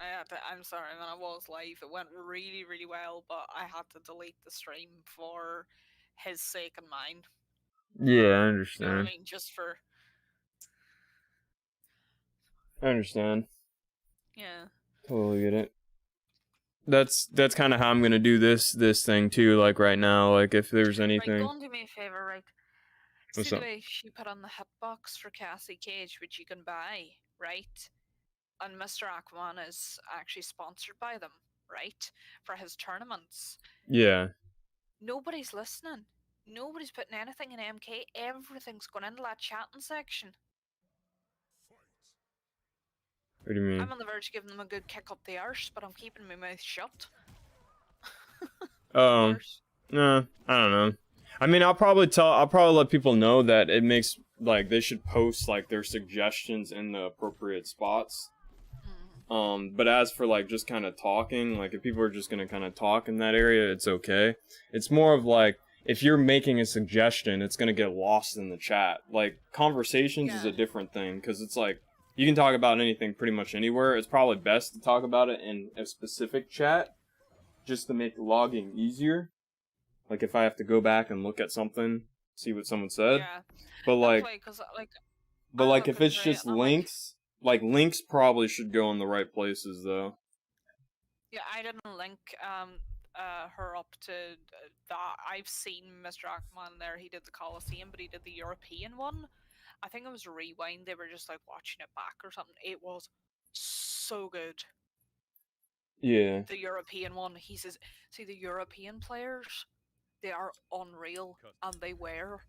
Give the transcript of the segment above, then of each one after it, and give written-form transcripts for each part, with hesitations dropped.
I'm sorry, man. I was live. It went really, really well, but I had to delete the stream for his sake and mine. Yeah, I You know what I understand. mean? Just for I understand. yeah. Totally get it. That's kind of how I'm gonna do this thing too. Like right now, like if there's Right, go anything. and do me a favor, right? See What's the up? way she put on the hitbox for Cassie Cage, which you can buy, right? And Mr. Aquaman is actually sponsored by them, right? For his tournaments. Yeah. Nobody's listening. Nobody's putting anything in MK. Everything's going into that chatting section. What do you mean? I'm on the verge of giving them a good kick up the arse, but I'm keeping my mouth shut. Of Um. course. No, I don't know. I mean, I'll probably let people know that it makes like they should post like their suggestions in the appropriate spots. Mm. But as for like just kind of talking, like if people are just gonna kind of talk in that area, it's okay. It's more of like if you're making a suggestion, it's gonna get lost in the chat. Like conversations is Yeah. a different thing because it's like you can talk about anything pretty much anywhere. It's probably best to talk about it in a specific chat just to make logging easier. Like if I have to go back and look at something, see what someone said. Yeah. But That's like, why, because, like, but I'm like if looking it's for it, just and I'm like, links probably should go in the right places though. yeah, I didn't link her up to that. I've seen Mr. Aquaman there. He did the Colosseum, but he did the European one. I think it was Rewind. They were just like watching it back or something. It was so good. Yeah. The European one. He says, see, the European players, they are unreal, and they were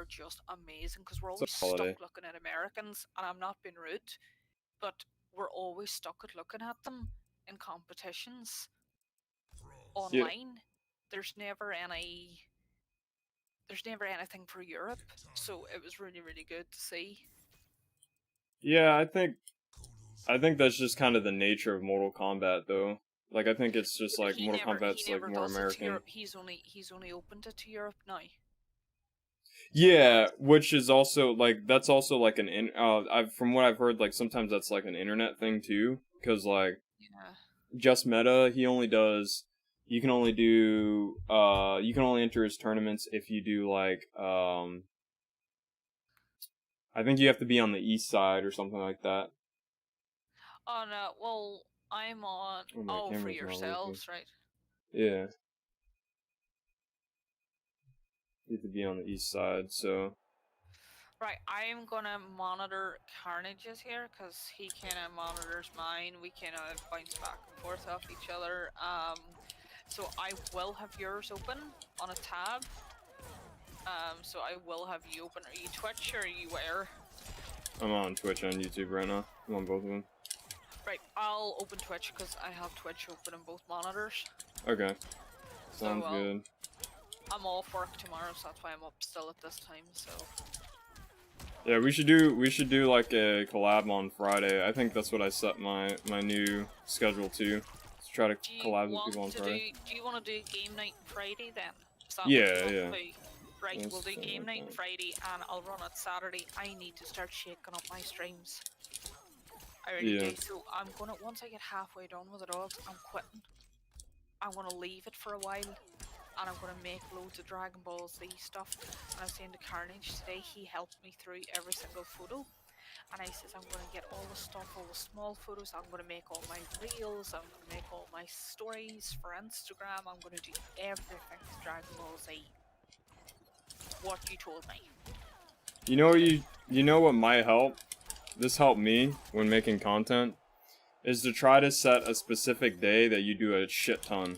just amazing because we're It's a always stuck holiday. looking at Americans, and I'm not being rude, but we're always stuck at looking at them in competitions Yeah. online. There's never any. There's never anything for Europe, so it was really, really good to see. Yeah, I think that's just kind of the nature of Mortal Kombat though. Like I think it's just But like Mortal he Kombat's like never more does it to American. Europe. He's only opened it to Europe now. So Yeah, which is also like that's also like I've from what I've heard like sometimes that's like an internet thing too cuz like yeah. just meta he only does you can only do you can only enter his tournaments if you do like I think you have to be on the east side or something like that. Oh no. Well, I'm on. Oh, my Oh, for camera's not working. yourselves, right? Yeah, you have to be on the east side. So Right, I'm gonna monitor Carnage's here because he kind of monitors mine. We kind of bounce back and forth off each other. So I will have yours open on a tab. So I will have you open. Are you Twitch or are you where? I'm on Twitch and YouTube right now. I'm on both of them. Right, I'll open Twitch because I have Twitch open in both monitors. Okay, So sounds good. I'm off work tomorrow, so that's why I'm up still at this time. So Yeah, we should do like a collab on Friday. I think that's what I set my new schedule to. Let's try to do you collab with want people on to do? Friday. Do you want to do game night Friday then? Is that what you Yeah, want yeah. to do? Right, we'll That's do something game like night that. Friday, and I'll run it Saturday. I need to start shaking up my streams. I really Yeah. do. So I'm gonna once I get halfway done with the dogs, I'm quitting. I'm gonna leave it for a while, and I'm gonna make loads of Dragon Ball Z stuff. And I was saying to Carnage today, he helped me through every single photo. And I says I'm gonna get all the stuff, all the small photos. I'm gonna make all my reels. I'm gonna make all my stories for Instagram. I'm gonna do everything to Dragon Ball Z. What you told me. You know what might help? This helped me when making content is to try to set a specific day that you do a shit ton.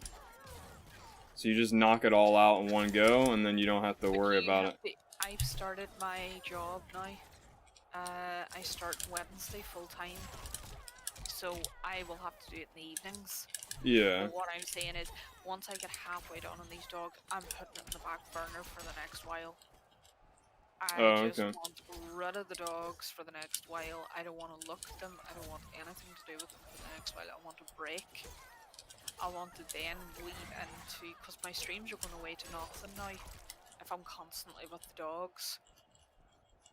So you just knock it all out in one go and then you don't have to But worry you about have it. to. I've started my job now. I start Wednesday full time, so I will have to do it in the evenings. Yeah. But what I'm saying is, once I get halfway done on these dogs, I'm putting it in the back burner for the next while. I Oh, just okay. want rid of the dogs for the next while. I don't want to look at them. I don't want anything to do with them for the next while. I want a break. I want to then leave into, because my streams are going away to nothing now if I'm constantly with the dogs.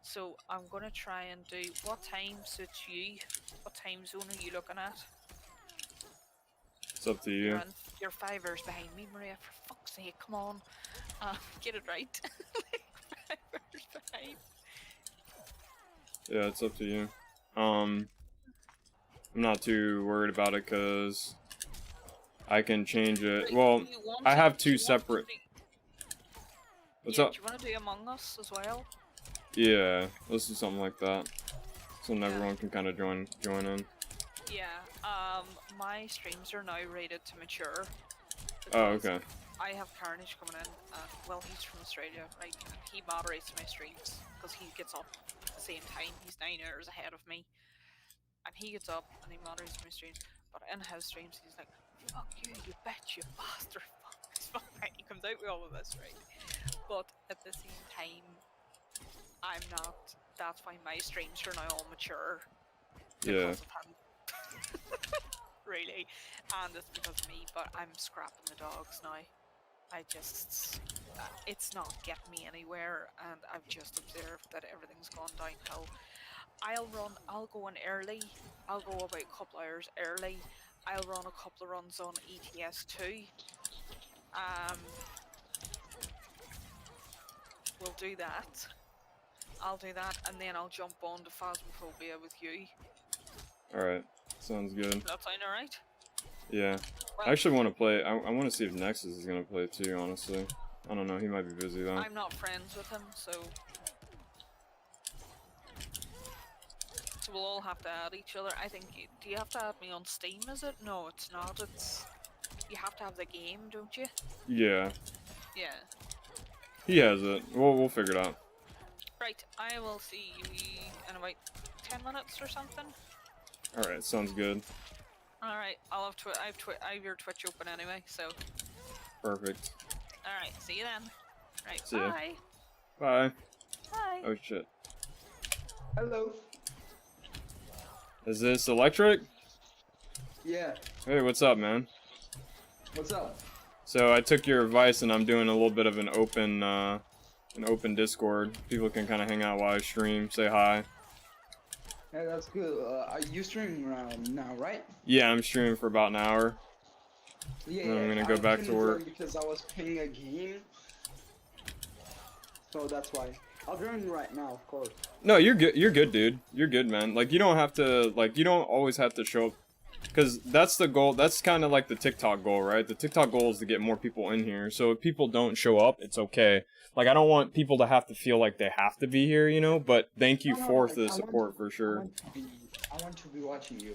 So I'm gonna try and do. What time suits you? What time zone are you looking at? It's up to You're you. on. You're 5 hours behind me, Maria. For fuck's sake, come on. Get it right. Like 5 hours behind. Yeah, it's up to you. I'm not too worried about it because I can change it. Right, Well, do you want I to- have do you two want to separate. do- What's yeah, up? do you want to do Among Us as well? Yeah, let's do something like that, so Yeah. everyone can kind of join in. Yeah. My streams are now rated to mature. Oh, because okay. I have Carnage coming in. Well, he's from Australia, right? And he moderates my streams because he gets up at the same time. He's 9 hours ahead of me, and he gets up and he moderates my streams. But in his streams, he's like, "Fuck you, you bitch, you bastard." Fuck this, fuck that. He comes out with all of this, right? But at the same time, I'm not. That's why my streams are now all mature Yeah. because of him. Really, and it's because of me. But I'm scrapping the dogs now. I just, it's not getting me anywhere, and I've just observed that everything's gone downhill. I'll go in early, I'll go about a couple hours early, I'll run a couple of runs on ETS2, we'll do that, I'll do that, and then I'll jump on to Phasmophobia with you. Alright, sounds good. That sound alright? Yeah. Well, I actually want to play. I want to see if Nexus is gonna play too. Honestly, I don't know. He might be busy though. I'm not friends with him, so we'll all have to add each other. I think. Do you have to add me on Steam? Is it? No, it's not. It's you have to have the game, don't you? Yeah. Yeah. He has it. We'll figure it out. Right. I will see you in about 10 minutes or something. All right. Sounds good. All right. I have your Twitch open anyway, so. Perfect. All right. See you then. Right. See ya. Bye. Bye. Bye. Oh shit. Hello. Is this Electric? Yeah. Hey, what's up, man? What's up? So I took your advice and I'm doing a little bit of an open Discord. People can kind of hang out while I stream, say hi. Yeah, that's good. Are you streaming now, right? Yeah, I'm streaming for about an hour. Yeah. And then I'm gonna go back to couldn't work. join because I was playing a game. So that's why. I'll join right now, of course. No, you're good. You're good, dude. You're good, man. Like you don't have to. Like you don't always have to show up. Because that's the goal. That's kind of like the TikTok goal, right? The TikTok goal is to get more people in here. So if people don't show up, it's okay. Like I don't want people to have to feel like they have to be here, you know. But thank you for the support for sure. I want to be watching you.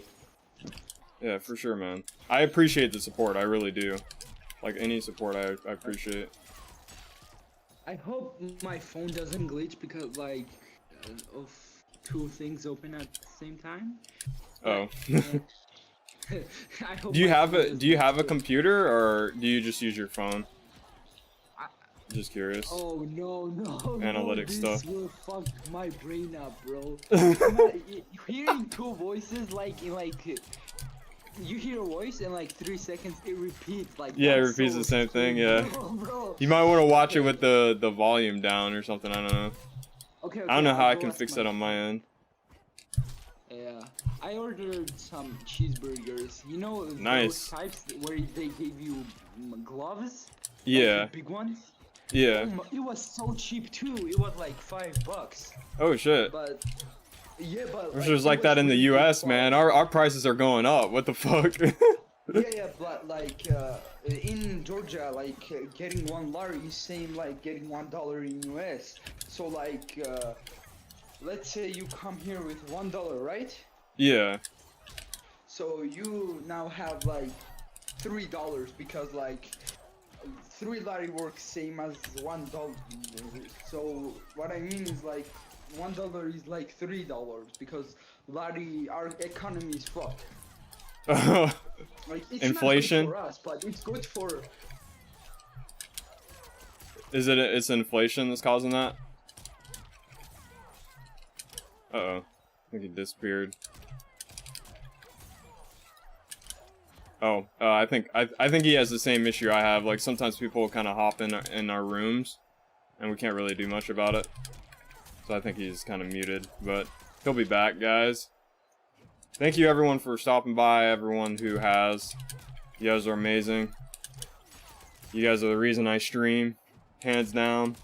Yeah, for sure, man. I appreciate the support. I really do. Like any support, I appreciate. I hope my phone doesn't glitch because like of two things open at the same time. Oh. I hope Do you my have phone a doesn't Do you have a glitch. computer or do you just use your phone? Just curious. Oh no. Analytic this stuff. will fuck my brain up, bro. Hearing two voices you hear a voice and like 3 seconds it repeats like Yeah, it that's repeats so the same thing. Yeah. bro. You might want to watch it with the volume down or something. I don't know. Okay, I don't know how I'll I go can ask fix my that on my friend. end. Yeah, I ordered some cheeseburgers. You know Nice. those types where they gave you gloves? Like Yeah. the big ones? Yeah. It was so cheap too. It was like $5. Oh shit. But yeah, but Which like, is it like that in the really good U.S., man. quality. Our prices are going up. What the fuck? Yeah, but like in Georgia, like getting $1 is same like getting $1 in US. So like, let's say you come here with $1, right? Yeah. So you now have like $3 because like $3 works same as $1. So what I mean is like $1 is like $3 because lari our economy is fucked. Like it's Inflation? not good for us, but it's good for. Is it? It's inflation that's causing that. Uh-oh. I think he disappeared. Oh, I think he has the same issue I have. Like sometimes people kind of hop in our rooms, and we can't really do much about it. So So I think he's kind of muted, but he'll be back, guys. Thank you everyone for stopping by, everyone who has. You guys are amazing. You guys are the reason I stream, hands down.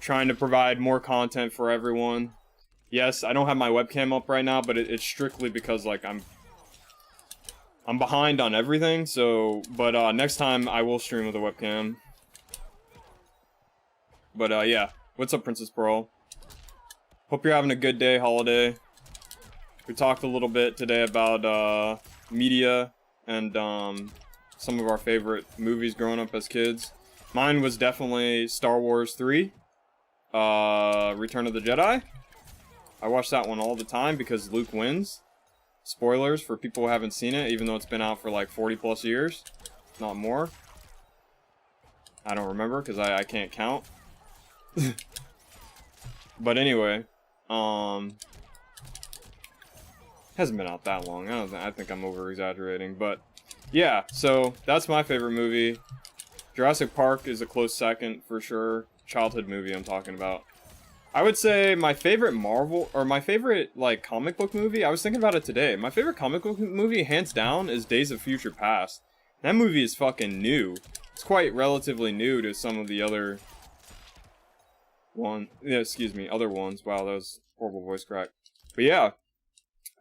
Trying to provide more content for everyone. Yes, I don't have my webcam up right now, but it's strictly because like I'm behind on everything. So, but next time I will stream with a webcam. But yeah, what's up, Princess Pearl? Hope you're having a good day, holiday. We talked a little bit today about media and some of our favorite movies growing up as kids. Mine was definitely Star Wars 3, Return of the Jedi. I watch that one all the time because Luke wins. Spoilers for people who haven't seen it, even though it's been out for like 40 plus years, not more. I don't remember because I can't count. But anyway, hasn't been out that long. I think I'm over exaggerating, but yeah. So that's my favorite movie. Jurassic Park is a close second for sure. Childhood movie I'm talking about. I would say my favorite Marvel, or my favorite, like, comic book movie, I was thinking about it today. My favorite comic book movie, hands down, is Days of Future Past. That movie is fucking new. It's quite relatively new to some of the other other ones. Wow, that was horrible voice crack. But yeah,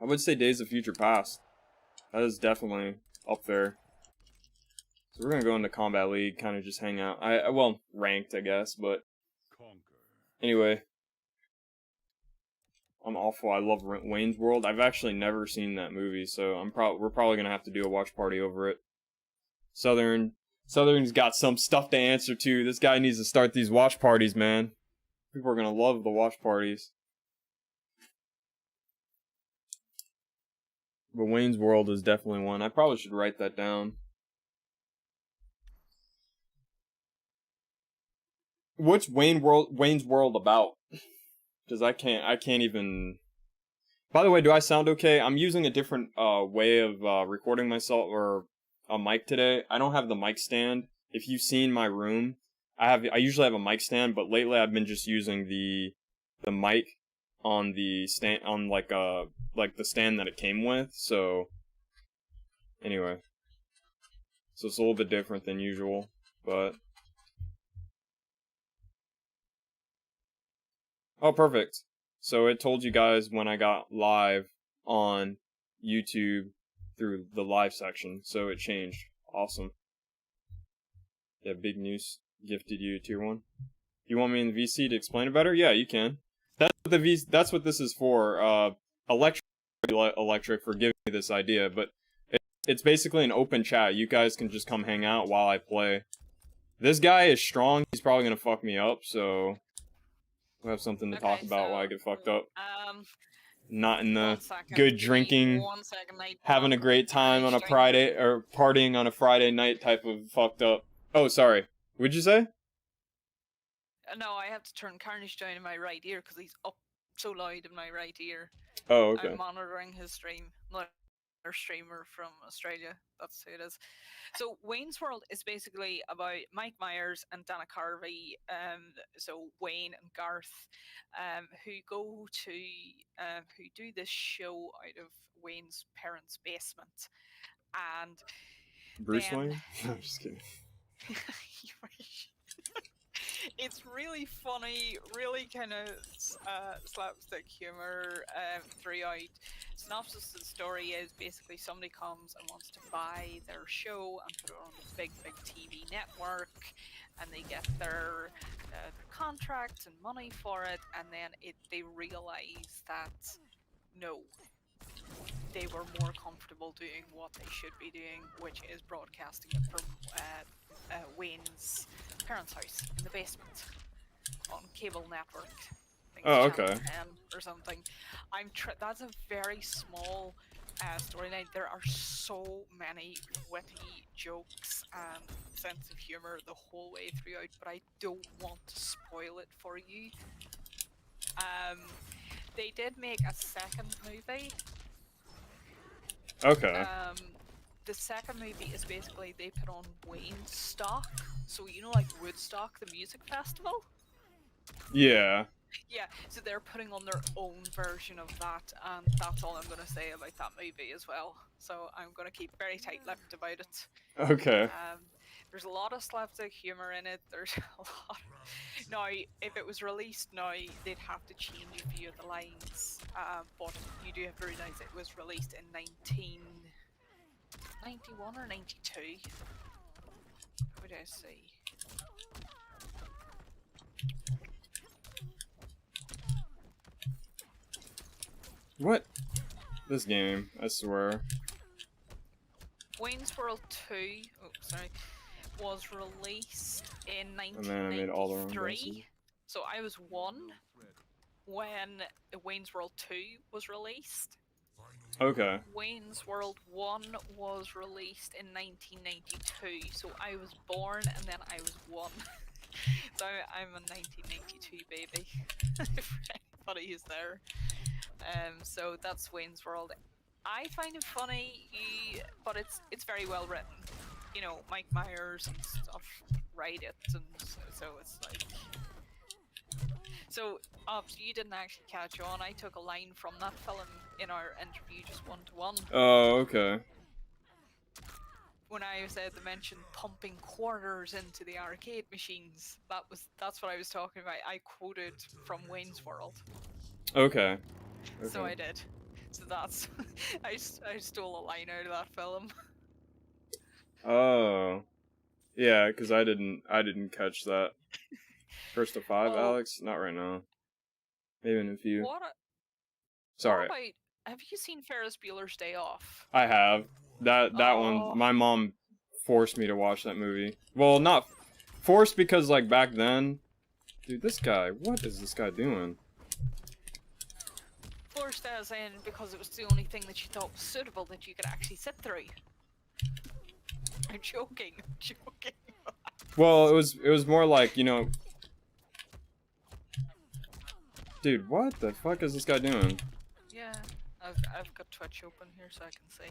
I would say Days of Future Past. That is definitely up there. So we're gonna go into Combat League, kind of just hang out. Well, ranked, I guess, but anyway. I'm awful. I love Wayne's World. I've actually never seen that movie, so we're probably gonna have to do a watch party over it. Southern's got some stuff to answer to. This guy needs to start these watch parties, man. People are gonna love the watch parties. But Wayne's World is definitely one. I probably should write that down. What's Wayne's World about? Because I can't even... By the way, do I sound okay? I'm using a different way of recording myself, or a mic today. I don't have the mic stand. If you've seen my room, I usually have a mic stand, but lately I've been just using the mic on the stand, on like the stand that it came with. So anyway, so it's a little bit different than usual, but oh, perfect. So it told you guys when I got live on YouTube through the live section, so it changed. Awesome. Yeah, Big News gifted you a tier 1. You want me in the VC to explain it better? Yeah, you can. That's what this is for. Electric for giving me this idea, but it's basically an open chat. You guys can just come hang out while I play. This guy is strong. He's probably gonna fuck me up, so we'll have something to talk about while I get fucked up. Not in the good drinking, having a great time on a Friday, or partying on a Friday night type of fucked up. Oh, sorry. What'd you say? No, I have to turn Carnage down in my right ear because he's up so loud in my right ear. Oh, okay. I'm monitoring his stream. Another streamer from Australia. That's who it is. So Wayne's World is basically about Mike Myers and Dana Carvey, so Wayne and Garth, who go to, who do this show out of Wayne's parents' basement, and Bruce Wayne? No, I'm just kidding. It's really funny, really kind of slapstick humor throughout. Synopsis of the story is basically somebody comes and wants to buy their show and put it on this big TV network, and they get their contracts and money for it, and then they realize that no, they were more comfortable doing what they should be doing, which is broadcasting it from Wayne's parents' house in the basement on cable network. Oh, okay. 10 or something. That's a very small storyline. There are so many witty jokes and sense of humor the whole way throughout, but I don't want to spoil it for you. They did make a second movie. Okay. The second movie is basically they put on Wayne stock. So you know, like Woodstock, the music festival? Yeah. Yeah, so they're putting on their own version of that, and that's all I'm gonna say about that movie as well. So I'm gonna keep very tight-lipped about it. Okay. There's a lot of slapstick humor in it. There's a lot. Now, if it was released now, they'd have to change a few of the lines. But you do have to realize it was released in 1991 or 92. What did I say? What? This game, I swear. Wayne's World 2, oh sorry, was released in And then I made all the wrong guesses. 1993. So I was 1 when Wayne's World 2 was released. Okay. Wayne's World 1 was released in 1992. So I was born and then I was 1. So I'm a 1992 baby. For anybody who's there. So that's Wayne's World. I find it funny, but it's very well written. You know, Mike Myers and stuff write it, and so it's like. So, you didn't actually catch on. I took a line from that film in our interview, just 1-to-1. Oh, okay. When I said they mentioned pumping quarters into the arcade machines, that's what I was talking about. I quoted from Wayne's World. Okay. So I did. So that's I stole a line out of that film. Oh. Yeah, because I didn't catch that. First to 5, Well, Alex? Not right now. Maybe in a few. What Sorry. about, have you seen Ferris Bueller's Day Off? I have. That Oh. one, my mom forced me to watch that movie. Well, not forced because, like, back then... Dude, this guy, what is this guy doing? Forced as in because it was the only thing that you thought was suitable that you could actually sit through. I'm joking, I'm joking. Well, it was more like, you know... Dude, what the fuck is this guy doing? Yeah, I've got Twitch open here so I can see.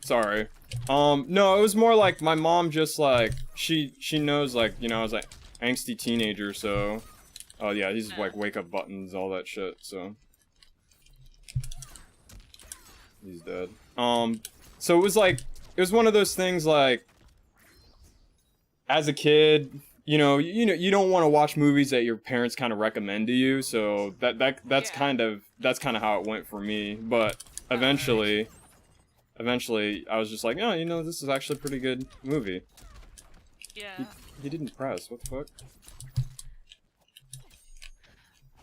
Sorry. No, it was more like my mom just like she knows, like, you know, I was like angsty teenager, so oh yeah, these like wake up buttons, all that shit, so he's dead. So it was like it was one of those things like as a kid, you know, you don't want to watch movies that your parents kind of recommend to you, so that's kind of how it went for me, but eventually I was just like, oh, you know, this is actually a pretty good movie. Yeah. He didn't press, what the fuck?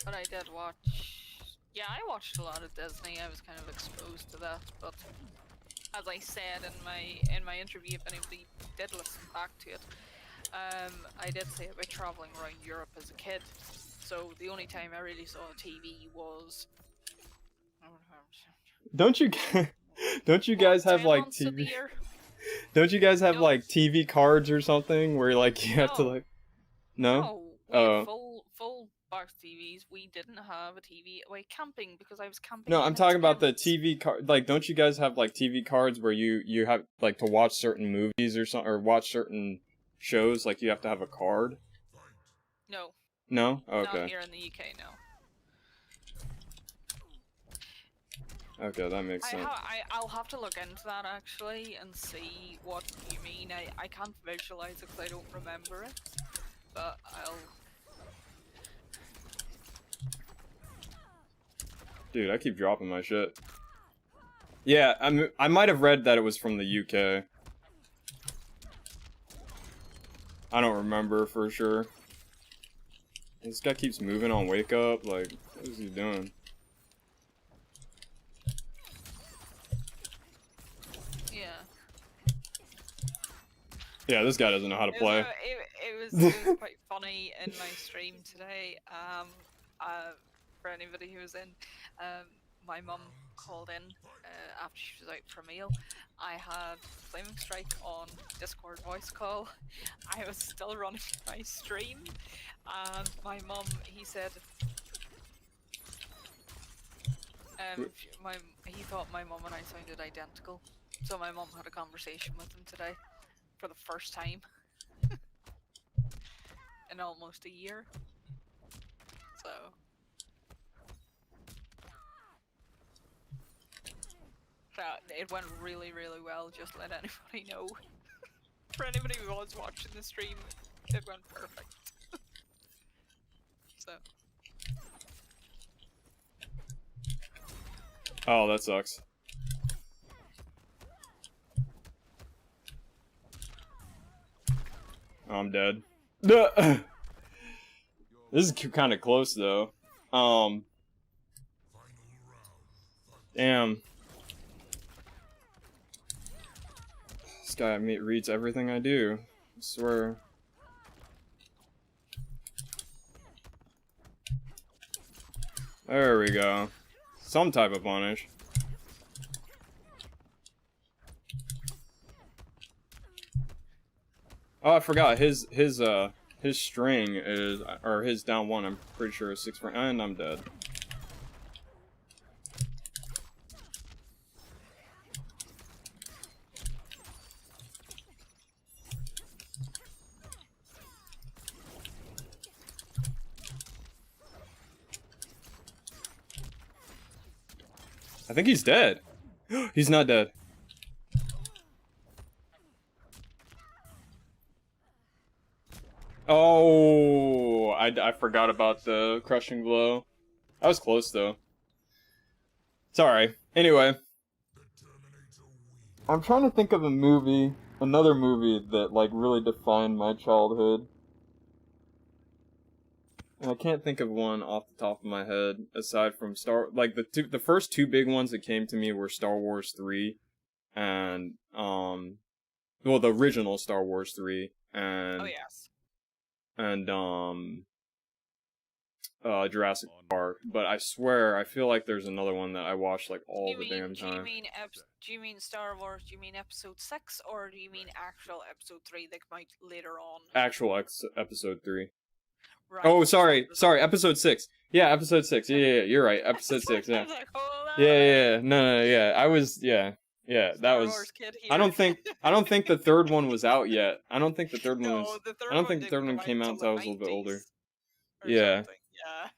But I did watch... Yeah, I watched a lot of Disney. I was kind of exposed to that, but as I said in my interview, if anybody did listen back to it, I did say about traveling around Europe as a kid. So the only time I really saw a TV was... Don't you guys have like TV? Don't you guys have like TV cards or something where like you have to like? No. We had full box TVs. We didn't have a TV. Wait, camping because I was camping. No, I'm talking about the tent. TV card. Like, don't you guys have like TV cards where you have like to watch certain movies or something, or watch certain shows? Like you have to have a card. No. No. Okay. Not here in the UK, no. Okay, that makes sense. I'll have to look into that actually and see what you mean. I can't visualize it because I don't remember it, but I'll... Dude, I keep dropping my shit. Yeah, I might have read that it was from the UK. I don't remember for sure. This guy keeps moving on Wake Up, like, what is he doing? Yeah, this guy doesn't know how to play. It was quite funny in my stream today. For anybody who was in, my mum called in after she was out for a meal. I had Flaming Strike on Discord voice call. I was still running my stream, and my mum, he said, he thought my mum and I sounded identical. So my mum had a conversation with him today for the first time in almost a year. So it went really, really well. Just let anybody know. For anybody who was watching the stream, it went perfect. So Oh, that sucks. Oh, I'm dead. This is kind of close though. Damn. This guy reads everything I do. I swear. There we go. Some type of punish. Oh, I forgot. His string is, or his down one, I'm pretty sure is 6 frame, and I'm dead. I think he's dead. He's not dead. Oh, I forgot about the crushing blow. That was close though. Sorry. Anyway, I'm trying to think of a movie, another movie that like really defined my childhood. And I can't think of one off the top of my head aside from the first two big ones that came to me were Star Wars 3 and well, the original Star Wars 3 and oh yes. and Jurassic Park, but I swear I feel like there's another one that I watched like all the damn time. Do you mean Star Wars? Do you mean Episode 6, or do you mean actual Episode 3 that might later on? Actual Episode 3. Right. Oh, sorry, Episode 6. Yeah, Episode 6. Yeah, you're right. Episode 6. Yeah. I was like, hold on. Yeah. No, yeah. I was, yeah. That Star was. Wars kid here. I don't think the third one was out yet. I don't think the third one No, was. the third I don't one think the third didn't one come came out out until I was a the little bit older. 90s or Yeah. something. Yeah.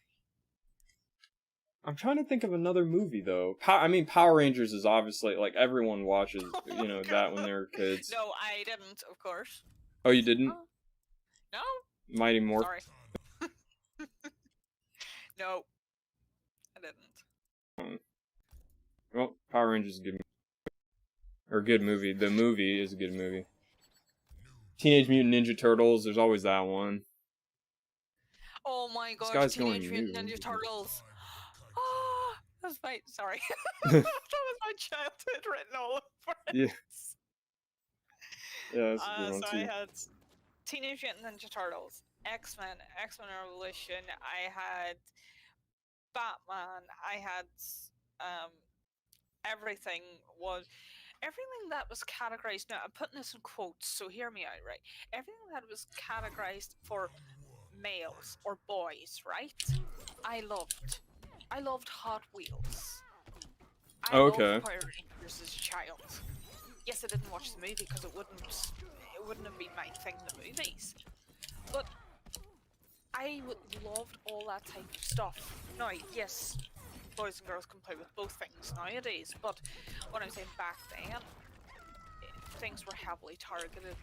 I'm trying to think of another movie though. I mean, Power Rangers is obviously like everyone watches, you know, that when they were kids. No, I didn't, of course. Oh, you didn't? No. Mighty Morphin. Sorry. No, I didn't. Well, Power Rangers is a good movie. Or good movie. The movie is a good movie. Teenage Mutant Ninja Turtles, there's always that one. Oh my gosh, guy's Teenage going Mutant new. Ninja Turtles. Oh, that's my, sorry. That was my childhood written all over it. Yeah. Yeah, that's a good one So too. I had Teenage Mutant Ninja Turtles, X-Men, X-Men Revolution, I had Batman, I had everything that was categorized. Now I'm putting this in quotes, so hear me out, right? Everything that was categorized for males or boys, right? I loved Hot Wheels. I loved Okay. Power Rangers as a child. Yes, I didn't watch the movie because it wouldn't have been my thing, the movies. But I loved all that type of stuff. Now, yes, boys and girls can play with both things nowadays, but what I'm saying back then, things were heavily targeted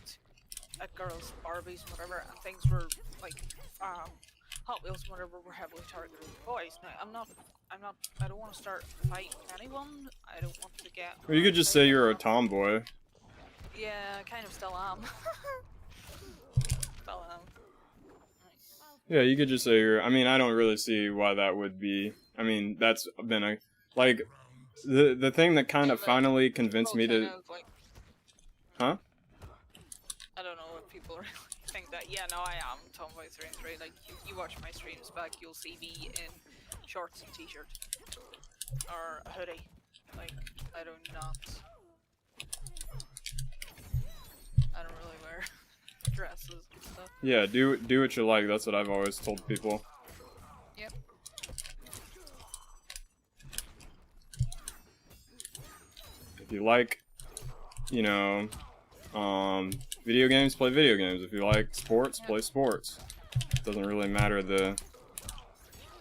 at girls, Barbies, and whatever, and things were like Hot Wheels and whatever were heavily targeted at boys. Now, I don't want to start fighting anyone. I don't want to get. Well, you could just say you're a tomboy. Yeah, I kind of still am. Still am. Yeah, you could just say you're. I mean, I don't really see why that would be. I mean, that's been a like the thing that kind of finally convinced me to. Like, Huh? I don't know if people really think that. Yeah, no, I am tomboy through and through. Like, you watch my streams back, you'll see me in shorts and t-shirt or a hoodie. Like, I do not. I don't really wear dresses and stuff. Yeah, do what you like. That's what I've always told people. Yep. If you like you know, video games, play video games. If you like sports, play sports. It doesn't really matter the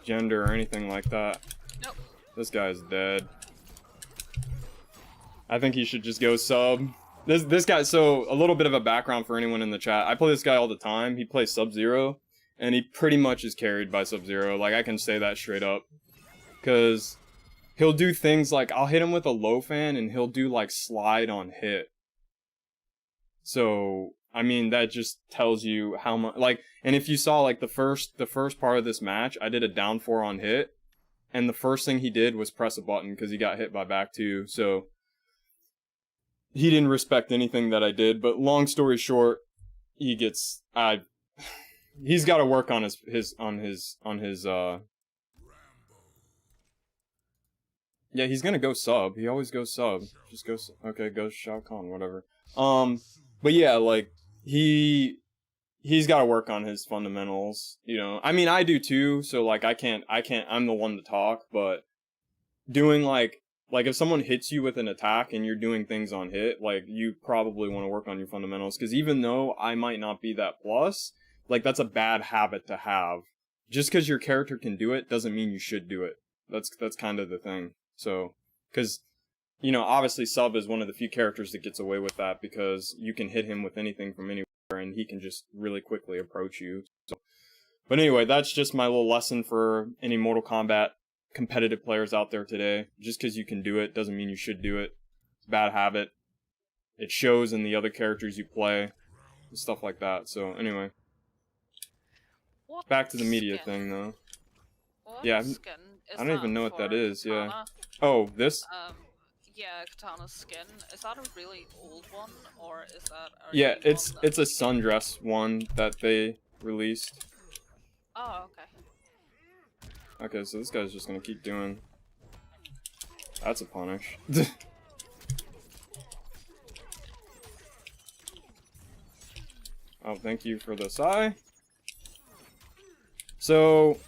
gender or anything like that. Nope. This guy's dead. I think he should just go sub. This guy, so a little bit of a background for anyone in the chat. I play this guy all the time. He plays Sub-Zero, and he pretty much is carried by Sub-Zero. Like, I can say that straight up. Because he'll do things like, I'll hit him with a low fan, and he'll do, like, slide on hit. So, I mean, that just tells you how much, like, and if you saw, like, the first part of this match, I did a down 4 on hit, and the first thing he did was press a button, because he got hit by back 2, so he didn't respect anything that I did, but long story short, he gets, he's got to work on his yeah, he's gonna go sub. He always goes sub. Just go, okay, go Shao Kahn, whatever. But yeah, like, he's got to work on his fundamentals, you know. I mean, I do too, so, like, I can't, I'm the one to talk, but doing, like, if someone hits you with an attack and you're doing things on hit, like, you probably want to work on your fundamentals, because even though I might not be that plus, like, that's a bad habit to have. Just because your character can do it doesn't mean you should do it. That's kind of the thing. So, because, you know, obviously Sub is one of the few characters that gets away with that, because you can hit him with anything from anywhere and he can just really quickly approach you. So, but anyway, that's just my little lesson for any Mortal Kombat competitive players out there today. Just because you can do it doesn't mean you should do it. It's a bad habit. It shows in the other characters you play, and stuff like that. So anyway, What back to the media skin? thing though. What Yeah, skin is I don't even that know what that for is. Yeah. Katana? Oh, this. Yeah, Katana's skin. Is that a really old one, or is that a Yeah, new it's one that- a sundress one that they released. Oh, okay. Okay, so this guy's just gonna keep doing. That's a punish. Oh, thank you for the sigh. So,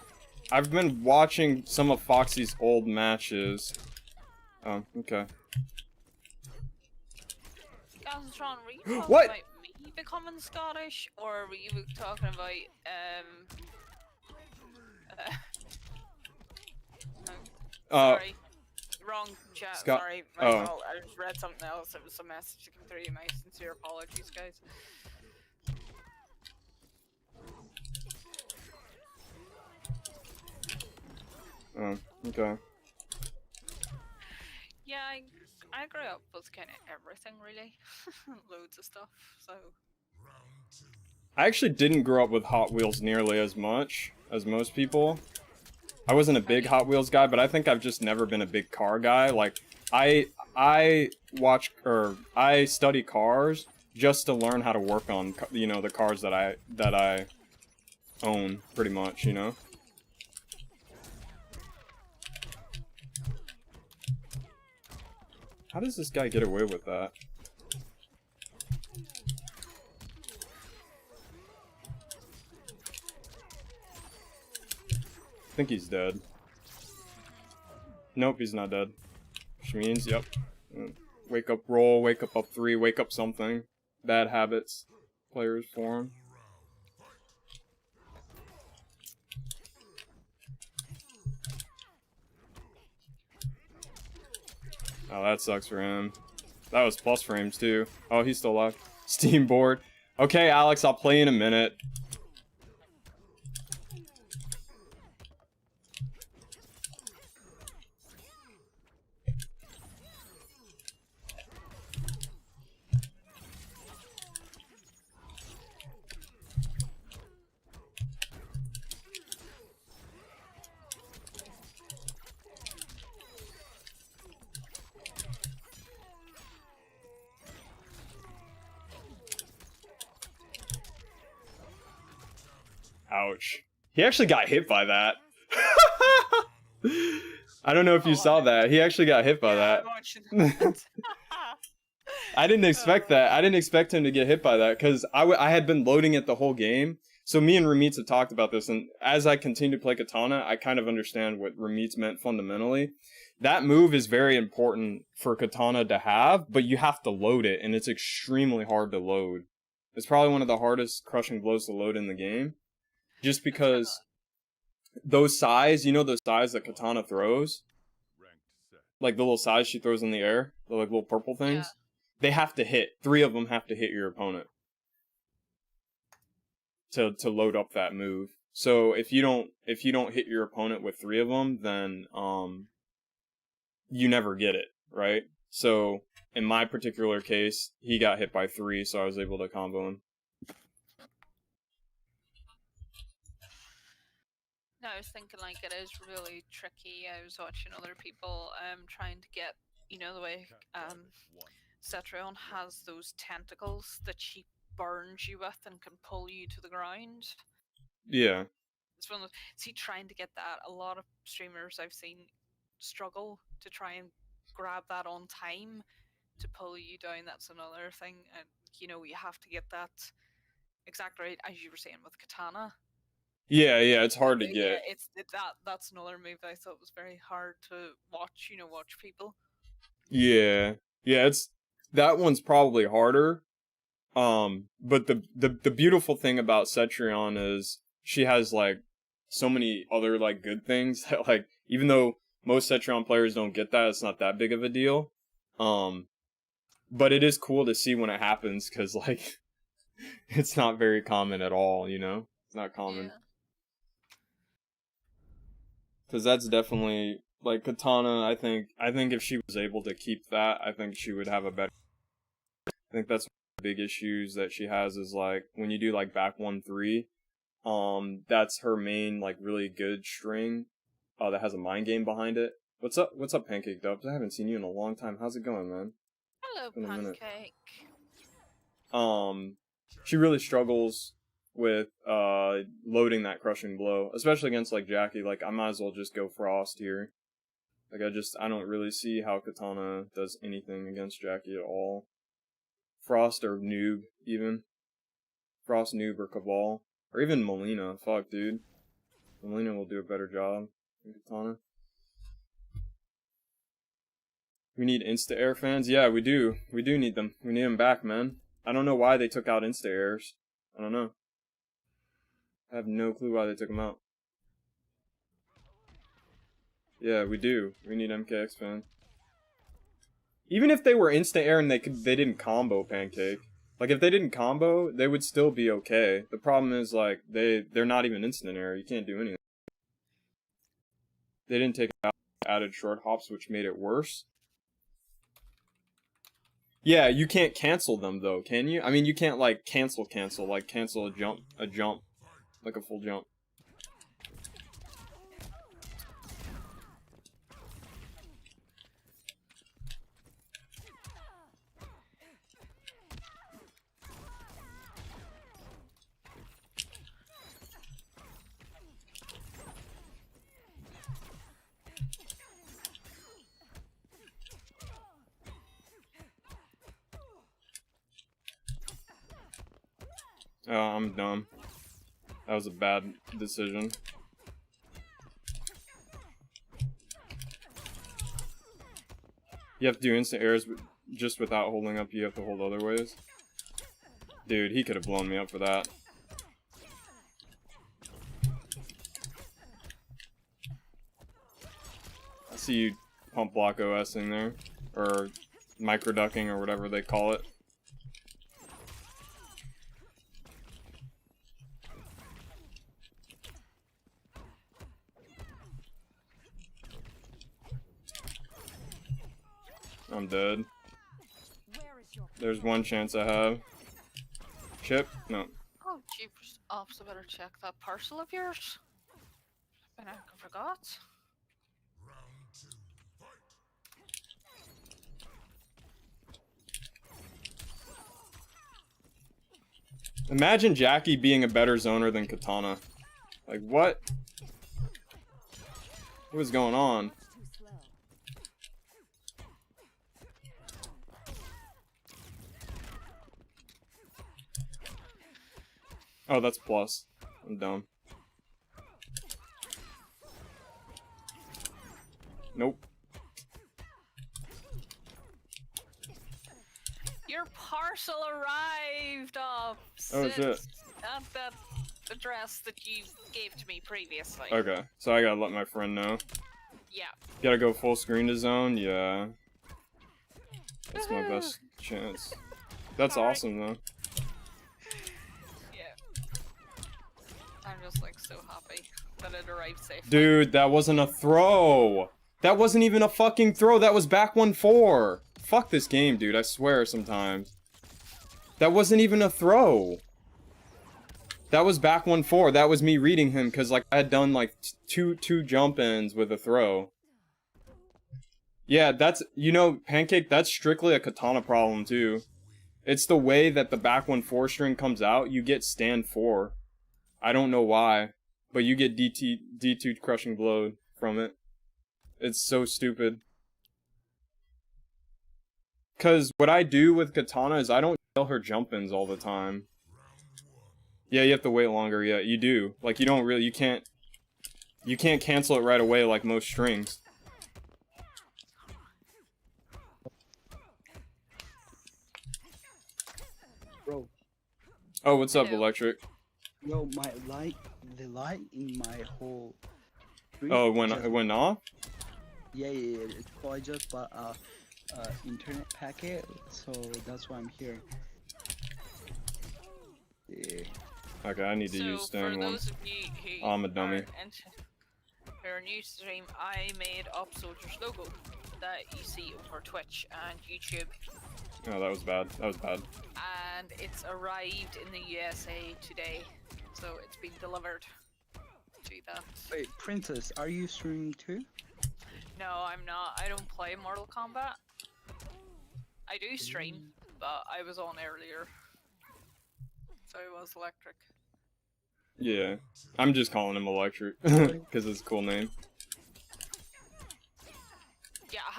I've been watching some of Foxy's old matches. Oh, okay. Galvatron, were you talking What? about me becoming Scottish, or were you talking about, sorry. Wrong chat, Scott- sorry. My oh. fault. I just read something else. It was a message that came through. My sincere apologies, guys. Oh, okay. Yeah, I grew up with kind of everything, really. Loads of stuff, so... I actually didn't grow up with Hot Wheels nearly as much as most people. I wasn't a big Hot Wheels guy, but I think I've just never been a big car guy. Like, I study cars just to learn how to work on, you know, the cars that I own, pretty much, you know. How does this guy get away with that? I think he's dead. Nope, he's not dead. Which means, yep. Wake up roll, wake up 3, wake up something. Bad habits. Players form. Oh, that sucks for him. That was plus frames too. Oh, he's still alive. Steam board. Okay, Alex, I'll play in a minute. Ouch. He actually got hit by that. I don't know if you saw that. He actually got hit by that. I didn't expect that. I didn't expect him to get hit by that because I had been loading it the whole game. So me and Ramitz have talked about this, and as I continue to play Katana, I kind of understand what Ramitz meant fundamentally. That move is very important for Katana to have, but you have to load it, and it's extremely hard to load. It's probably one of the hardest crushing blows to load in the game. Just because those sighs, you know those sighs that Katana throws? Like the little sighs she throws in the air? The like little purple things? Yeah. They have to hit. 3 of them have to hit your opponent. To load up that move. So if you don't hit your opponent with 3 of them, then you never get it, right? So in my particular case, he got hit by 3, so I was able to combo him. No, I was thinking like it is really tricky. I was watching other people trying to get, you know, the way Cetrion has those tentacles that she burns you with and can pull you to the ground. Yeah. It's one of those, see, trying to get that, a lot of streamers I've seen struggle to try and grab that on time to pull you down. That's another thing. And you know, you have to get that exact right, as you were saying with Katana. Yeah, it's hard to Yeah, get. that's another move that I thought was very hard to watch. You know, watch people. Yeah, it's that one's probably harder. But the beautiful thing about Cetrion is she has like so many other like good things that like even though most Cetrion players don't get that, it's not that big of a deal. But it is cool to see when it happens because like it's not very common at all. You know, it's not common. Yeah. Because that's definitely like Katana. I think if she was able to keep that, I think she would have a better. I think that's one of the big issues that she has is like when you do like back 1-3, that's her main like really good string. That has a mind game behind it. What's up, Pancake Dubs? I haven't seen you in a long time. How's it going, man? Hello, Been a minute. Pancake. She really struggles with loading that crushing blow, especially against like Jackie. Like I might as well just go Frost here. Like I don't really see how Katana does anything against Jackie at all. Frost or Noob even. Frost, Noob, or Cabal. Or even Melina. Fuck, dude. Melina will do a better job than Katana. We need insta-air fans? Yeah, we do. We do need them. We need them back, man. I don't know why they took out insta-airs. I don't know. I have no clue why they took them out. Yeah, we do. We need MKX fan. Even if they were insta-air and they didn't combo Pancake. Like if they didn't combo, they would still be okay. The problem is like they're not even instant air. You can't do anything. They didn't take out added short hops, which made it worse. Yeah, you can't cancel them though, can you? I mean, you can't like cancel, like cancel a jump, like a full jump. Oh, I'm dumb. That was a bad decision. You have to do instant airs just without holding up. You have to hold other ways. Dude, he could have blown me up for that. I see you pump block OSing there. Or micro ducking or whatever they call it. I'm dead. There's one chance I have. Chip? No. Oh, jeepers. Ops, I better check that parcel of yours. I forgot. Imagine Jackie being a better zoner than Katana. Like, what? What is going on? Oh, that's plus. I'm dumb. Nope. Your parcel arrived up Oh, shit. at that address that you gave to me previously. Okay, so I gotta let my friend know. Yeah. Gotta go full screen to zone? Yeah. That's my best chance. That's Sorry. awesome, though. Yeah. I'm just like so happy that it arrived safely. Dude, that wasn't a throw! That wasn't even a fucking throw, that was back 1-4! Fuck this game, dude, I swear sometimes. That wasn't even a throw! That was back 1-4, that was me reading him, cause like I had done like two jump ins with a throw. Yeah, that's, you know, Pancake, that's strictly a katana problem too. It's the way that the back 1-4 string comes out, you get stand 4. I don't know why, but you get D2 crushing blow from it. It's so stupid. Cause what I do with katana is I don't kill her jump-ins all the time. Yeah, you have to wait longer, yeah, you do. Like, you don't really, you can't cancel it right away like most strings. Bro, Oh, what's up, Hello. Electric? yo, the light in my whole street Oh, just- it went off? Yeah. So I just bought a internet packet, so that's why I'm here. Yeah. Okay, I need to So use for stand one. those of you who Oh, I'm a dummy. who are new to stream, I made Up Soldier's logo that you see over Twitch and YouTube, Oh, that was bad. That was bad. and it's arrived in the USA today, so it's been delivered to that. Wait, Princess, are you streaming too? No, I'm not. I don't play Mortal Kombat. I do stream, but I was on earlier, so it was Electric. Yeah. I'm just calling him Electric, because it's a cool name. Yeah, I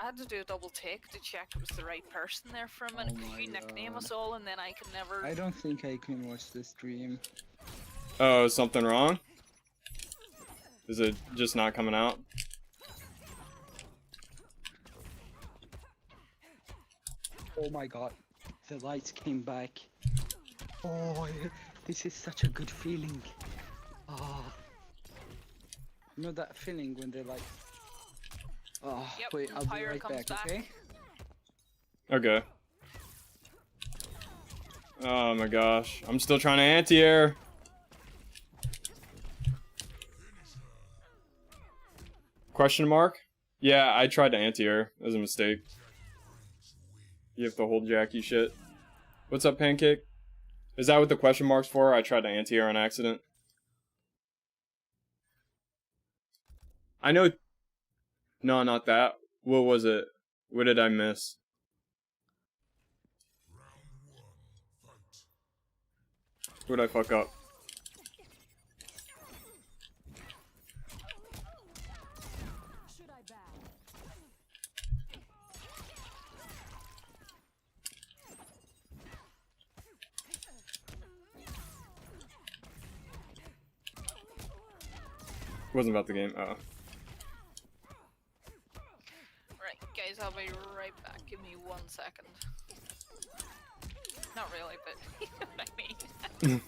had to do a double take to check it was the right person there for a minute. Oh Because my you nickname God. us all, and then I can never. I don't think I can watch the stream. Oh, is something wrong? Is it just not coming out? Oh my god, the lights came back. Oh, this is such a good feeling. Oh. You know that feeling when they're like... Oh, Yep, wait, I'll be Pyro right comes back, back. okay? Okay. Oh my gosh. I'm still trying to anti-air. Question mark? Yeah, I tried to anti-air. It was a mistake. You have to hold Jackie shit. What's up, Pancake? Is that what the question mark's for? I tried to anti-air on accident. I know... No, not that. What was it? What did I miss? What did I fuck up? Wasn't about the game. Oh. Right, guys, I'll be right back. Give me 1 second. Not really, but you know what I mean.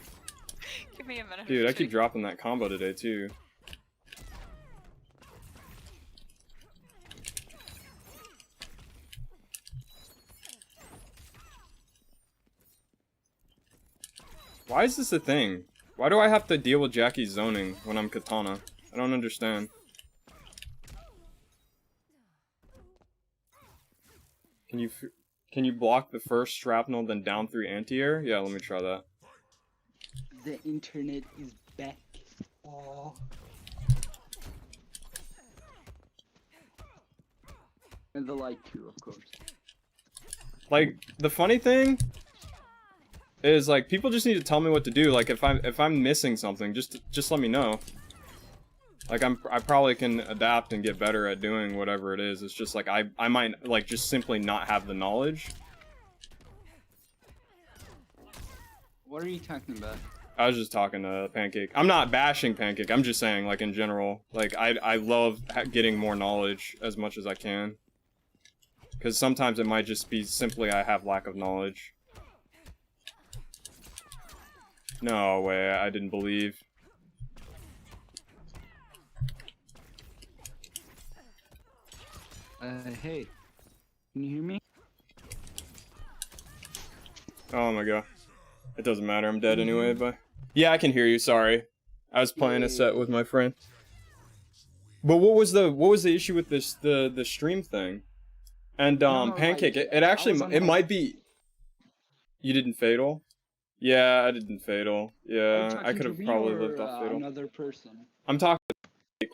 Give me a minute. Dude, or I two. keep dropping that combo today too. Why is this a thing? Why do I have to deal with Jackie's zoning when I'm katana? I don't understand. Can you block the first shrapnel then down 3 anti-air? Yeah, let me try that. The internet is back. Oh. And the light too, of course. Like, the funny thing is, like, people just need to tell me what to do. Like, if I'm missing something, just let me know. Like, I probably can adapt and get better at doing whatever it is. It's just like I might like just simply not have the knowledge. What are you talking about? I was just talking to Pancake. I'm not bashing Pancake. I'm just saying, like, in general. Like, I love getting more knowledge as much as I can. Because sometimes it might just be simply I have lack of knowledge. No way, I didn't believe. Hey. Can you hear me? Oh my god. It doesn't matter, I'm dead anyway, but... Yeah, I can hear you, sorry. I was playing a set with my friend. But what was the issue with this, the stream thing? And, Pancake, like, it actually, it my... might be... You didn't fatal? Yeah, I didn't fatal. Yeah, I could have probably lived off fatal. Another person? I'm talking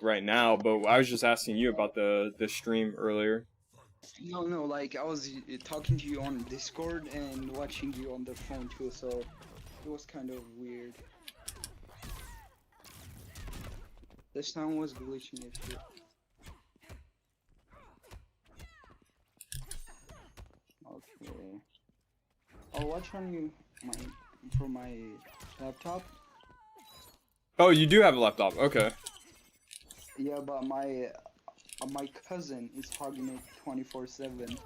right now, but I was just asking you about the stream earlier. No, like I was talking to you on Discord and watching you on the phone too, so it was kind of weird. The sound was glitching it too. Okay. I'll watch on you from my laptop. Oh, you do have a laptop. Okay. Yeah, but my cousin is hogging it 24/7.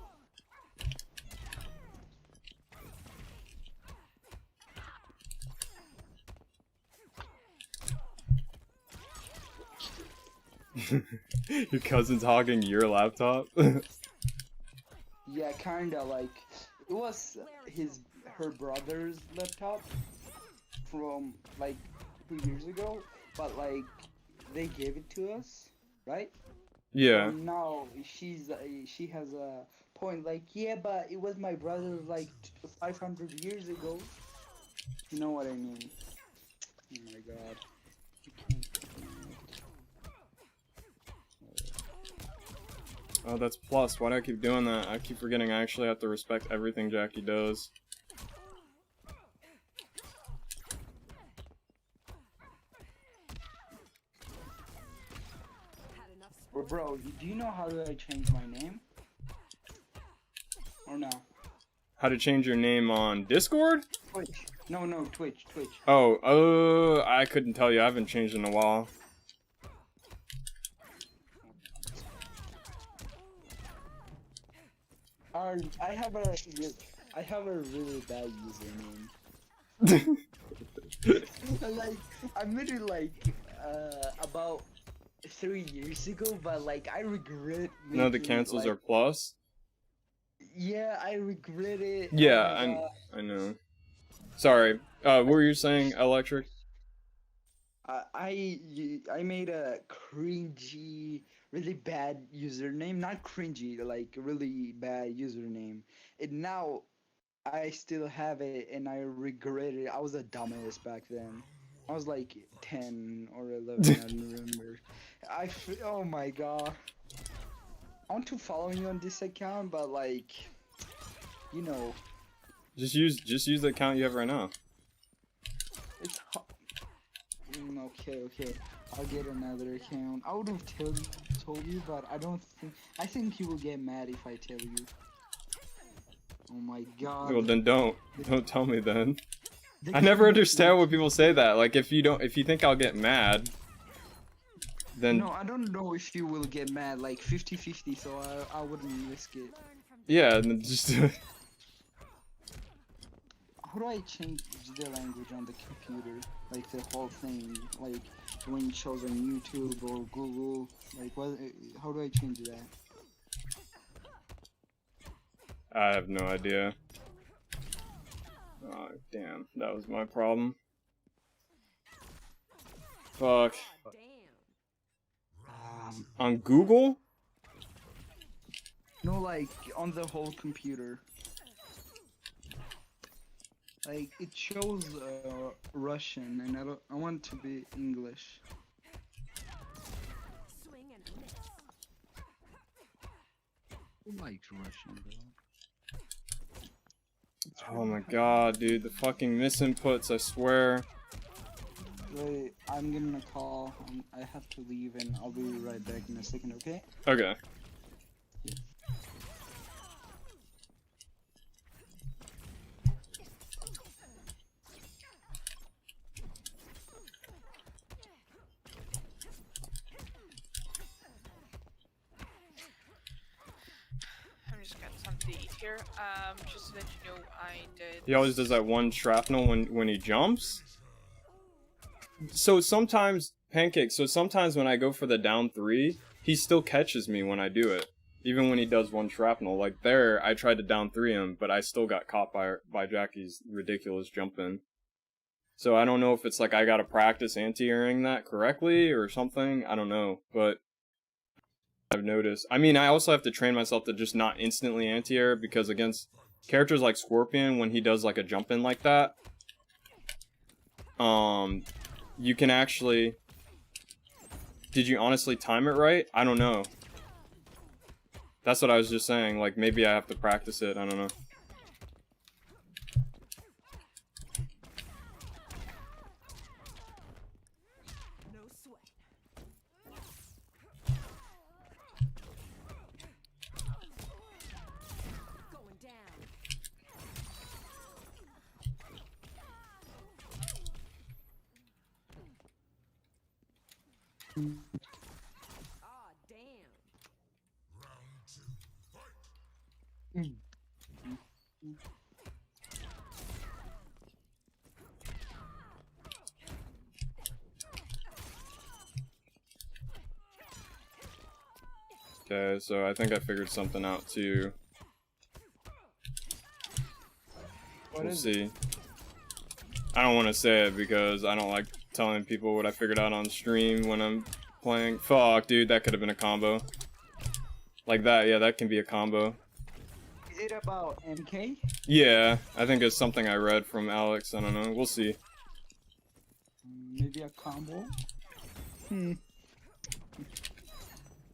Your cousin's hogging your laptop? Yeah, kinda like it was her brother's laptop from like 2 years ago, but like they gave it to us, right? Yeah. And now she has a point like, yeah, but it was my brother's like 500 years ago. You know what I mean? Oh my god. Oh, that's plus. Why do I keep doing that? I keep forgetting I actually have to respect everything Jackie does. Bro, do you know how do I change my name? Or no? How to change your name on Discord? Twitch. No, Twitch. Oh, I couldn't tell you. I haven't changed in a while. I have a really bad username. Like I made it like about 3 years ago, but like I regret. No, the cancels are plus. Yeah, I regret it. Yeah, I know. Sorry. What were you saying, Electric? I made a cringy, really bad username. Not cringy, like really bad username. And now I still have it, and I regret it. I was a dumbass back then. I was like 10 or 11. I don't remember. Oh my god. I want to follow you on this account, but like, you know. Just use the account you have right now. It's okay. I'll get another account. I would have told you, but I think you will get mad if I tell you. Oh my god. Well, then don't tell me then. I never understand when people say that. Like, if you think I'll get mad, then... No, I don't know if you will get mad, like 50-50, so I wouldn't risk it. Yeah, and then just do it. How do I change the language on the computer? Like the whole thing, like when it shows on YouTube or Google, like how do I change that? I have no idea. Oh, damn. That was my problem. Fuck. On Google? No, like on the whole computer. Like it shows Russian, and I want to be English. Who likes Russian, bro? Oh my god, dude, the fucking misinputs, I swear. Wait, I'm getting a call. I have to leave, and I'll be right back in a second, okay? Okay. indeed here. Just to let you know, I did. He always does that one shrapnel when he jumps. So sometimes, Pancake, so sometimes when I go for the down 3, he still catches me when I do it. Even when he does one shrapnel. Like there, I tried to down 3 him, but I still got caught by Jackie's ridiculous jump in. So I don't know if it's like I gotta practice anti-airing that correctly or something. I don't know, but I've noticed. I mean, I also have to train myself to just not instantly anti-air, because against characters like Scorpion, when he does like a jump in like that, you can actually... Did you honestly time it right? I don't know. That's what I was just saying, like maybe I have to practice it, I don't know. Ah, damn. Okay, so I think I figured something out too. We'll see. I don't want to say it because I don't like telling people what I figured out on stream when I'm playing. Fuck, dude, that could have been a combo. Like that, yeah, that can be a combo. Is it about MK? Yeah, I think it's something I read from Alex. I don't know. We'll see. Maybe a combo?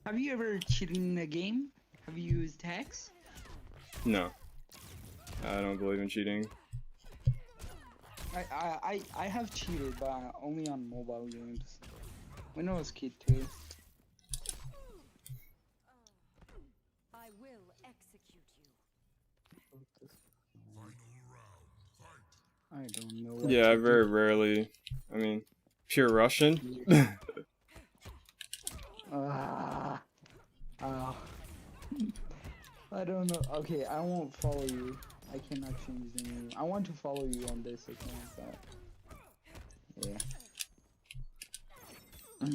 Have you ever cheated in a game? Have you used hacks? No. I don't believe in cheating. I have cheated, but only on mobile games. When I was a kid too. I will execute you. I don't know. What Yeah, to very do. rarely. I mean, pure Russian? I don't know. Okay, I won't follow you. I cannot change the name. I want to follow you on this account, but yeah.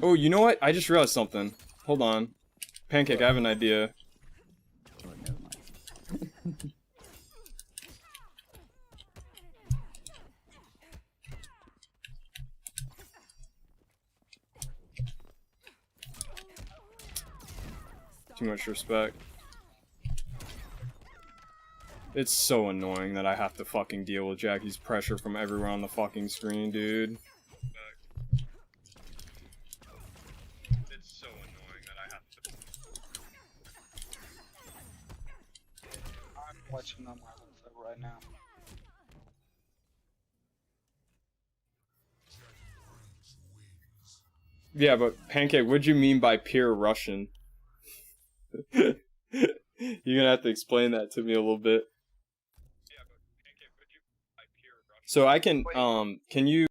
Oh, you know what? I just realized something. Hold on. Pancake, I have an idea. Oh, never mind. Too much respect. It's so annoying that I have to fucking deal with Jackie's pressure from everywhere on the fucking screen, dude. It's so annoying that I have to... I'm watching on my laptop right now. Yeah, but Pancake, what'd you mean by pure Russian? You're gonna have to explain that to me a little bit. So I can you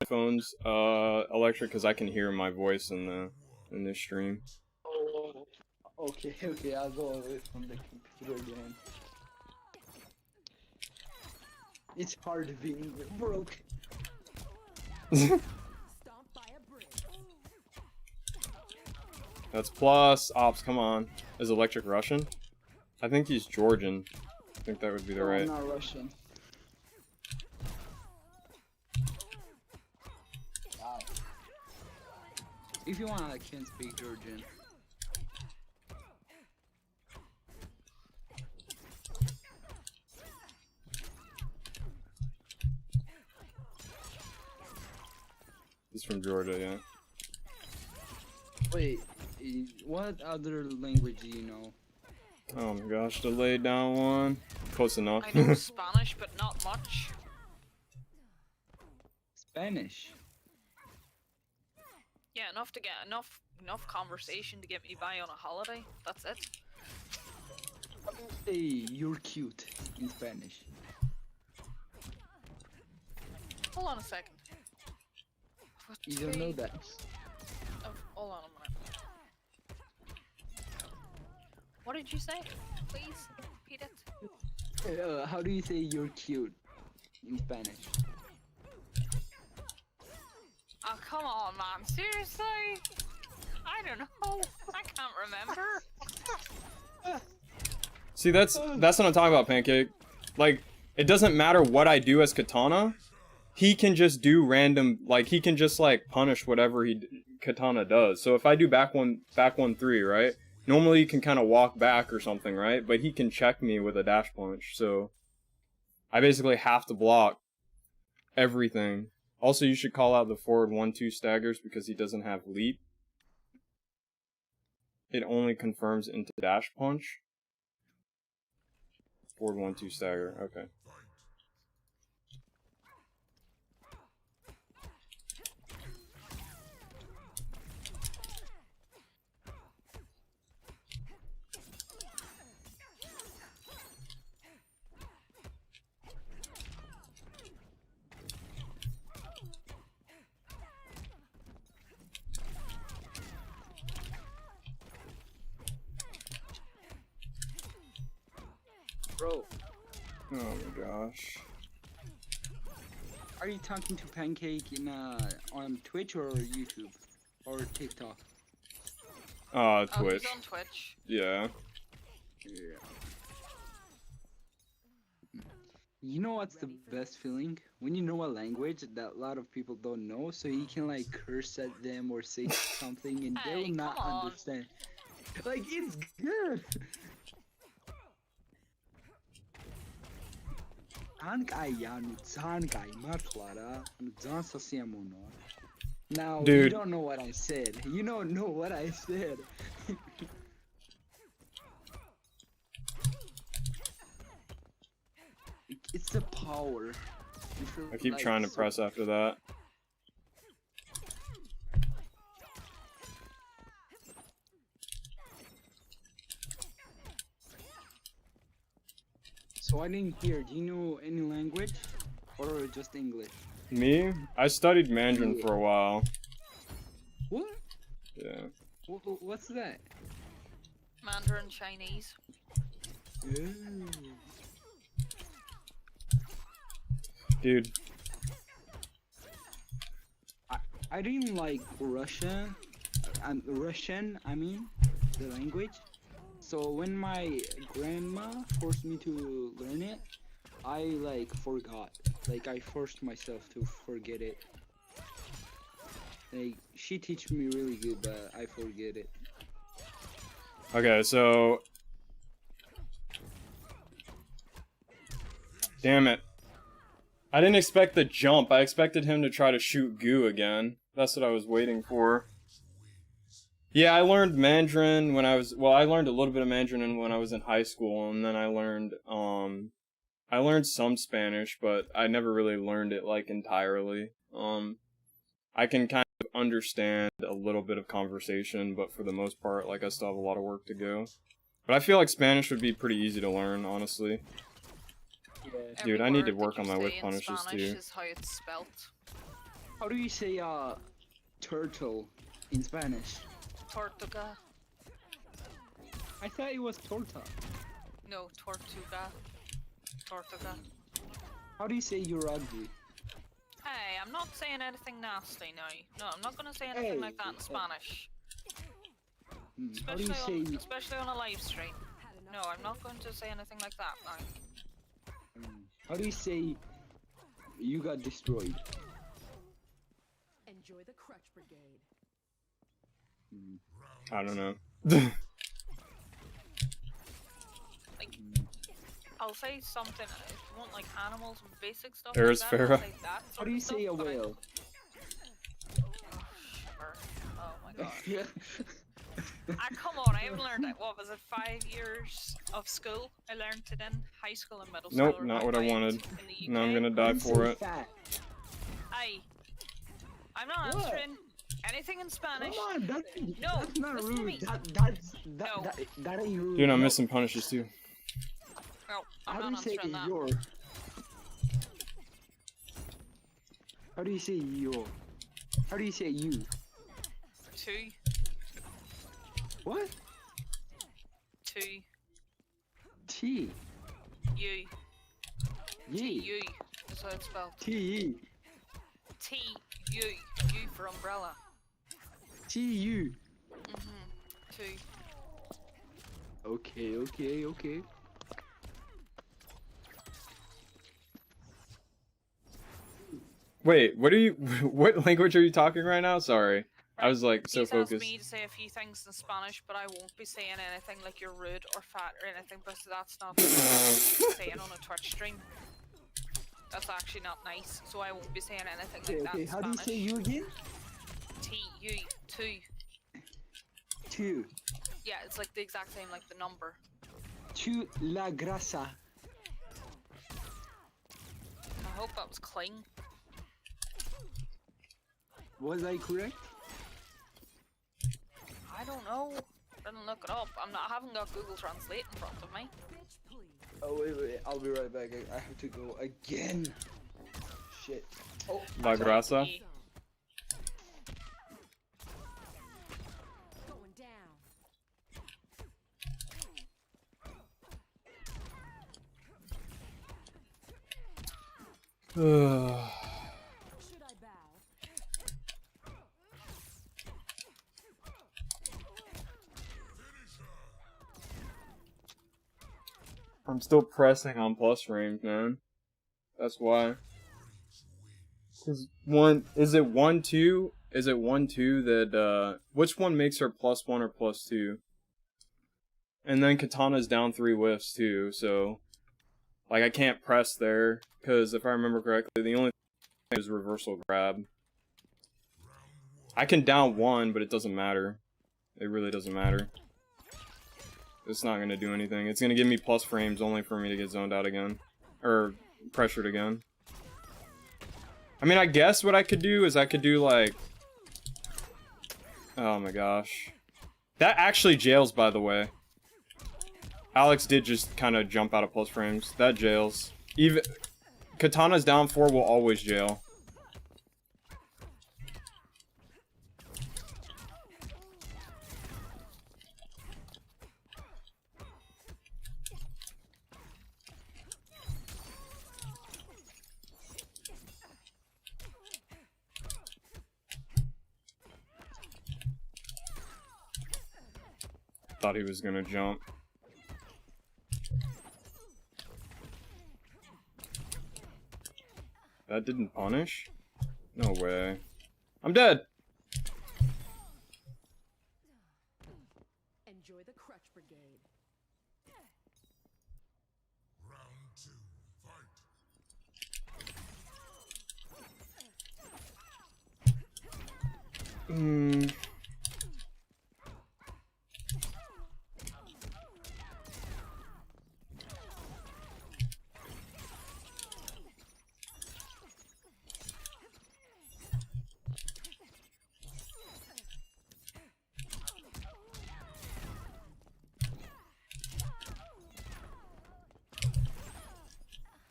phones Electric, because I can hear my voice in this stream. Oh, okay, I'll go away from the computer again. It's hard being broke. Stomped by a bridge. That's plus Ops, come on. Is Electric Russian? I think he's Georgian. I think that would be the No, right. I'm not Russian. Wow. If you want, I can speak Georgian. He's from Georgia, yeah. Wait, what other language do you know? Oh my gosh, the laid down one. Close enough. I know Spanish, but not much. Spanish. Yeah, enough to get enough conversation to get me by on a holiday. That's it. How do you say you're cute in Spanish? Hold on a second. You don't know that. Oh, hold on a minute. What did you say? Please repeat it. How do you say you're cute in Spanish? Oh, come on, man. Seriously? I don't know. I can't remember. See, that's what I'm talking about, Pancake. Like, it doesn't matter what I do as Katana. He can just do random, like, he can just, like, punish whatever Katana does. So if I do back one 3, right? Normally you can kind of walk back or something, right? But he can check me with a dash punch, so I basically have to block everything. Also, you should call out the forward 1-2 staggers because he doesn't have leap. It only confirms into dash punch. Forward 1-2 stagger, okay. Bro, Oh my gosh. are you talking to Pancake in on Twitch or YouTube or TikTok? Oh, Twitch. he's on Twitch. Yeah. Yeah. You know what's the best feeling? When you know a language that a lot of people don't know, so you can like curse at them or say something and they Hey, will not come on. understand. Like, it's good! Now, you Dude. don't know what I said. You don't know what I said. It's the power. I keep trying to press after that. So I didn't hear. Do you know any language, or just English? Me? I studied Mandarin for a while. What? Yeah. What's that? Mandarin Chinese. Dude. I didn't like Russian. I mean, the language. So when my grandma forced me to learn it, I like forgot. Like I forced myself to forget it. Like she teach me really good, but I forget it. Okay, so... Damn it. I didn't expect the jump. I expected him to try to shoot goo again. That's what I was waiting for. Yeah, I learned Mandarin when I was... Well, I learned a little bit of Mandarin when I was in high school, and then I learned some Spanish, but I never really learned it, like, entirely. I can kind of understand a little bit of conversation, but for the most part, like, I still have a lot of work to go. But I feel like Spanish would be pretty easy to learn, honestly. Yeah. Dude, Every I need to word work that on you my say whip in punishes, Spanish too. is how it's spelt. How do you say turtle in Spanish? Tortuga. I thought it was torta. No, Tortuga. Tortuga. How do you say you're ugly? Hey, I'm not saying anything nasty now. No, I'm not gonna say anything Hey, like that in Spanish. How do you say? Especially on a live stream. No, I'm not going to say anything like that now. How do you say? You got destroyed. Enjoy the crutch brigade. I don't know. Like, I'll say something. If you want like animals and basic stuff Eris like that, I'll Farah. say that How sort do you of say a stuff, but I- whale? Oh, shiver. Oh my god. Come on, I haven't learned it. What was it, 5 years of school? I learned it in high school and middle school. Nope, or not what I combined wanted. in the No, I'm UK. gonna die for it. Fat. Aye. I'm not What? answering anything in Spanish. Come on, that's not listen to me. rude. No. That ain't rude. Dude, I'm No. missing punishes, too. No, How I'm do you not say answering that. your? How do you say your? How do you say you? 2. What? Two. T. U. Ye. U. That's how it's spelled. T. T. U. U for umbrella. T. U. Two. Okay, okay, okay. Wait, what are you? What language are you talking right now? Sorry, I was like so He's focused. asked me to say a few things in Spanish, but I won't be saying anything like you're rude or fat or anything, because that's not what I'm saying on a Twitch stream. That's actually not nice, so I won't be saying anything Okay, like that okay. in How do you Spanish. say you again? T U two. 2. Yeah, it's like the exact same like the number. Tu la grasa. I hope that was clean. Was I correct? I don't know. Didn't look it up. I haven't got Google Translate in front of me. Bitch, please. Oh wait, I'll be right back. I have to go again. Shit. Oh, La grasa. E. Going down. Should I bow? I'm still pressing on plus frames, man. That's why. Cause is it 1-2? Is it 1-2 that which one makes her +1 or +2? And then Katana's down 3 whiffs too, so like I can't press there, cause if I remember correctly, the only thing is reversal grab. I can down 1, but it doesn't matter. It really doesn't matter. It's not gonna do anything. It's gonna give me plus frames only for me to get zoned out again. Or pressured again. I mean, I guess what I could do is I could do like... Oh my gosh. That actually jails, by the way. Alex did just kind of jump out of plus frames. That jails. Even... Katana's down 4 will always jail. Thought he was gonna jump. That didn't punish? No way. I'm dead! Enjoy the crutch brigade. Hmm.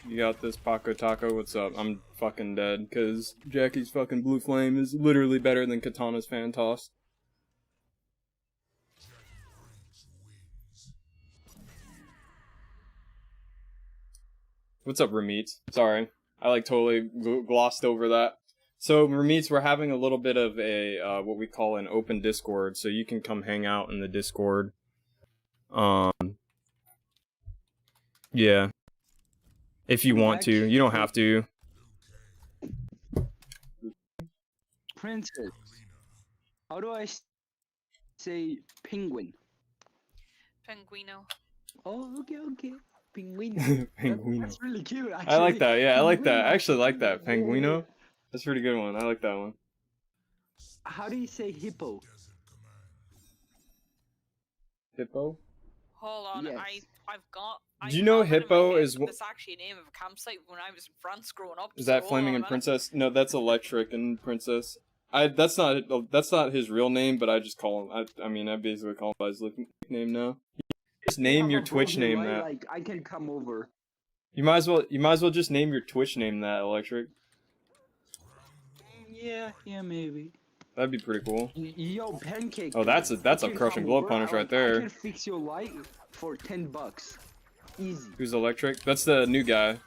You got this, Paco Taco. What's up? I'm fucking dead, because Jackie's fucking Blue Flame is literally better than Katana's Fan Toss. What's up, Ramit? Sorry. I like totally glossed over that. So, Ramit, we're having a little bit of a, what we call an open Discord, so you can come hang out in the Discord. Yeah. If you want to. You don't have to. Princess. How do I say penguin? Pinguino. Oh, okay, okay. Penguin. Penguino. That's really cute, actually. I like that, yeah, I like that. I Penguino. actually like that. Yeah. Penguino? That's a pretty good one. I like that one. How do you say hippo? Hold Hippo? on, Yes. I've got. Do you know have it in my hippo head is that what- It's actually a name of a campsite when I was in France growing up. Is so that hold Flaming on a and minute. Princess? No, that's Electric and Princess. That's not his real name, but I just call him. I mean, I basically call him by his nickname now. Just name Have your a Twitch brother, name right? that. Like, I can come over. You might as well just name your Twitch name that, Electric. Yeah, maybe. That'd be pretty cool. Yo, Pancake. Oh, that's a I can crushing come blow over, punish right I there. can fix your light for $10. Easy. Who's electric? That's the new guy.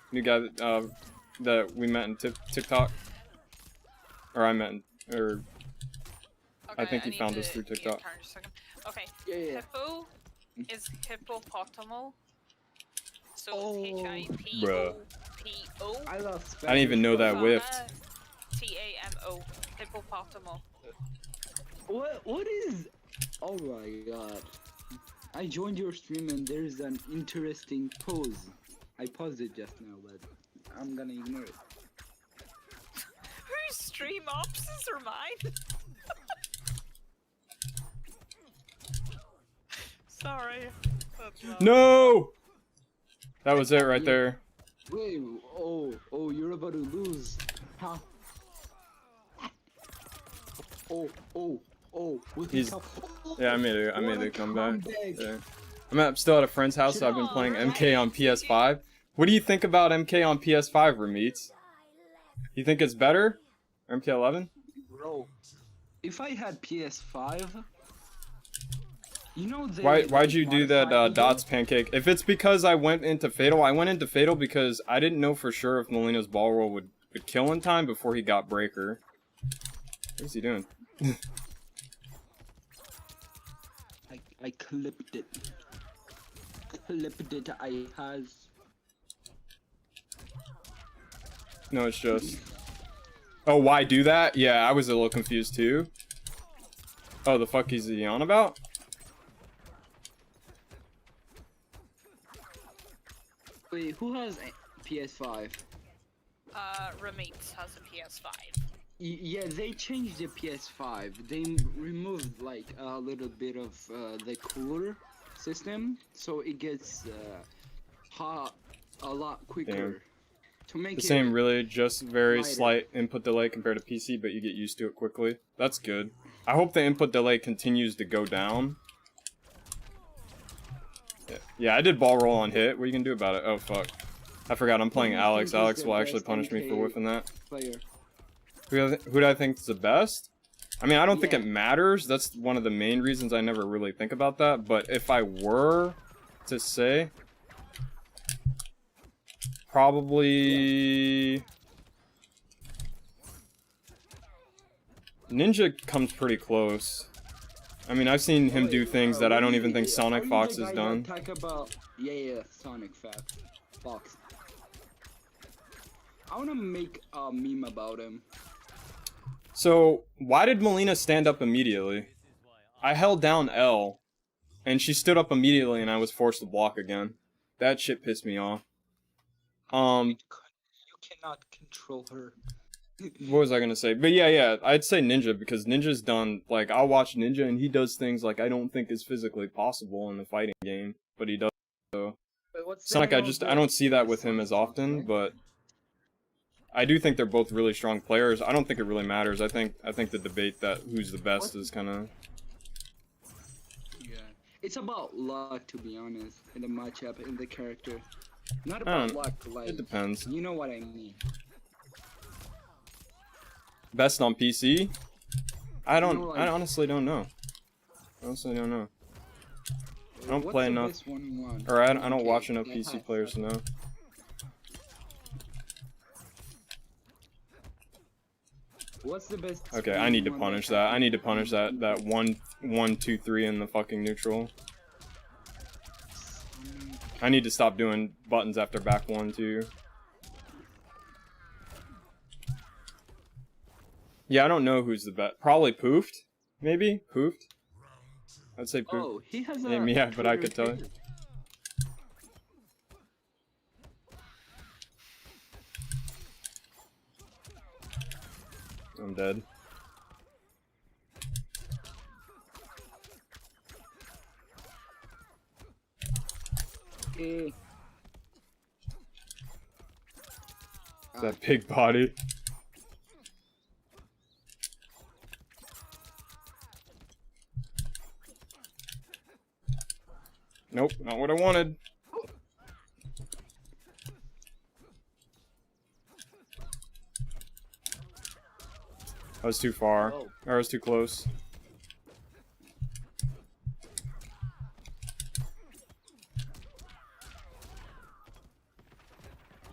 That we met in TikTok. Or I met in, or Okay, I think he need found us to through get TikTok. your character a second. Okay, Yeah. hippo is hippopotamo. So Oh. it's Bruh. H-I-P-O-P-O. I love Spanish. I didn't even know that but- whiffed. T-A-M-O. Hippopotamo. What is? Oh my god! I joined your stream and there's an interesting pose. I paused it just now, but I'm gonna ignore it. Whose stream ops or mine? Sorry. That's loud. No! That was it right there. Wait, oh, you're about to lose. How? Oh, with He's- the Yeah, I made What a a comeback. comeback. Yeah. I'm still at a friend's house. So I've been playing MK on PS5. What do you think about MK on PS5, Rameets? You think it's better? MK11? Bro, if I had PS5, you know they Why'd you do that modified the dots pancake? If it's because I went into Fatal, I went into Fatal because I didn't know for sure if Molina's ball roll would kill in time before he got breaker. What is he doing? I clipped it. I has. No, it's just. Oh, why do that? Yeah, I was a little confused too. Oh, the fuck is he on about? Wait, who has PS5? Rameets has a PS5. Yeah, they changed the PS5. They removed like a little bit of the cooler system, so it gets hot a lot quicker. Damn. To make The it same, really, just very lighter. slight input delay compared to PC, but you get used to it quickly. That's good. I hope the input delay continues to go down. Yeah, I did ball roll on hit. What are you gonna do about it? Oh, fuck. I forgot I'm playing Who do you Alex. think is Alex the will actually best punish me for MK whiffing that. player. Who do I think is the best? I mean, I don't think Yeah. it matters. That's one of the main reasons I never really think about that. But if I were to say, probably Ninja comes pretty close. I mean, I've seen him do things that I don't even think Sonic Fox has done. Talk about yeah, Sonic Fox. I wanna make a meme about him. So, why did Melina stand up immediately? I held down L, and she stood up immediately, and I was forced to block again. That shit pissed me off. You cannot control her. What was I gonna say? But yeah, I'd say Ninja, because Ninja's done, like, I'll watch Ninja, and he does things, like, I don't think is physically possible in a fighting game, but he does, so. Wait, what's the Sonic, name I of don't see that with him as Sonic often, Fox, but I do think they're both really strong players. I don't think it really matters. I think the debate that who's the best is kind of. Yeah, it's about luck, to be honest, in the matchup, in the character. Not I don't- about luck, like It depends. you know what I mean. Best on PC? I like- honestly don't know. Honestly don't know. I don't What's play the enough, best 1-on-1? or I don't Okay, watch enough that PC has players to luck. know. What's the best? Okay, I need to 1-on-1 punish has that. I need to punish that 1-2-3 in the fucking neutral. I need to stop doing buttons after back 1-2. Yeah, I don't know who's the best. Probably Poofed? Maybe? Poofed? I'd say Poofed. Oh, he has a. Yeah, but I Twitter could tell you. page. I'm dead. Eh. That big body. Nope, not what I wanted. I was too far. Oh. Or I was too close.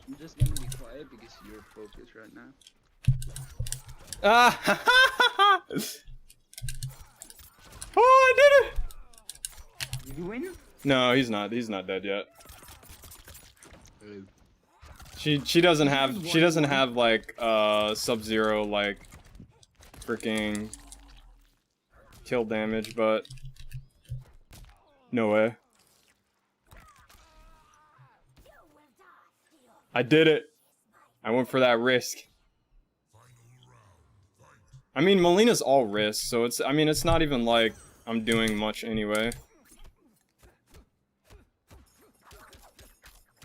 I'm just gonna be quiet because you're focused right now. Ah! Oh, I did it! Did you win? No, he's not. He's not dead yet. She doesn't have like Sub-Zero like freaking kill damage, but no way. I did it. I went for that risk. I mean, Melina's all risk, so it's not even like I'm doing much anyway.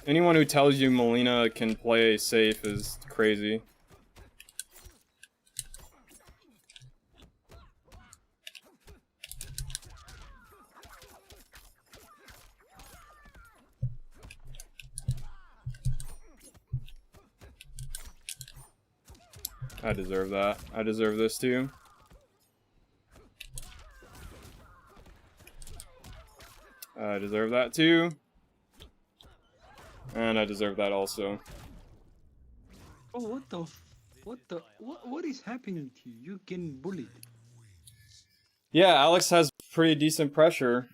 Anyone who tells you Melina can play safe is crazy. I deserve that. I deserve this too. I deserve that too. And I deserve that also. Oh, what is happening to you? You're getting bullied. Yeah, Alex has pretty decent pressure.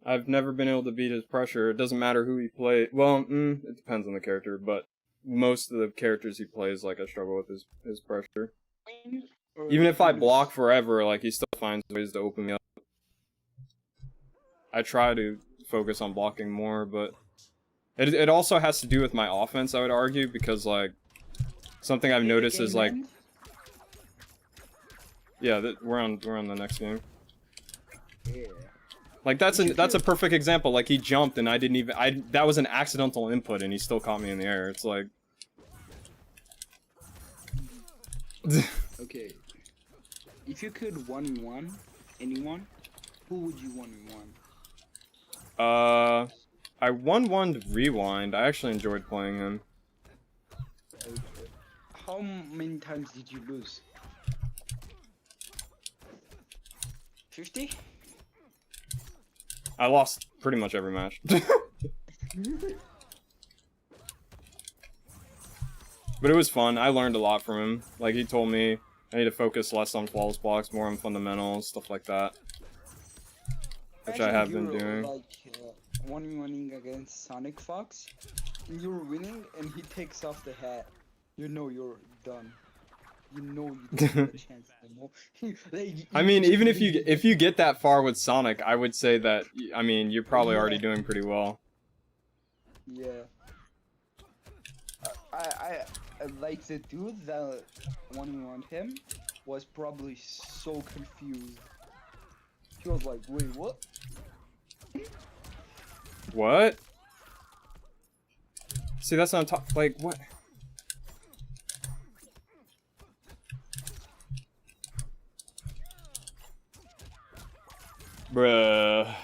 I've never been able to beat his pressure. It doesn't matter who he plays. Well, it depends on the character, but most of the characters he plays, like, I struggle with his pressure. Even if I block forever, like, he still finds ways to open me up. I try to focus on blocking more, but it also has to do with my offense, I would argue, because, like, something I've noticed is, like... Yeah, we're on the next game. Yeah. Like, that's a perfect example. Like, he jumped and I didn't even... that was an accidental input and he still caught me in the air. It's like... Okay. If you could 1v1 anyone, who would you 1v1? I 1-1'd Rewind. I actually enjoyed playing him. Okay. How many times did you lose? 50? I lost pretty much every match. But it was fun. I learned a lot from him. Like, he told me I need to focus less on flawless blocks, more on fundamentals, stuff like that. Which I have been doing. Like, 1v1ing against Sonic Fox, and you're winning, and he takes off the hat. You know you're done. You know you don't have a chance anymore. Like, I mean, even if you get that far with Sonic, I would say that, I mean, you're probably already doing pretty well. Yeah. I like the dude that 1v1'd him was probably so confused. He was like, wait, what? What? See, that's not like, what? Bruh. Oh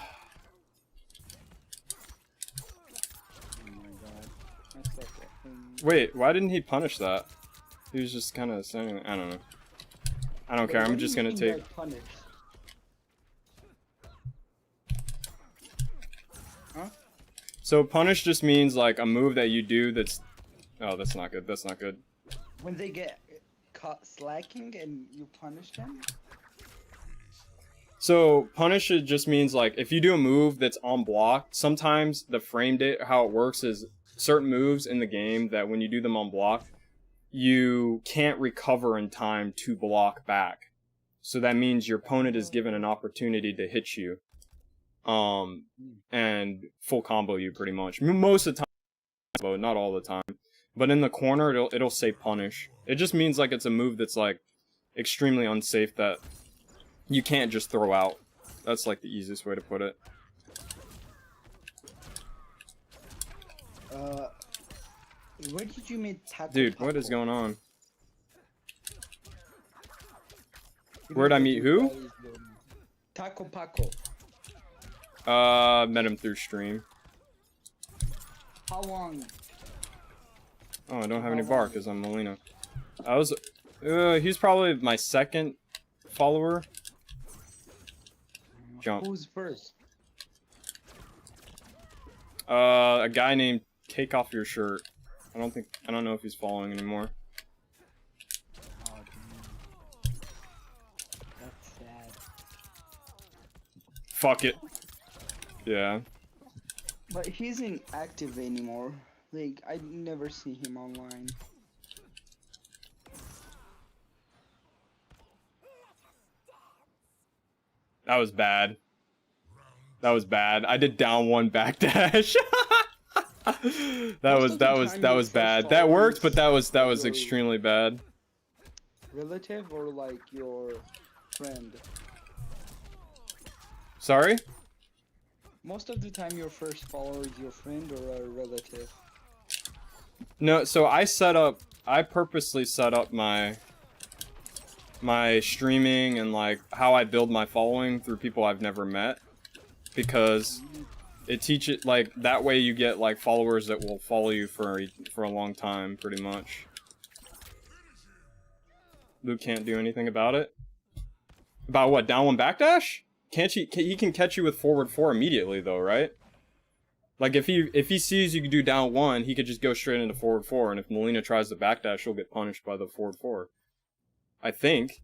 my god. That's like a thing. Wait, why didn't he punish that? He was just kind of saying, I don't know. I don't care, I'm just gonna take... Huh? So punish just means like a move that you do that's... Oh, that's not good, that's not good. When they get caught slacking and you punish them? So punish it just means like if you do a move that's on block, sometimes the frame date, how it works is certain moves in the game that when you do them on block, you can't recover in time to block back. So that means your opponent is given an opportunity to hit you. And full combo you pretty much. Most of the time, but not all the time. But in the corner, it'll say punish. It just means like it's a move that's like extremely unsafe that you can't just throw out. That's like the easiest way to put it. Where did you meet Taco Dude, Paco? what is going on? Where'd I meet who? Taco Paco. Met him through stream. How long? Oh, I don't have any bar because I'm Molina. He's probably my second follower. Jump. Who's first? A guy named Take Off Your Shirt. I don't know if he's following anymore. Oh, that's sad. Fuck it. Yeah. But he isn't active anymore. Like, I never see him online. That was bad. That was bad. I did down one backdash. that was bad. That worked, but that was extremely bad. Relative or like your friend? Sorry? Most of the time your first follower is your friend or a relative. No, so I purposely set up my streaming and like how I build my following through people I've never met, because it teaches, like, that way you get like followers that will follow you for a long time, pretty much. Luke can't do anything about it. About what? Down one backdash? Can't you? He can catch you with forward 4 immediately though, right? Like if he sees you can do down 1, he could just go straight into forward 4, and if Melina tries to backdash, she'll get punished by the forward 4. I think.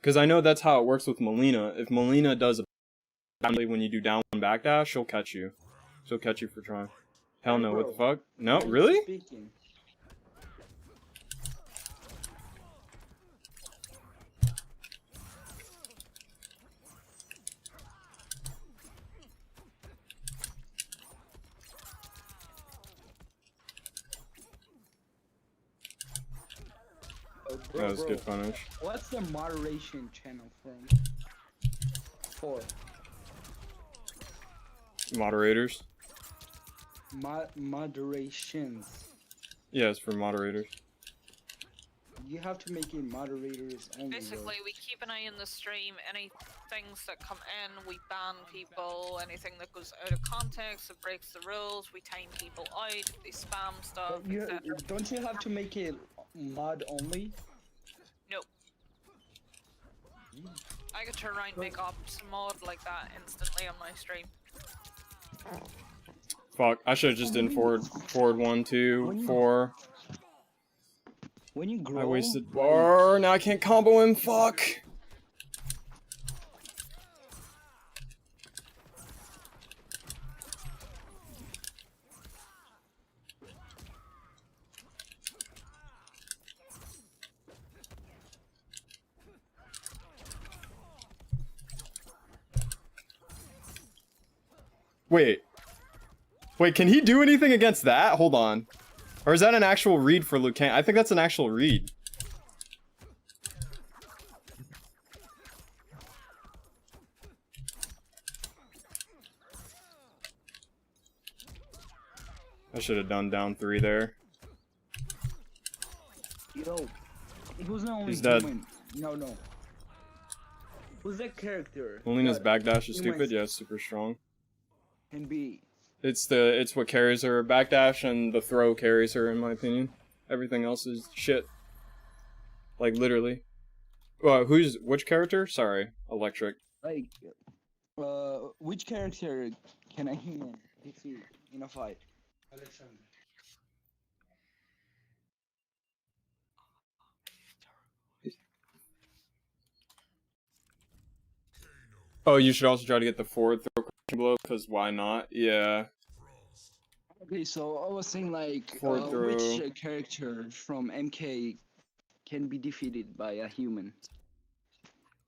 Because I know that's how it works with Melina. If Melina does a when you do down one backdash, she'll catch you. She'll catch you for trying. Hell no, what the fuck? No, really? Speaking. That was good punish. What's the moderation channel from? For Moderators? moderations. Yeah, it's for moderators. You have to make it moderators only. Basically, we keep an eye on the stream. Any things that come in, we ban people. Anything that goes out of context, that breaks the rules, we time people out. They spam stuff, But you, etc. don't you have to make it mod only? Nope. I could turn around and make up some mod like that instantly on my stream. Fuck, I should have just done forward 1, 2, 4. When you grow, I wasted bar, now I can't combo him, fuck! Wait, can he do anything against that? Hold on. Or is that an actual read for Lucan? I think that's an actual read. I should have done down 3 there. Yo, who's the only He's dead. human? No. Who's that character? Melina's that backdash is humans stupid. Yeah, it's super strong. Can be. It's what carries her. Backdash and the throw carries her, in my opinion. Everything else is shit. Like, literally. Which character? Sorry, Electric. Like, which character can a human defeat in a fight? Alexander. Oh, you should also try to get the forward throw blow, because why not? Yeah. Okay, so I was saying like, Forward throw. which character from MK can be defeated by a human?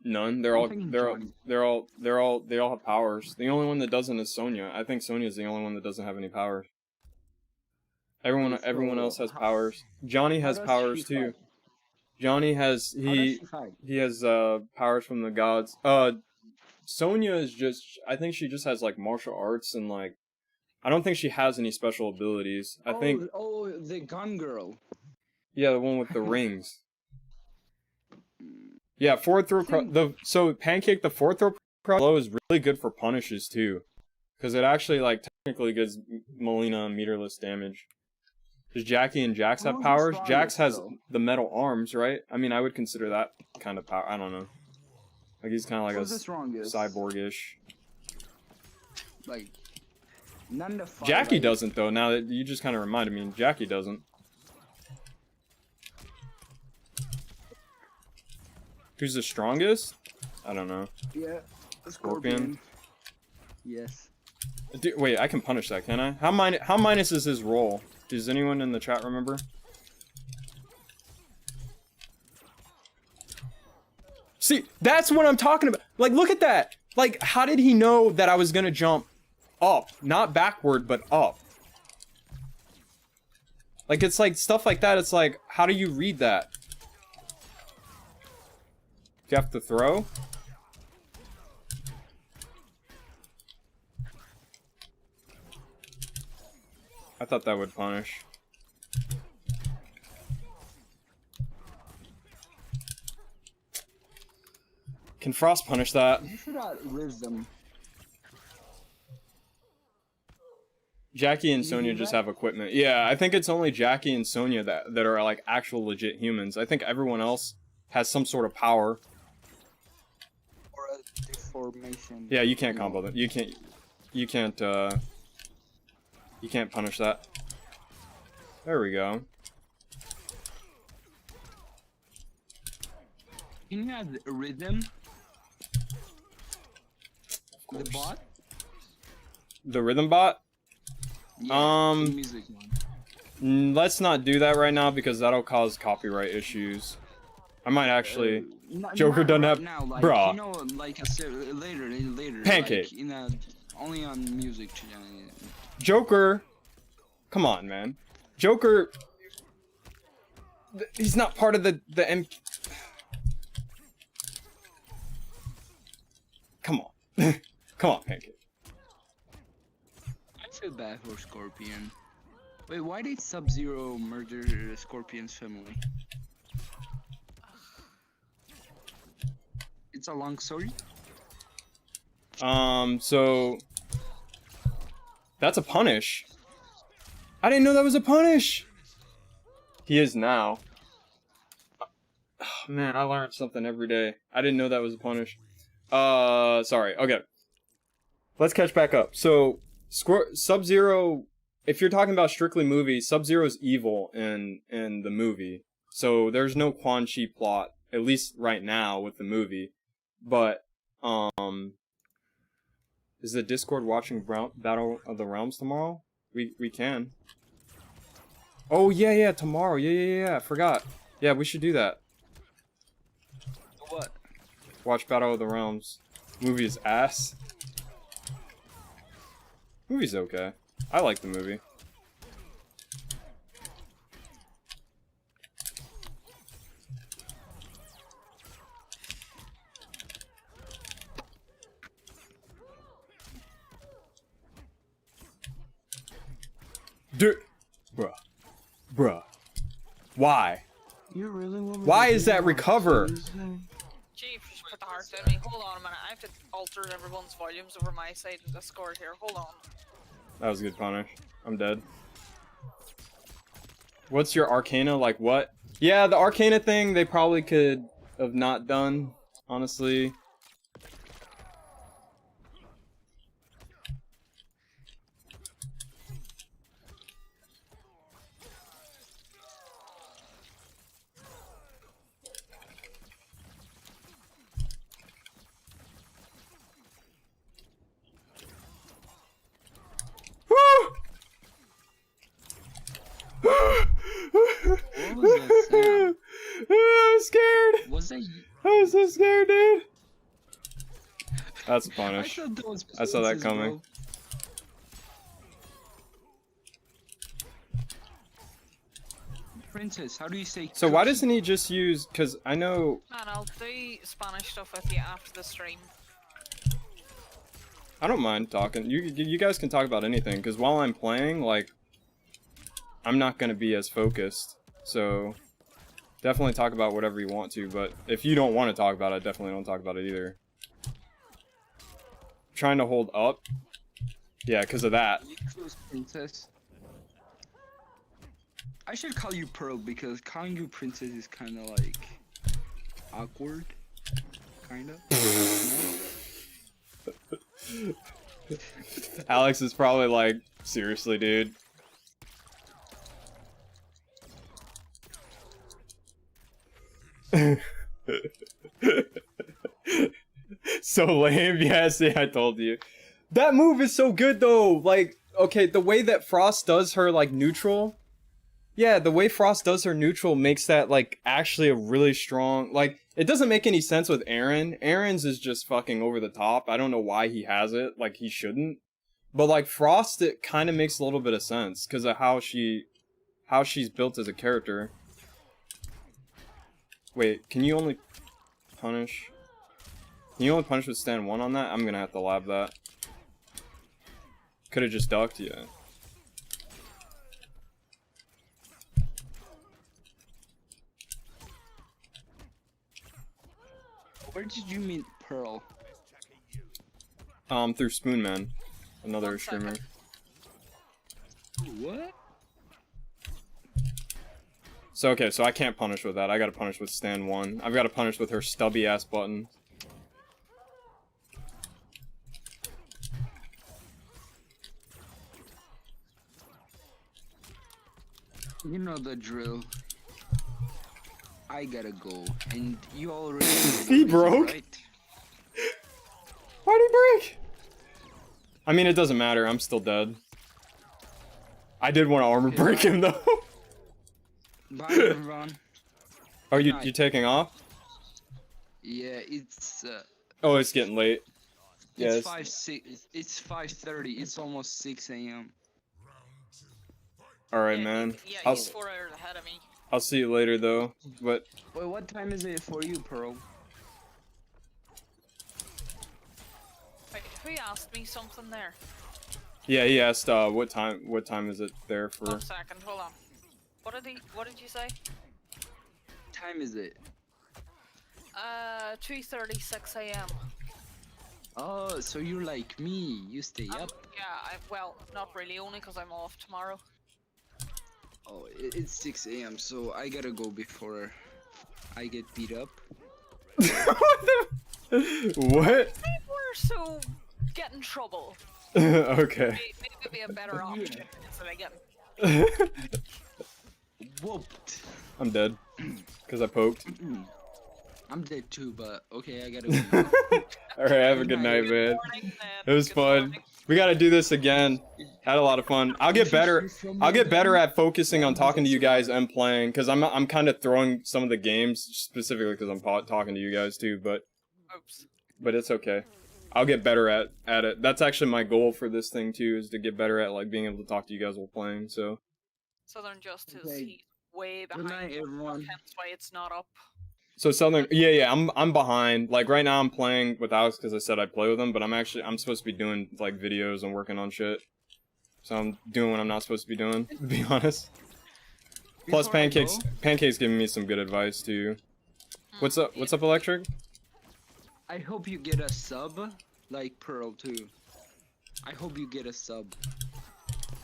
None. They all have powers. The only one that doesn't is Sonya. I think Sonya's the only one that doesn't have any powers. Everyone else has powers. Johnny has powers too. Johnny has he has powers from the gods. Sonya is just, I think she just has like martial arts and like, I don't think she has any special abilities. I think. Oh, the gun girl. Yeah, the one with the rings. Yeah, forward throw. So Pancake, the forward throw blow is really good for punishes too, because it actually like technically gives Melina meterless damage. Does Jackie and Jax have Who's the powers? Jax strongest, has though? the metal arms, right? I mean, I would consider that kind of power. I don't know. Like he's kind of like Who's the a strongest? cyborg-ish. Like, none to fight. Jackie like, doesn't though. Now that you just kind of reminded me, Jackie doesn't. Who's the strongest? I don't know. Yeah. A Scorpion. Yes. Dude, wait, I can punish that, can I? How minus is his roll? Does anyone in the chat remember? See, that's what I'm talking about. Like, look at that. Like, how did he know that I was gonna jump up? Not backward, but up. Like, it's like, stuff like that, it's like, how do you read that? You have to throw? I thought that would punish. Can Frost punish that? You should riz them. Jackie and you Sonya do just that? have equipment. Yeah, I think it's only Jackie and Sonya that are like actual legit humans. I think everyone else has some sort of power. Or a deformation. Yeah, you can't combo them. You can't punish that. There we go. Can you have rhythm? Of The course. bot? The rhythm bot? Yeah, the music one. Let's not do that right now because that'll cause copyright issues. I might actually. Joker Not doesn't right have- now, like, bruh. You know, like later. Pancake. Like, only on music channel. Joker. Come on, man. Joker. He's not part of the M. Come on. Come on, Pancake. I feel bad for Scorpion. Wait, why did Sub-Zero murder Scorpion's family? It's a long story. So that's a punish. I didn't know that was a punish. He is now. Oh, man, I learned something every day. I didn't know that was a punish. Sorry. Okay. Let's catch back up. So, Sub-Zero, if you're talking about strictly movies, Sub-Zero's evil in the movie. So, there's no Quan Chi plot, at least right now with the movie. But, is the Discord watching Battle of the Realms tomorrow? We can. Oh, yeah, tomorrow. Yeah, I forgot. Yeah, we should do that. What? Watch Battle of the Realms. Movie is ass. Movie's okay. I like the movie. Bruh. Why? You really want me Why to is do that on recover? Tuesday? Chief, just put the heart in me. Hold on a minute. I have to alter everyone's volumes over my side of Discord here. Hold on. That was a good punish. I'm dead. What's your Arcana? Like what? Yeah, the Arcana thing they probably could have not done, honestly. What was that sound? I was scared. Was that? I was so scared, dude. That's a I punish. thought that was I saw that Princess, coming. bro. Princess, how do you say? So why cookie? doesn't he just use? Cause I know Man, I'll do Spanish stuff with you after the stream. I don't mind talking. You guys can talk about anything. Cause while I'm playing, like, I'm not gonna be as focused. So definitely talk about whatever you want to. But if you don't want to talk about it, definitely don't talk about it either. Trying to hold up. Yeah, cause of that. You choose Princess. I should call you Pearl because calling you Princess is kind of like awkward. Kind of. Alex is probably like, seriously, dude. So lame. Yeah, see, I told you. That move is so good though. Like, okay, the way that Frost does her like neutral. Yeah, the way Frost does her neutral makes that like actually a really strong, like, it doesn't make any sense with Aaron. Aaron's is just fucking over the top. I don't know why he has it, like he shouldn't. But like Frost, it kind of makes a little bit of sense because of how she's built as a character. Wait, can you only punish? Can you only punish with stand 1 on that? I'm gonna have to lab that. Could have just ducked, yeah. Where did you meet Pearl? Through Spoonman, another 1 streamer. second. What? So okay, so I can't punish with that. I gotta punish with stand 1. I've gotta punish with her stubby ass button. You know the drill. I gotta go, and you already. He broke? Right? Why'd he break? I mean, it doesn't matter. I'm still dead. I did want to armor Okay, break bye. him though. Bye, everyone. Are you Night. you taking off? Yeah, it's Oh, it's getting late. it's Yes. 5:06. It's 5:30. It's almost 6 a.m. All right, Yeah, man. Yeah, I'll he's 4 hours ahead of me. I'll see you later though. But Wait, what time is it for you, Pearl? Wait, who asked me something there? yeah, he asked what time is it there for? 1 second, hold on. What did you say? Time is it? 2:36 a.m. Oh, so you're like me. You stay up. Yeah, well, not really, only because I'm off tomorrow. Oh, it's 6 a.m. So I gotta go before I get beat up. What? We're so get in trouble. Okay. Maybe it'd be a better option instead of getting. Whooped. I'm dead. Cause I poked. I'm dead too, but okay, I gotta go. All right, have a good night, man. It was fun. We gotta do this again. Had a lot of fun. I'll get better. I'll get better at focusing on talking to you guys and playing, cause I'm kind of throwing some of the games specifically because I'm talking to you guys too. Oops. But it's okay. I'll get better at it. That's actually my goal for this thing too, is to get better at like being able to talk to you guys while playing. So Southern Justice, Okay. he's way Good behind. night, everyone. Hence why it's not up. so Southern, yeah, I'm behind. Like right now I'm playing with Alex because I said I'd play with him, but I'm supposed to be doing like videos and working on shit. So I'm doing what I'm not supposed to be doing, to be honest. Plus Before I Pancake's giving me some good advice too. What's up, Electric? I hope you get a sub, like Pearl too. I hope you get a sub.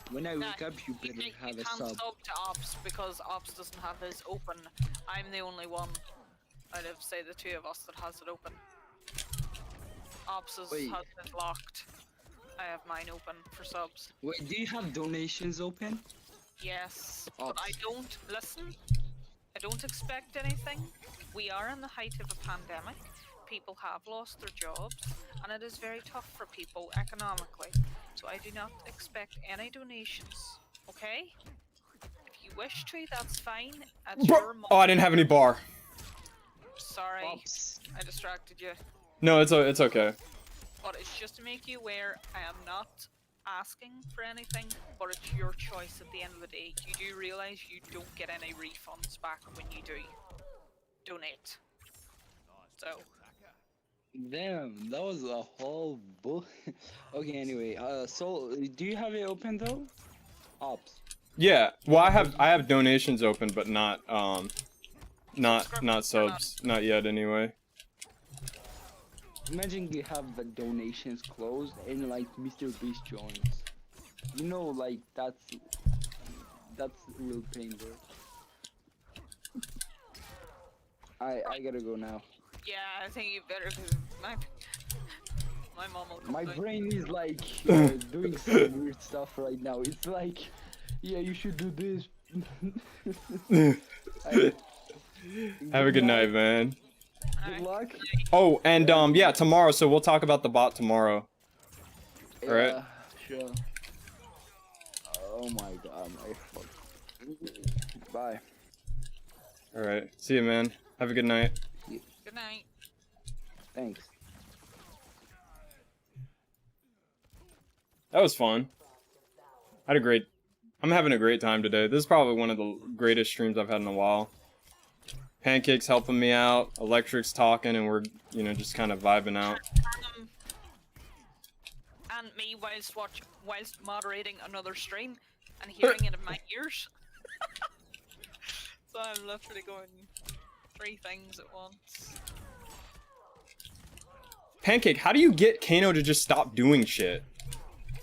When I wake up, you better have a can't sub. sub to Ops because Ops doesn't have his open. I'm the only one out of, say, the two of us that has it open. Ops Wait. has it locked. I have mine open for subs. Wait, do you have donations open? Yes, but Ops. I don't listen. I don't expect anything. We are in the height of a pandemic. People have lost their jobs, and it is very tough for people economically. So I do not expect any donations. Okay? If you wish to, that's fine. That's your Oh, I didn't have any bar. Sorry, Ops. I distracted you. No, it's okay. But it's just to make you aware, I am not asking for anything, but it's your choice at the end of the day. You do realize you don't get any refunds back when you do donate. So, Damn, that was a whole bull. Okay, anyway, so do you have it open though? Ops. Yeah. Well, I have donations open, but not subs, not yet anyway. Imagine you have the donations closed and like Mr. Beast joins. You know, like that's That's real pain, bro. I gotta go now. Yeah, I think you better, cause my mom will come My down. brain is like doing some weird stuff right now. It's like, yeah, you should do this. I- Have a good night, man. Good luck. Oh, and yeah, tomorrow. So we'll talk about the bot tomorrow. All right. Yeah, sure. Oh my god, my fuck. Bye. All right. See you, man. Have a good night. Good night. Thanks. That was fun. I'm having a great time today. This is probably one of the greatest streams I've had in a while. Pancake's helping me out. Electric's talking, and we're, you know, just kind of vibing out. And me whilst moderating another stream and hearing it in my ears. So I'm literally going 3 things at once. Pancake, how do you get Kano to just stop doing shit?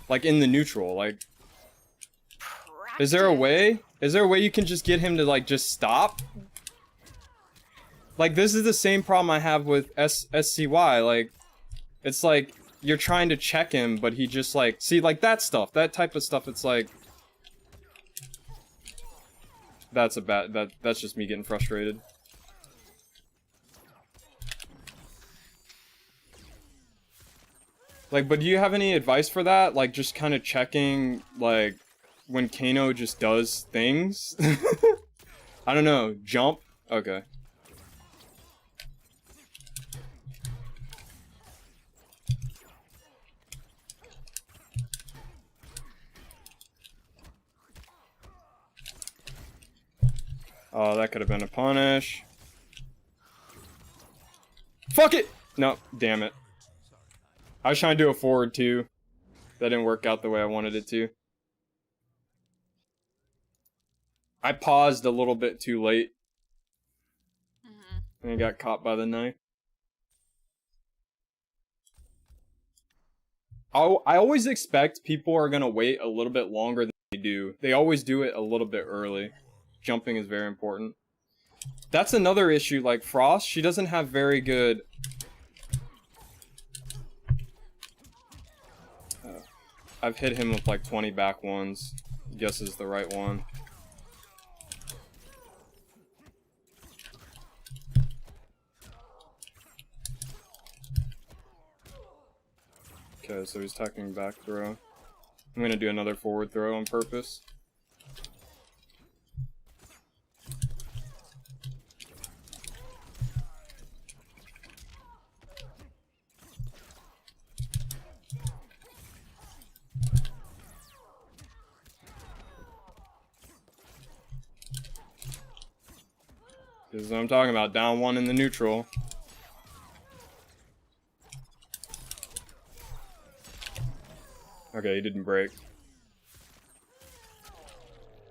Like in the neutral, like... Is there a way? Is there a way you can just get him to like just stop? Like this is the same problem I have with SCY, like it's like you're trying to check him but he just like see like that stuff, that type of stuff, it's like that's just me getting frustrated. Like, but do you have any advice for that? Like just kind of checking like when Kano just does things? I don't know. Jump? Okay. Oh, that could have been a punish. Fuck it! No, damn it. I was trying to do a forward too. That didn't work out the way I wanted it to. I paused a little bit too late. And I got caught by the knife. I always expect people are gonna wait a little bit longer than they do. They always do it a little bit early. Jumping is very important. That's another issue, like Frost, she doesn't have very good... I've hit him with like 20 back ones. Guess is the right one. Okay, so he's attacking back throw. I'm gonna do another forward throw on purpose. This is what I'm talking about, down 1 in the neutral. Okay, he didn't break.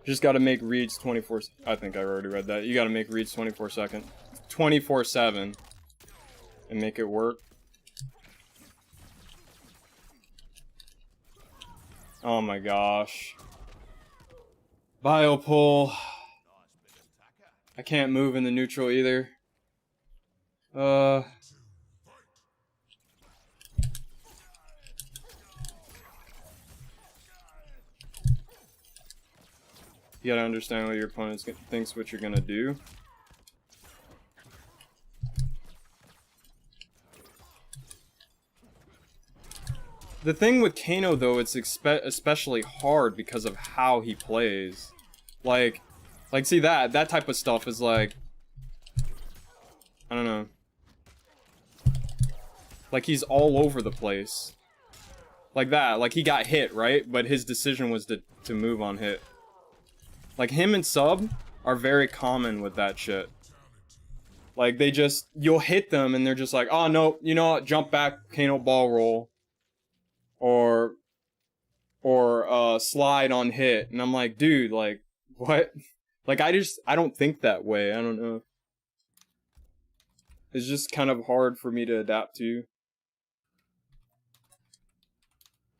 Just gotta make reads 24... I think I already read that. You gotta make reads 24/7 and make it work. Oh my gosh. Biopull. I can't move in the neutral either. You gotta understand what your opponent thinks what you're gonna do. The thing with Kano though, it's especially hard because of how he plays. Like see that type of stuff is like, I don't know. Like he's all over the place. Like that, like he got hit, right? But his decision was to move on hit. Like him and Sub are very common with that shit. Like they just, you'll hit them and they're just like, oh no, you know what, jump back, Kano ball roll. Or slide on hit. And I'm like, dude, like, what? Like I don't think that way, I don't know. It's just kind of hard for me to adapt to.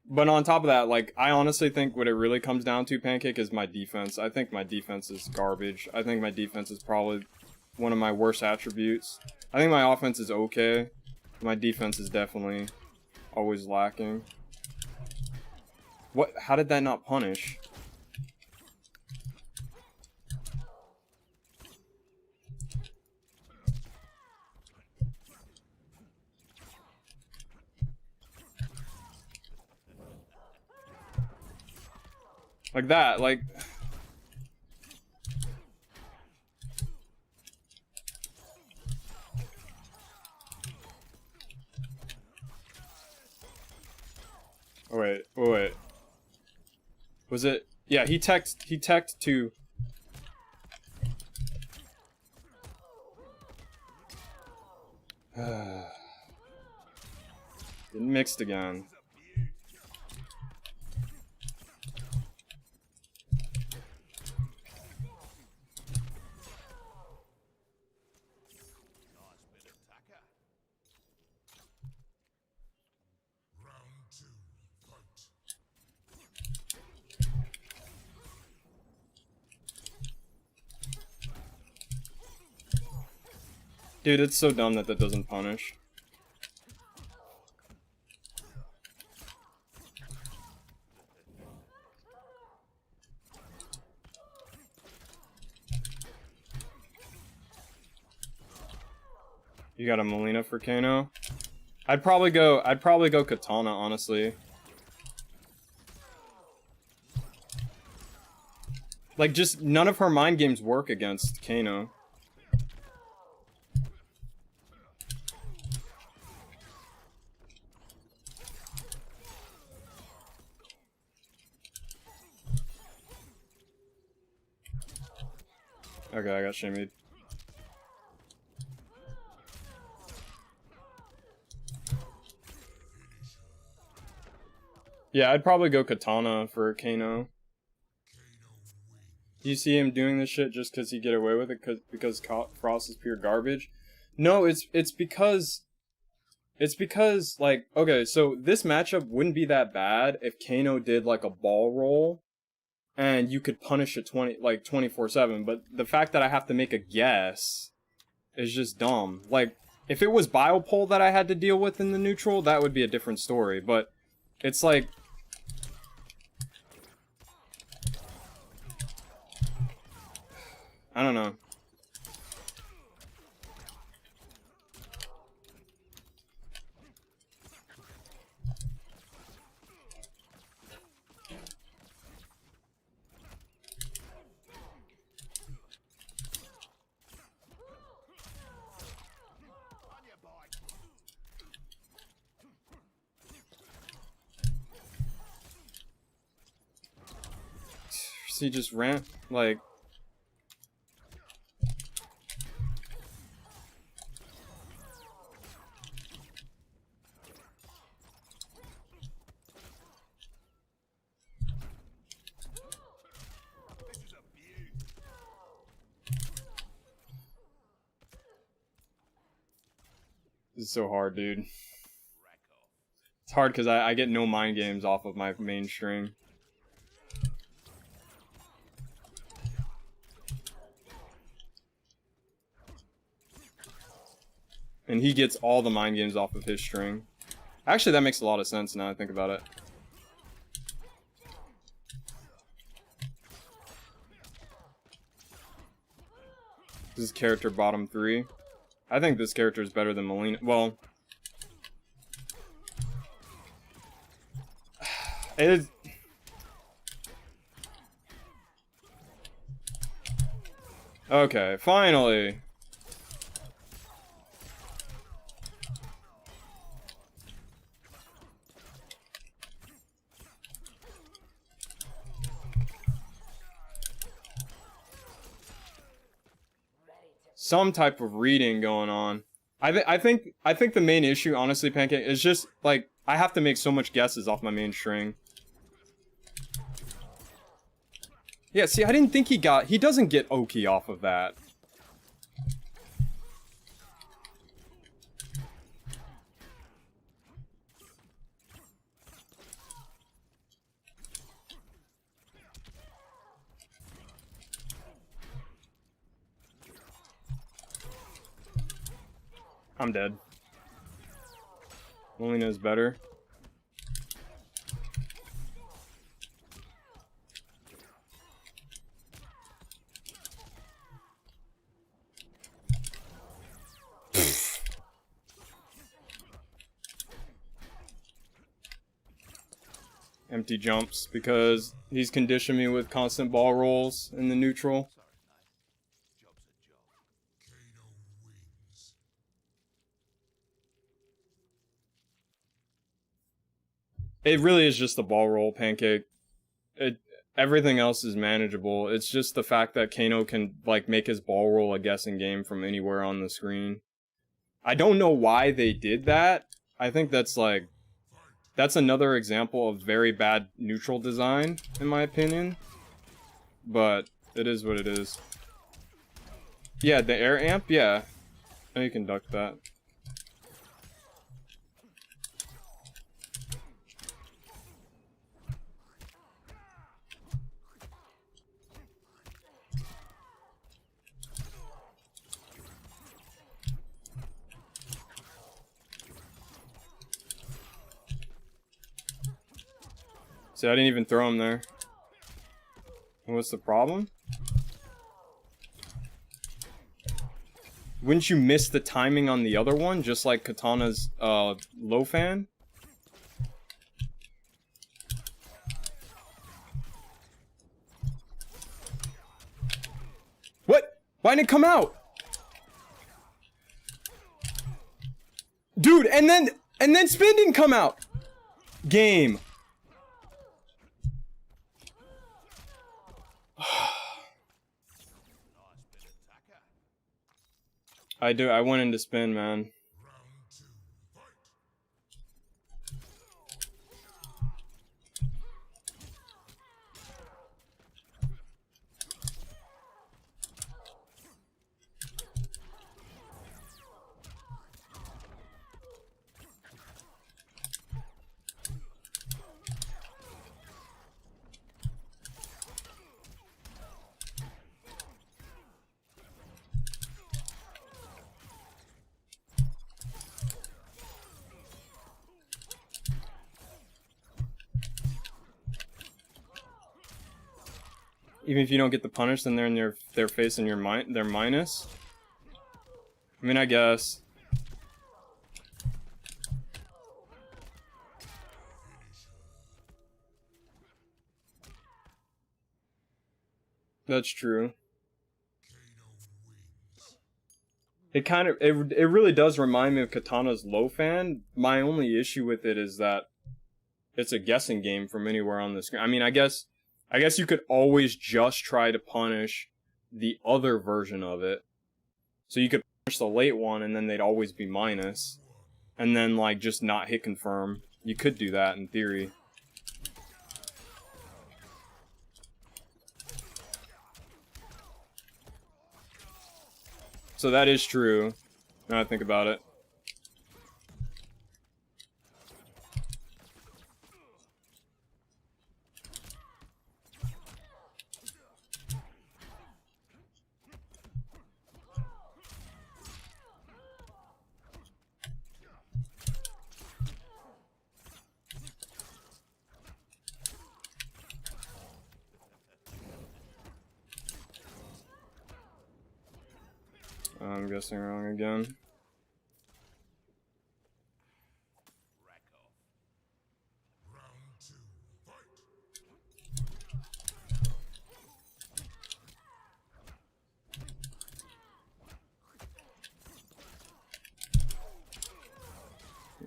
But on top of that, like, I honestly think what it really comes down to, Pancake, is my defense. I think my defense is garbage. I think my defense is probably one of my worst attributes. I think my offense is okay. My defense is definitely always lacking. What? How did that not punish? Like that, like... Oh, wait, oh, wait. Was it? Yeah, he teched to... It mixed again. Dude, it's so dumb that that doesn't punish. You got a Melina for Kano? I'd probably go Katana, honestly. Like, just none of her mind games work against Kano. Okay, I got shimmied. Yeah, I'd probably go Katana for Kano. Do you see him doing this shit just because he get away with it because Frost is pure garbage? No, it's because like, okay, so this matchup wouldn't be that bad if Kano did like a ball roll and you could punish it 24/7, but the fact that I have to make a guess is just dumb. Like, if it was Biopole that I had to deal with in the neutral, that would be a different story, but it's like... I don't know. He just ran, like... This is so hard, dude. It's hard because I get no mind games off of my main string. And he gets all the mind games off of his string. Actually, that makes a lot of sense now I think about it. This is character bottom 3. I think this character is better than Melina. Well, it is. Okay, finally. Some type of reading going on. I think the main issue, honestly, Pancake, is just like I have to make so much guesses off my main string. Yeah, see, I didn't think he doesn't get Oki off of that. I'm dead. Only knows better. Empty jumps because he's conditioned me with constant ball rolls in the neutral. It really is just the ball roll, Pancake. Everything else is manageable. It's just the fact that Kano can like make his ball roll a guessing game from anywhere on the screen. I don't know why they did that. I think that's another example of very bad neutral design, in my opinion. But it is what it is. Yeah, the air amp, yeah. Oh, you can duck that. See, I didn't even throw him there. And what's the problem? Wouldn't you miss the timing on the other one, just like Katana's low fan? What? Why didn't it come out? Dude, and then spin didn't come out. Game. I went into spin, man. Even if you don't get the punish, then they're in their face and they're minus. I mean, I guess. That's true. It really does remind me of Katana's low fan. My only issue with it is that it's a guessing game from anywhere on the screen. I mean, I guess you could always just try to punish the other version of it. So you could punish the late one and then they'd always be minus. And then, like, just not hit confirm. You could do that in theory. So that is true, now I think about it. I'm guessing wrong again.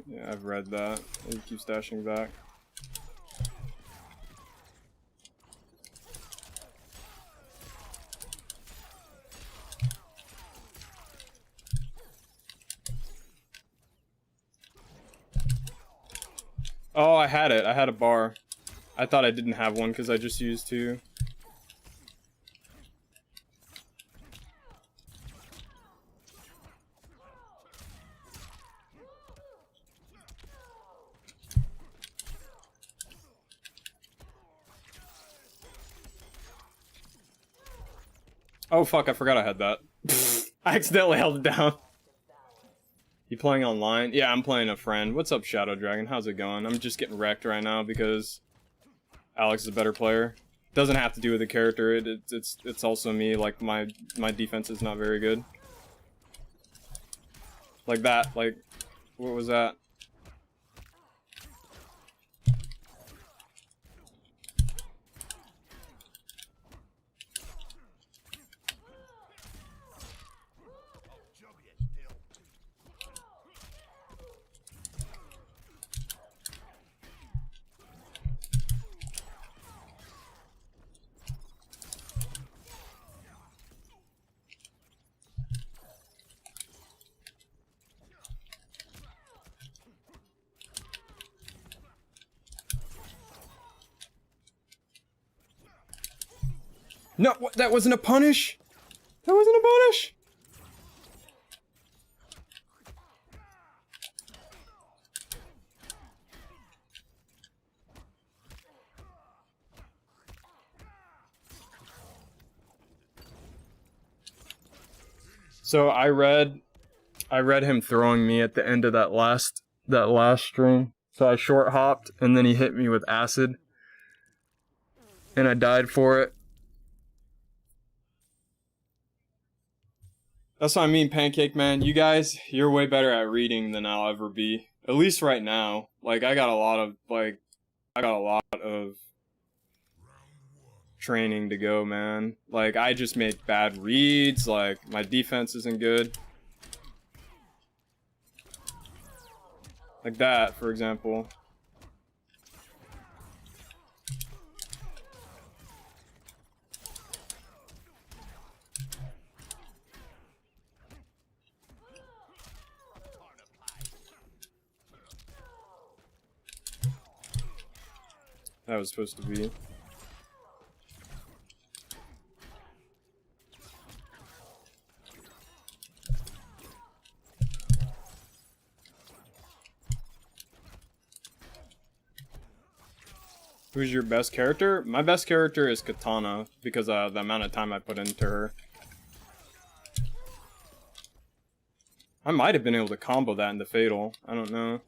Yeah, I've read that. I keep stashing back. Oh, I had it. I had a bar. I thought I didn't have one because I just used two. Oh fuck, I forgot I had that. I accidentally held it down. You playing online? Yeah, I'm playing a friend. What's up, Shadow Dragon? How's it going? I'm just getting wrecked right now because Alex is a better player. Doesn't have to do with the character. It's also me. Like my defense is not very good. Like that. Like, what was that? No, what, that wasn't a punish? That wasn't a punish? So I read him throwing me at the end of that last stream. So I short hopped and then he hit me with acid. And I died for it. That's what I mean, Pancake Man. You guys, you're way better at reading than I'll ever be. At least right now. Like, I got a lot of training to go, man. Like, I just make bad reads. Like, my defense isn't good. Like that, for example. That was supposed to be. Who's your best character? My best character is Katana, because of the amount of time I put into her. I might have been able to combo that into Fatal. I don't know.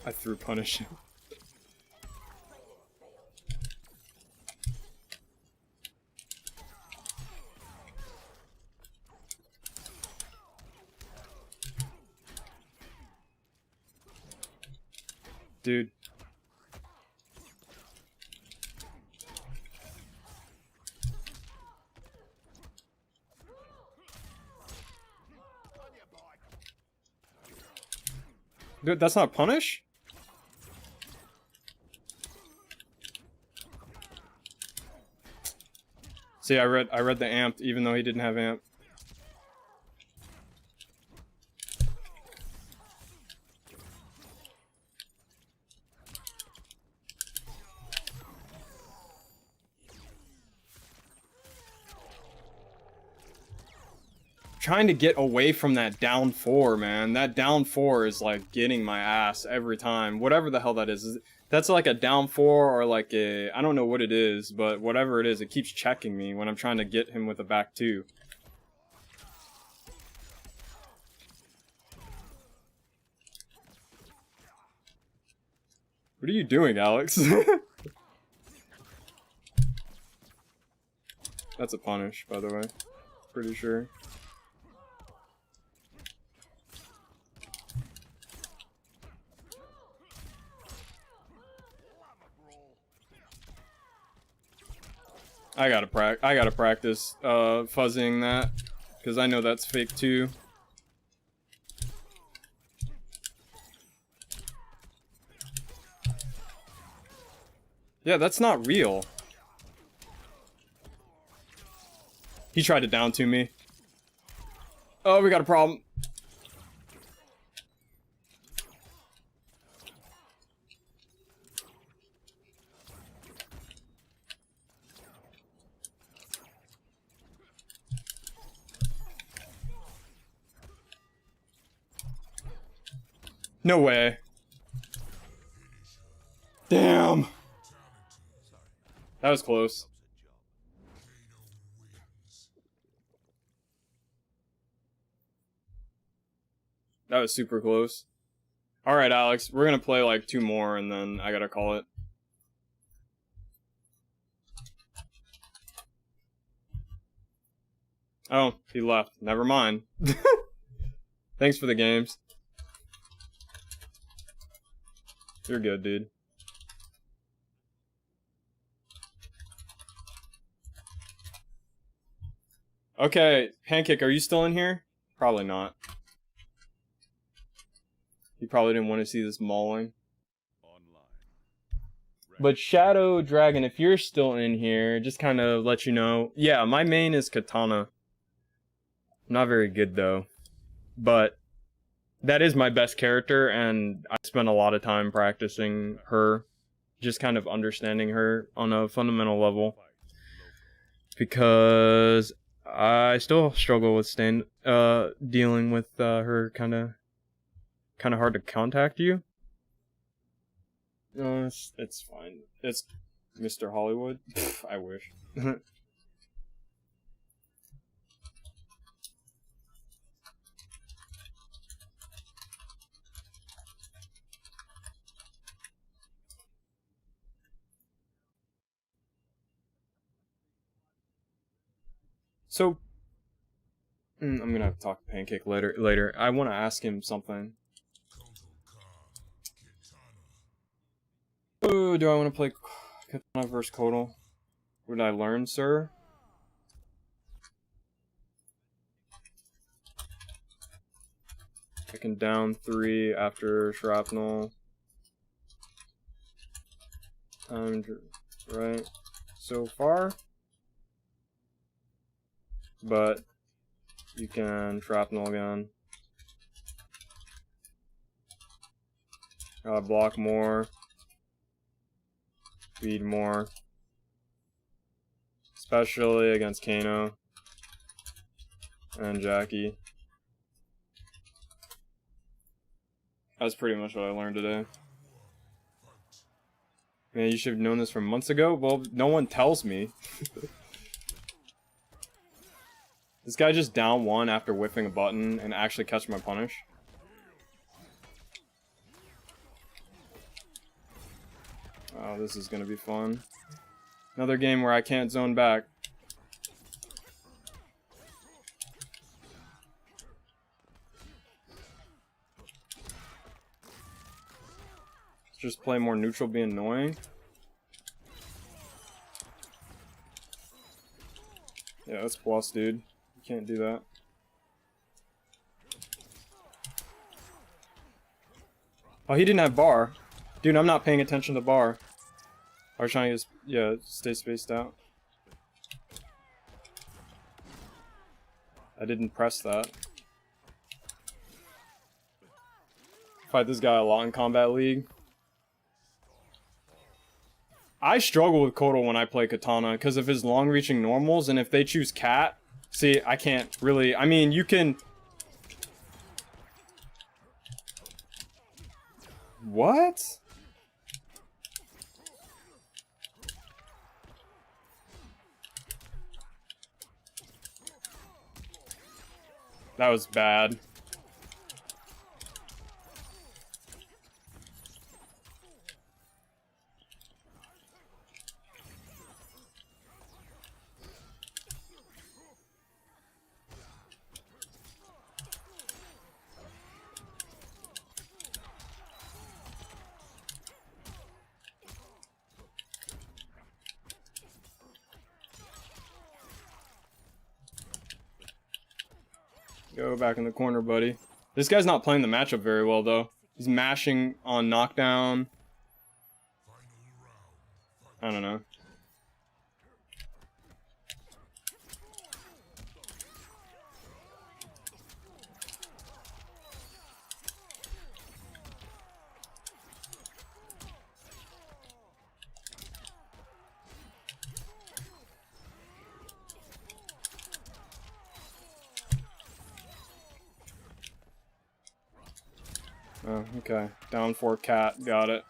I threw punish him. Dude. Dude, that's not punish? See, I read the amp even though he didn't have amp. Trying to get away from that down 4, man. That down 4 is like getting my ass every time. Whatever the hell that is. That's like a down 4 or like a... I don't know what it is, but whatever it is, it keeps checking me when I'm trying to get him with a back 2. What are you doing, Alex? That's a punish, by the way. Pretty sure. I gotta practice fuzzing that, because I know that's fake too. Yeah, that's not real. He tried to down to me. Oh, we got a problem. No way. Damn. That was close. That was super close. Alright, Alex, we're gonna play like 2 more and then I gotta call it. Oh, he left. Never mind. Thanks for the games. You're good, dude. Okay, Pancake, are you still in here? Probably not. You probably didn't want to see this mauling. But Shadow Dragon, if you're still in here, just kind of let you know. Yeah, my main is Katana. Not very good though. But that is my best character, and I spent a lot of time practicing her. Just kind of understanding her on a fundamental level. Because I still struggle with dealing with her kind of hard to contact you. No, it's fine. It's Mr. Hollywood. I wish. So, I'm gonna have to talk to Pancake later. I want to ask him something. Oh, do I want to play Katana vs. Kotal? What did I learn, sir? I can down 3 after shrapnel. Timed right so far. But you can shrapnel again. Block more. Speed more. Especially against Kano. And Jackie. That's pretty much what I learned today. Man, you should have known this from months ago? Well, no one tells me. This guy just down 1 after whiffing a button and actually catch my punish. Oh, this is gonna be fun. Another game where I can't zone back. Just play more neutral, be annoying. Yeah, that's plus, dude. You can't do that. Oh, he didn't have bar. Dude, I'm not paying attention to bar. I was trying to just, yeah, stay spaced out. I didn't press that. Fight this guy a lot in Combat League. I struggle with Kotal when I play Katana because of his long-reaching normals, and if they choose Cat, see, I can't really, I mean, you can... What? That was bad. Go back in the corner, buddy. This guy's not playing the matchup very well, though. He's mashing on knockdown. I don't know. Oh, okay. Down 4 cat. Got it.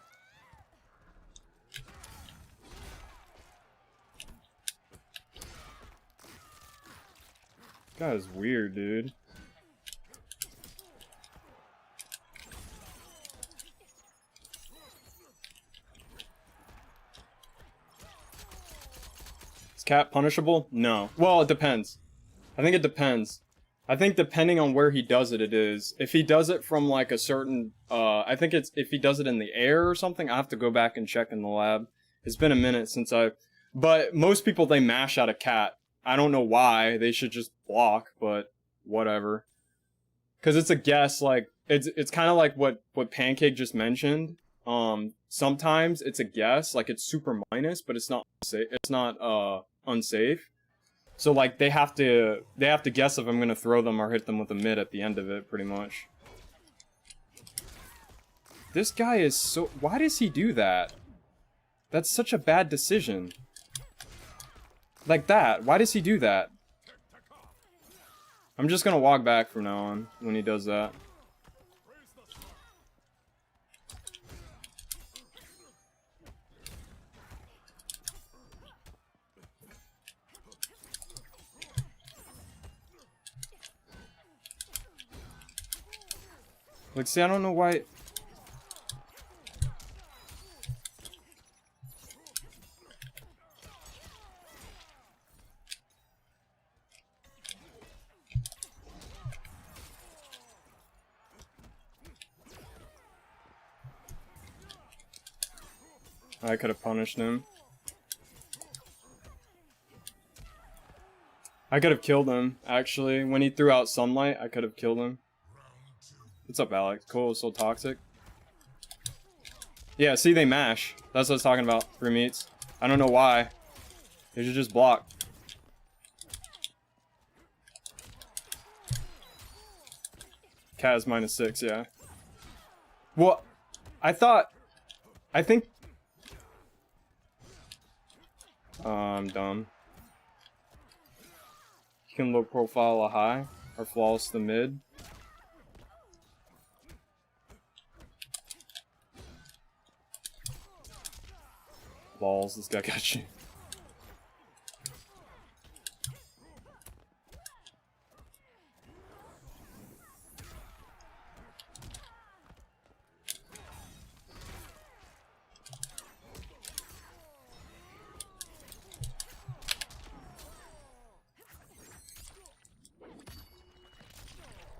That is weird, dude. Is cat punishable? No. Well, it depends. I think it depends. I think depending on where he does it, it is. If he does it from like a certain, I think it's if he does it in the air or something. I have to go back and check in the lab. It's been a minute since but most people, they mash out a cat. I don't know why. They should just block, but whatever. Because it's a guess. Like it's kind of like what Pancake just mentioned. Sometimes it's a guess. Like it's super minus, but it's not safe. It's not unsafe. So like they have to guess if I'm gonna throw them or hit them with a mid at the end of it, pretty much. This guy is so. Why does he do that? That's such a bad decision. Like that. Why does he do that? I'm just gonna walk back from now on when he does that. Like, see, I don't know why. I could have punished him. I could have killed him, actually. When he threw out sunlight, I could have killed him. What's up, Alex? Cool, so toxic. Yeah, see, they mash. That's what I was talking about. Free meats. I don't know why. They should just block. Cat is -6, yeah. Well, I think... I'm dumb. You can low profile a high, or flawless the mid. Balls, this guy got you.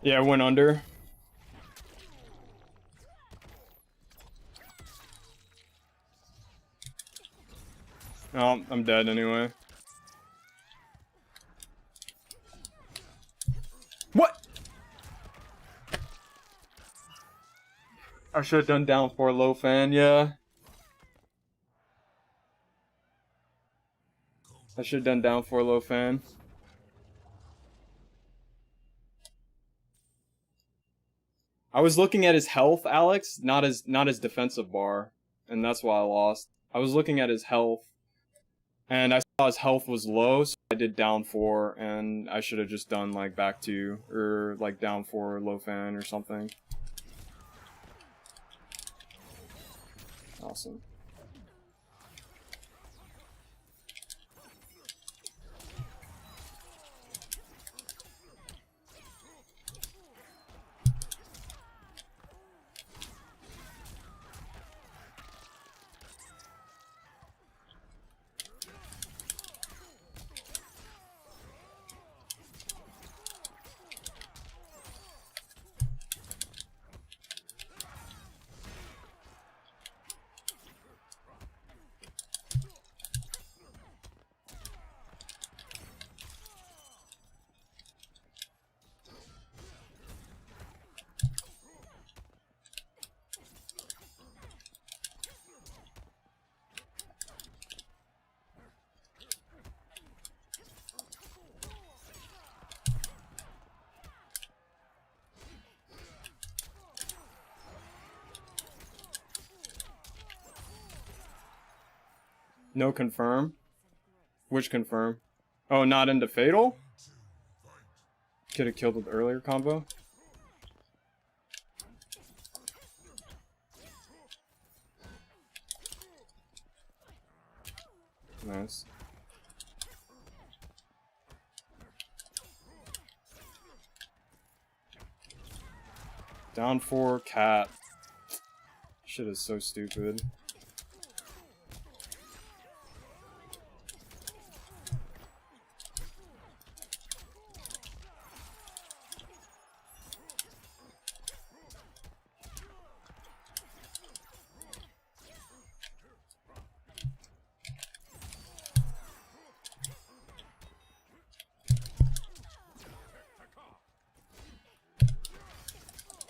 Yeah, it went under. Oh, I'm dead anyway. What? I should have done down 4 low fan, yeah. I should have done down 4 low fan. I was looking at his health, Alex, not his defensive bar, and that's why I lost. I was looking at his health, and I saw his health was low, so I did down 4, and I should have just done like back 2, or like down 4 low fan or something. Awesome. No confirm? Which confirm? Oh, not into Fatal? Could have killed with earlier combo. Nice. Down 4, cat. Shit is so stupid.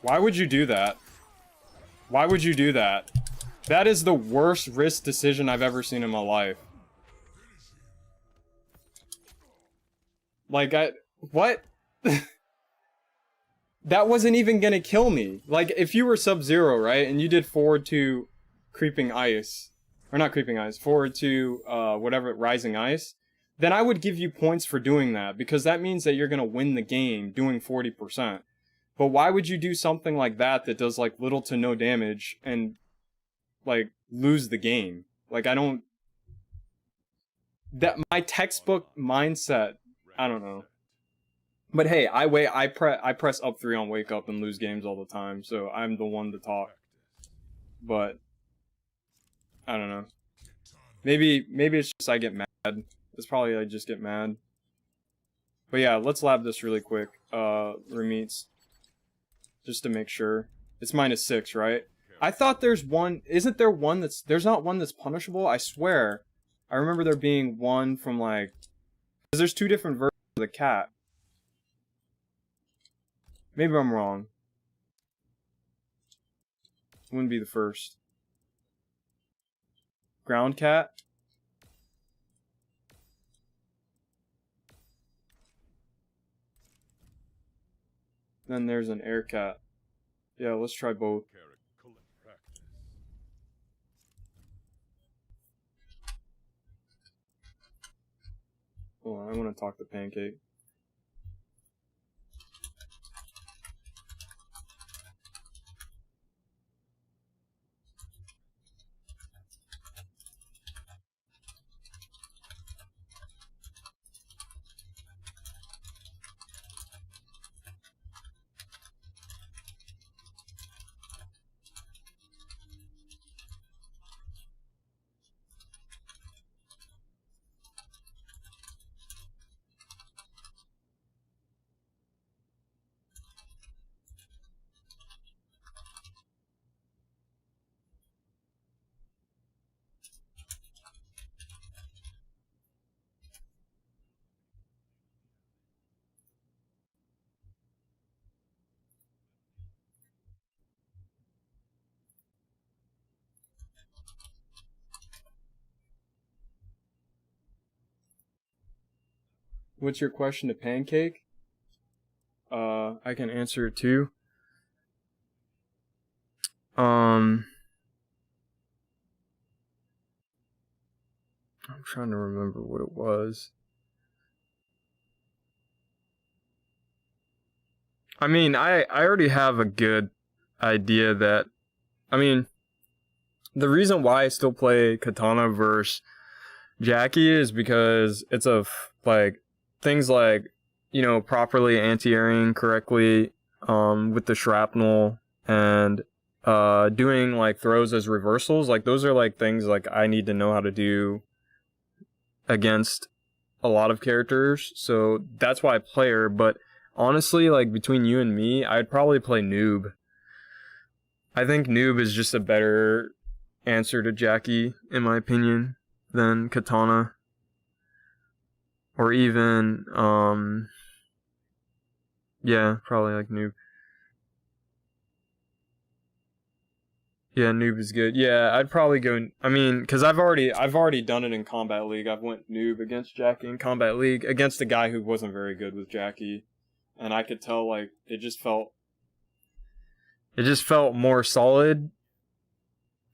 Why would you do that? Why would you do that? That is the worst risk decision I've ever seen in my life. Like, what? That wasn't even gonna kill me. Like, if you were Sub-Zero, right, and you did forward to Creeping Ice, or not Creeping Ice, forward to, whatever, Rising Ice, then I would give you points for doing that, because that means that you're gonna win the game doing 40%. But why would you do something like that that does, like, little to no damage and, like, lose the game? Like, I don't... That, my textbook mindset, I don't know. But hey, I press up 3 on Wake Up and lose games all the time, so I'm the one to talk. But, I don't know. Maybe it's just I get mad. It's probably I just get mad. But yeah, let's lab this really quick. Remeets. Just to make sure. It's -6, right? I thought there's one... Isn't there one that's... There's not one that's punishable? I swear. I remember there being one from, like... Because there's 2 different versions of the cat. Maybe I'm wrong. Wouldn't be the first. Ground cat? Then there's an air cat. Yeah, let's try both. Hold on, I want to talk to Pancake. What's your question to Pancake? I can answer it too. I'm trying to remember what it was. I mean, I already have a good idea that... I mean, the reason why I still play Katana versus Jackie is because it's like, things like, you know, properly anti-airing correctly, with the shrapnel, and, doing, like, throws as reversals. Like, those are, like, things, like, I need to know how to do against a lot of characters, so that's why I play her. But honestly, like, between you and me, I'd probably play Noob. I think Noob is just a better answer to Jackie, in my opinion, than Katana. Or even, yeah, probably like Noob. Yeah, Noob is good. Yeah, I'd probably go, I mean, because I've already done it in Combat League. I've went Noob against Jackie in Combat League, against a guy who wasn't very good with Jackie. And I could tell, like, it just felt more solid.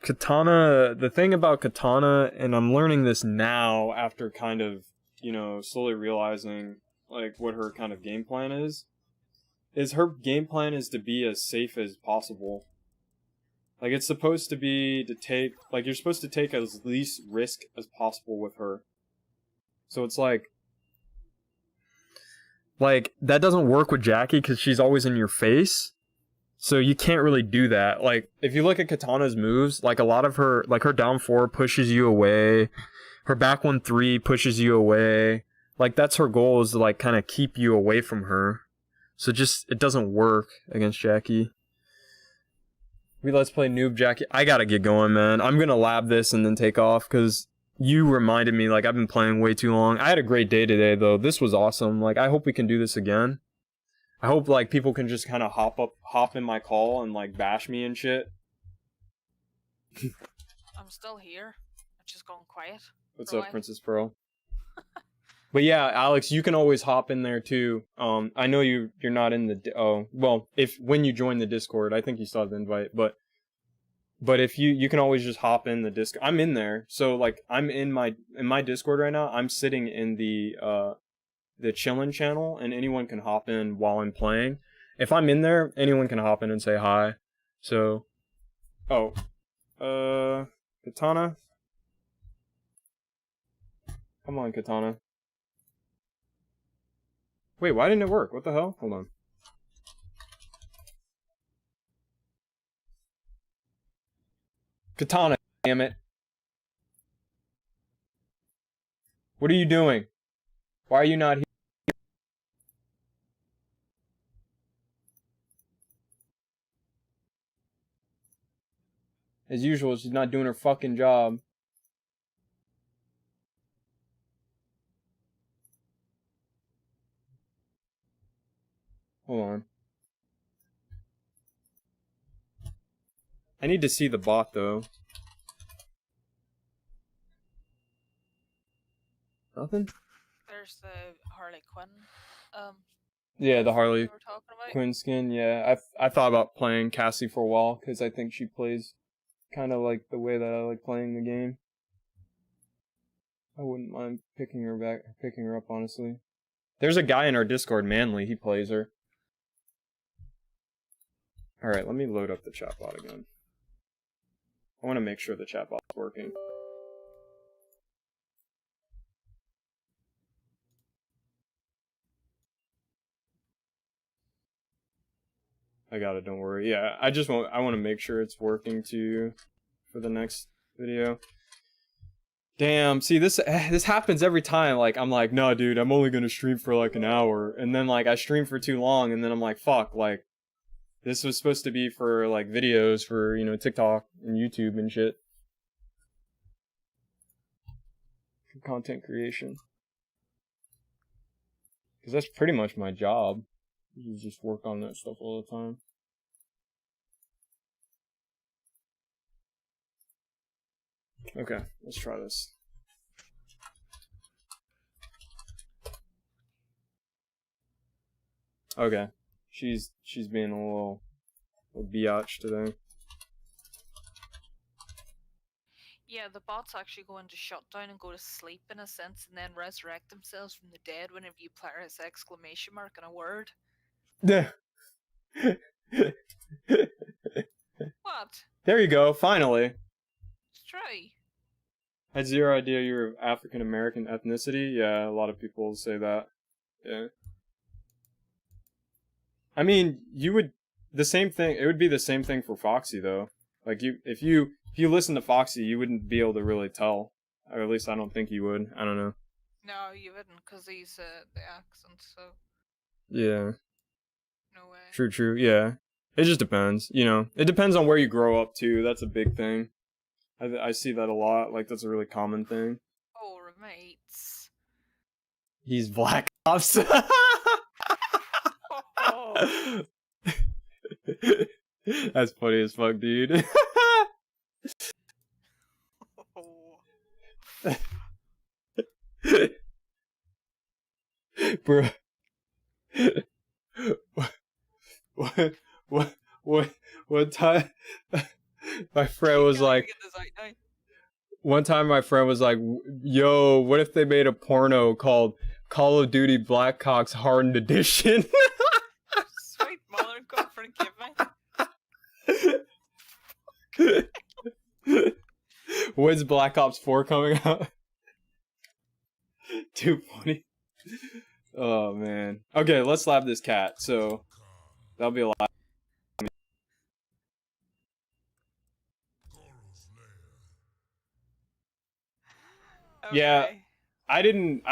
Katana, the thing about Katana, and I'm learning this now after kind of, you know, slowly realizing, like, what her kind of game plan is her game plan is to be as safe as possible. Like, it's supposed to be to take, like, you're supposed to take as least risk as possible with her. So it's like, that doesn't work with Jackie because she's always in your face. So you can't really do that. Like, if you look at Katana's moves, like, a lot of her, like, her down 4 pushes you away. Her back 1-3 pushes you away. Like, that's her goal, is to, like, kind of keep you away from her. So just, it doesn't work against Jackie. Let's play Noob Jackie. I gotta get going, man. I'm gonna lab this and then take off, because you reminded me, like, I've been playing way too long. I had a great day today, though. This was awesome. Like, I hope we can do this again. I hope, like, people can just kind of hop in my call and, like, bash me and shit. I'm still here. I'm just going quiet. What's for a up, while. Princess Pearl? But yeah, Alex, you can always hop in there too. I know you're not in the when you join the Discord, I think you saw the invite, but if you can always just hop in the Discord. I'm in there, so like I'm in my Discord right now. I'm sitting in the chillin channel, and anyone can hop in while I'm playing. If I'm in there, anyone can hop in and say hi. So, Katana, come on, Katana. Wait, why didn't it work? What the hell? Hold on. Katana, damn it. What are you doing? Why are you not here? As usual, she's not doing her fucking job. Hold on. I need to see the bot, though. Nothing? There's the Harley Quinn. Yeah, the Harley we were talking about. Quinn skin, yeah. I thought about playing Cassie for a while, because I think she plays kind of like the way that I like playing the game. I wouldn't mind picking her up, honestly. There's a guy in our Discord, Manly, he plays her. Alright, let me load up the chatbot again. I want to make sure the chatbot's working. I got it, don't worry. Yeah, I want to make sure it's working too for the next video. Damn, see, this happens every time. Like, I'm like, no, dude, I'm only gonna stream for like an hour. And then, like, I stream for too long, and then I'm like, fuck, like, this was supposed to be for, like, videos for, you know, TikTok and YouTube and shit. Content creation. Because that's pretty much my job. You just work on that stuff all the time. Okay, let's try this. Okay, she's being a little biatch today. Yeah, the bots actually go into shutdown and go to sleep in a sense, and then resurrect themselves from the dead whenever you press exclamation mark and a word. Yeah. What? There you go, finally. Let's try. I had zero idea you're of African American ethnicity. Yeah, a lot of people say that. Yeah. I mean, you would the same thing. It would be the same thing for Foxy though. Like if you listen to Foxy, you wouldn't be able to really tell, or at least I don't think you would. I don't know. No, you wouldn't, because he's the accent, so Yeah. no way. True. Yeah. It just depends. You know, it depends on where you grow up too. That's a big thing. I see that a lot. Like, that's a really common thing. Oh, mates. He's Black Ops. Oh. That's funny as fuck, dude. Bro. What time my friend was like, one time my friend was like, yo, what if they made a porno called Call of Duty Black Ops Hardened Edition? Sweet mother, God forgive me. When's Black Ops 4 coming out? Too funny. Oh man. Okay, let's lab this cat. So that'll be a lot. Yeah, Okay. I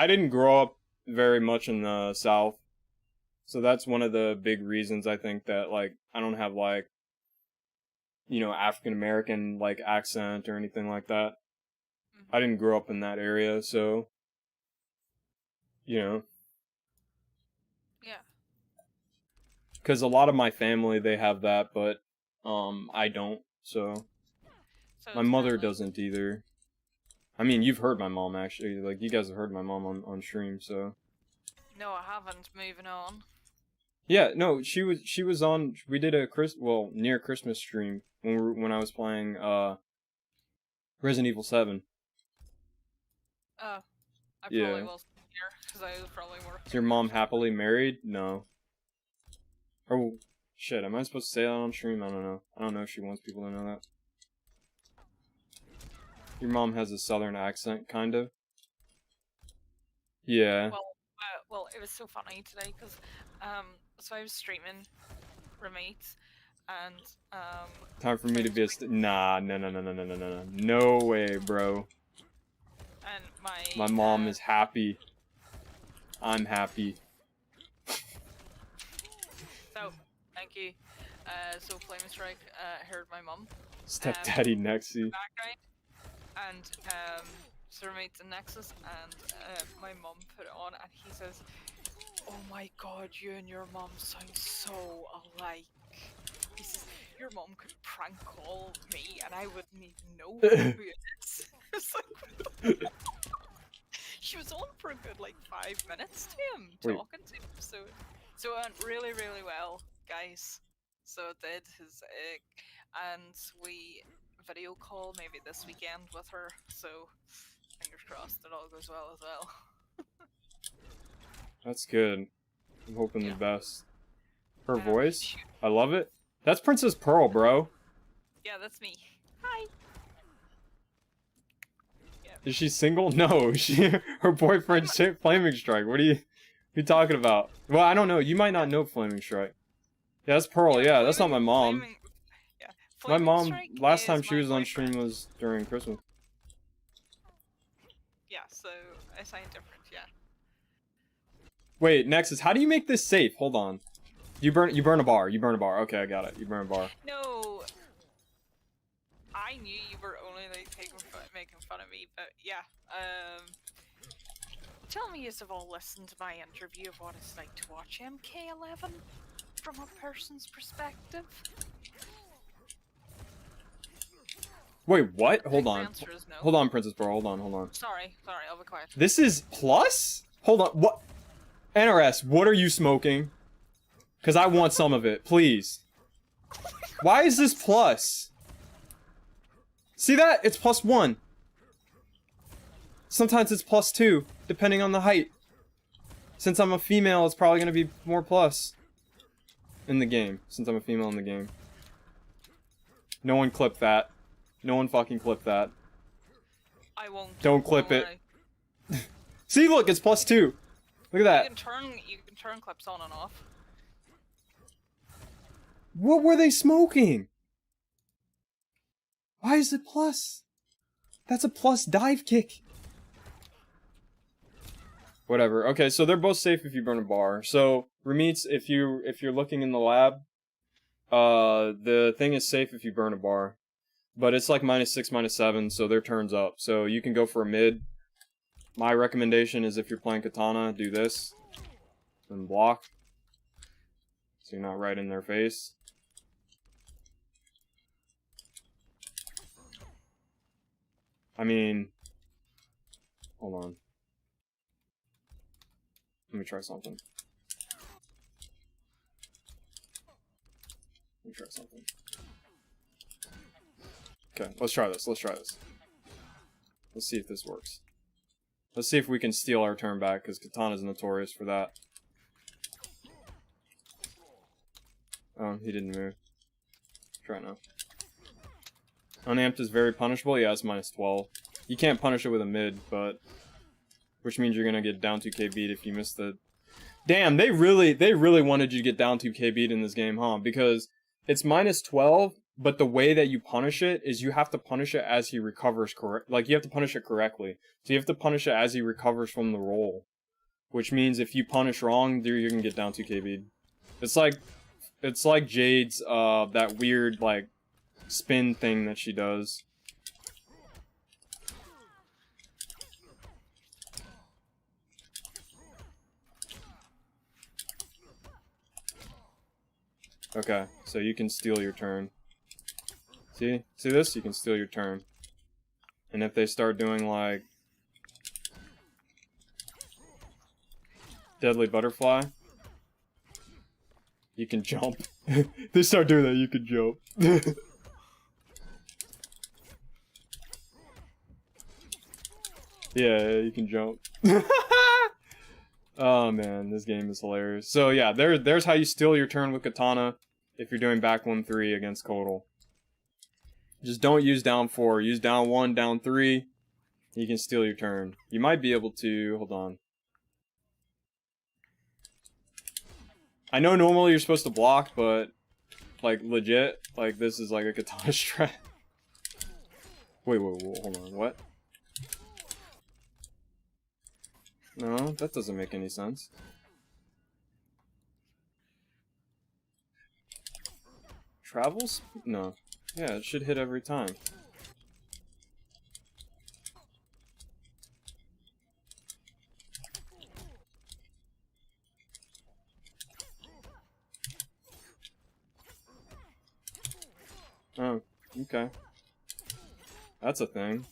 didn't grow up very much in the South. So that's one of the big reasons I think that like I don't have like African American like accent or anything like that. I didn't grow up in that area, so Yeah. because a lot of my family they have that, but I don't. So So my it's mother kinda like- doesn't either. I mean, you've heard my mom actually. Like you guys have heard my mom on stream, so No, I haven't. Moving on. yeah. No, she was on. We did a near Christmas stream when I was playing Resident Evil 7. I Yeah. probably wasn't here because I was probably working. Is your mom happily married? No. Oh shit! Am I supposed to say that on stream? I don't know. I don't know if she wants people to know that. Your mom has a southern accent, kind of. Yeah. Well, it was so funny today because so I was streaming roommates and Time for me to be a nah, no, no way, bro. and My mom is happy. I'm happy. So thank you. So Flame Strike heard my mum Stepdaddy Nexy. background and so roommates in Nexus and my mum put it on and he says, "Oh my god, you and your mum sound so alike." He says, "Your mum could prank call me and I wouldn't even know who it is." It's like, what the she was on for a good like 5 minutes to him, Wait. talking to him. So it went really, really well, guys. So it did his and we video call maybe this weekend with her. So fingers crossed it all goes well as well. That's good. I'm hoping Yeah. the best. Her Um, voice? shoot. I love it. That's Princess Pearl, bro. Yeah, that's me. Hi. Is she single? No, her boyfriend's Flaming Strike. What are you talking about? Well, I don't know. You might not know Flaming Strike. Yeah, that's Pearl. Yeah, that's not my mom. Yeah, My Flaming mom, Strike last time is she my was on boyfriend. stream was during Christmas. Yeah, so I sound different. Yeah. Wait, Nexus, how do you make this safe? Hold on. You burn a bar. You burn a bar. Okay, I got it. You burn a bar. No, I knew you were only like making fun of me, but yeah. Tell me, you've all listened to my interview of what it's like to watch MK11 from a person's perspective. Wait, what? I Hold think the on. answer is no. Hold on, Princess Pearl. Hold on. Sorry, I'll be quiet. This is plus? Hold on. What? NRS, what are you smoking? Because I want some of it, please. Why is this plus? See that? It's +1. Sometimes it's +2, depending on the height. Since I'm a female, it's probably going to be more plus. In the game. Since I'm a female in the game. No one clip that. No one fucking clip that. I won't. Don't clip it. worry. See, look, it's +2. Look at that. You can turn clips on and off. What were they smoking? Why is it plus? That's a plus dive kick. Whatever. Okay, so they're both safe if you burn a bar. So, Rameets, if you're looking in the lab, the thing is safe if you burn a bar. But it's like -6, -7, so their turn's up. So you can go for a mid. My recommendation is if you're playing Katana, do this. And block. So you're not right in their face. I mean... Hold on. Let me try something. Okay, let's try this. Let's see if this works. Let's see if we can steal our turn back, because Katana's notorious for that. Oh, he didn't move. Try now. Unamped is very punishable. Yeah, it's minus 12. You can't punish it with a mid, but which means you're gonna get down 2k beat if you miss the. Damn, they really wanted you to get down 2k beat in this game, huh? Because it's minus 12, but the way that you punish it is you have to punish it as he recovers correct. Like, you have to punish it correctly. So you have to punish it as he recovers from the roll. Which means if you punish wrong, you're gonna get down 2k beat. It's like Jade's, that weird, like, spin thing that she does. Okay, so you can steal your turn. See this? You can steal your turn. And if they start doing, like, Deadly Butterfly, you can jump. They start doing that, you can jump. Yeah, you can jump. Oh man, this game is hilarious. So yeah, there's how you steal your turn with Katana if you're doing back 1-3 against Kodal. Just don't use down 4. Use down 1, down 3. You can steal your turn. You might be able to... Hold on. I know normally you're supposed to block, but... Like, legit, like, this is like a Katana strat. Wait, hold on, what? No, that doesn't make any sense. Travels? No. Yeah, it should hit every time. Oh, okay. That's a thing.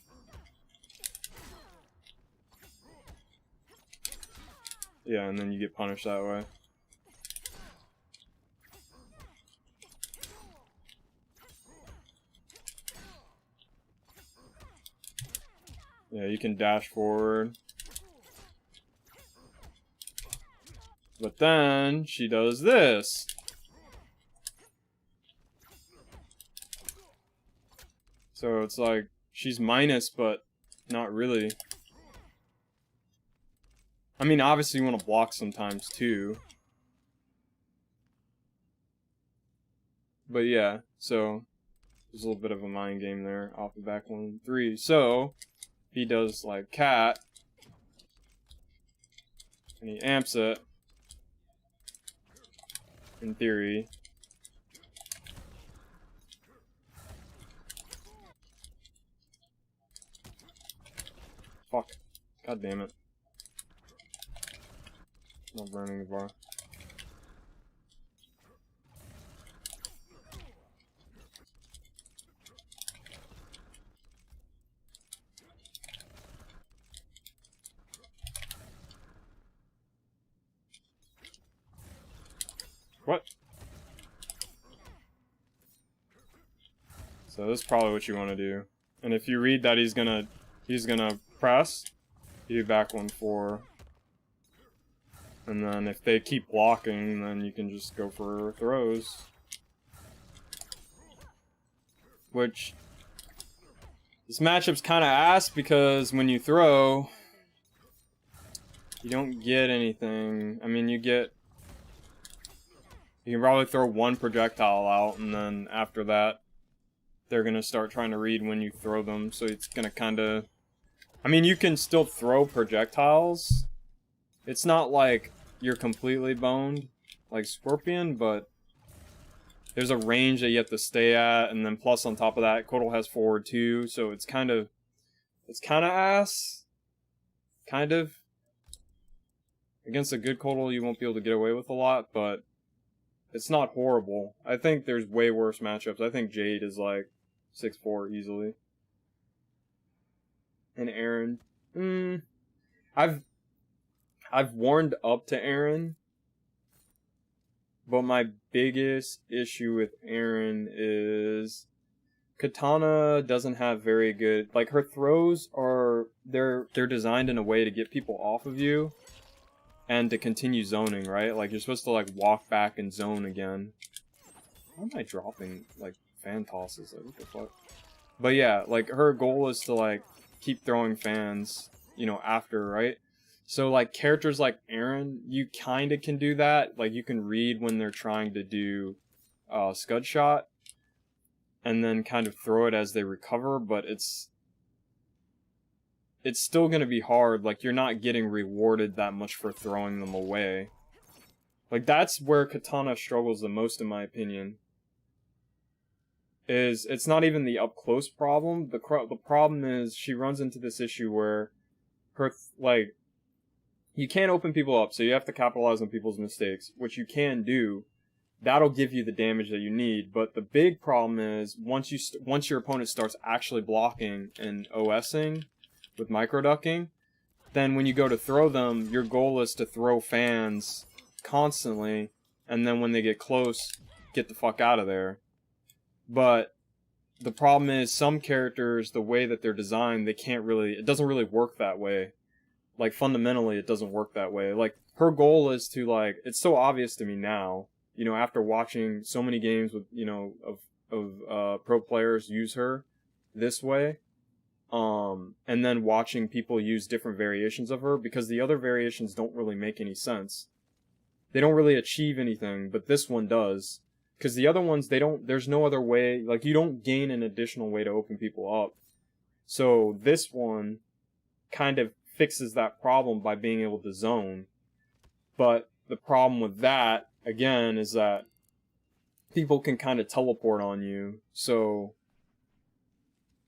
Yeah, and then you get punished that way. Yeah, you can dash forward. But then, she does this. So it's like, she's minus, but not really. I mean, obviously you want to block sometimes, too. But yeah, so there's a little bit of a mind game there off the back 1-3. So, he does, like, cat. And he amps it. In theory. Fuck. God damn it. Not burning the bar. What? So this is probably what you want to do. And if you read that he's gonna press, you do back 1-4. And then if they keep blocking, then you can just go for throws. Which, this matchup's kind of ass because when you throw, you don't get anything. I mean, you can probably throw one projectile out, and then after that, they're gonna start trying to read when you throw them, so it's gonna kinda... I mean, you can still throw projectiles. It's not like you're completely boned, like Scorpion, but there's a range that you have to stay at, and then plus on top of that, Kodal has forward too, so it's kind of ass. Kind of. Against a good Kodal, you won't be able to get away with a lot, but it's not horrible. I think there's way worse matchups. I think Jade is like 6'4" easily. And Aaron, I've warmed up to Aaron, but my biggest issue with Aaron is Katana doesn't have very good, like, her throws are, they're designed in a way to get people off of you and to continue zoning, right? Like, you're supposed to, like, walk back and zone again. Why am I dropping, like, fan tosses? Like, what the fuck? But yeah, like her goal is to like keep throwing fans, you know, after, right? So like characters like Aaron, you kind of can do that. Like you can read when they're trying to do scud shot and then kind of throw it as they recover, but it's still going to be hard. Like you're not getting rewarded that much for throwing them away. Like that's where Katana struggles the most in my opinion. Is it's not even the up close problem. The problem is she runs into this issue where her like you can't open people up, so you have to capitalize on people's mistakes, which you can do. That'll give you the damage that you need, but the big problem is once your opponent starts actually blocking and OSing with micro ducking, then when you go to throw them, your goal is to throw fans constantly, and then when they get close, get the fuck out of there. But the problem is some characters, the way that they're designed, it doesn't really work that way. Like fundamentally, it doesn't work that way. Like her goal is to like, it's so obvious to me now, you know, after watching so many games with, you know, of pro players use her this way, and then watching people use different variations of her, because the other variations don't really make any sense. They don't really achieve anything, but this one does. Because the other ones, there's no other way, like, you don't gain an additional way to open people up. So this one kind of fixes that problem by being able to zone. But the problem with that, again, is that people can kind of teleport on you. So,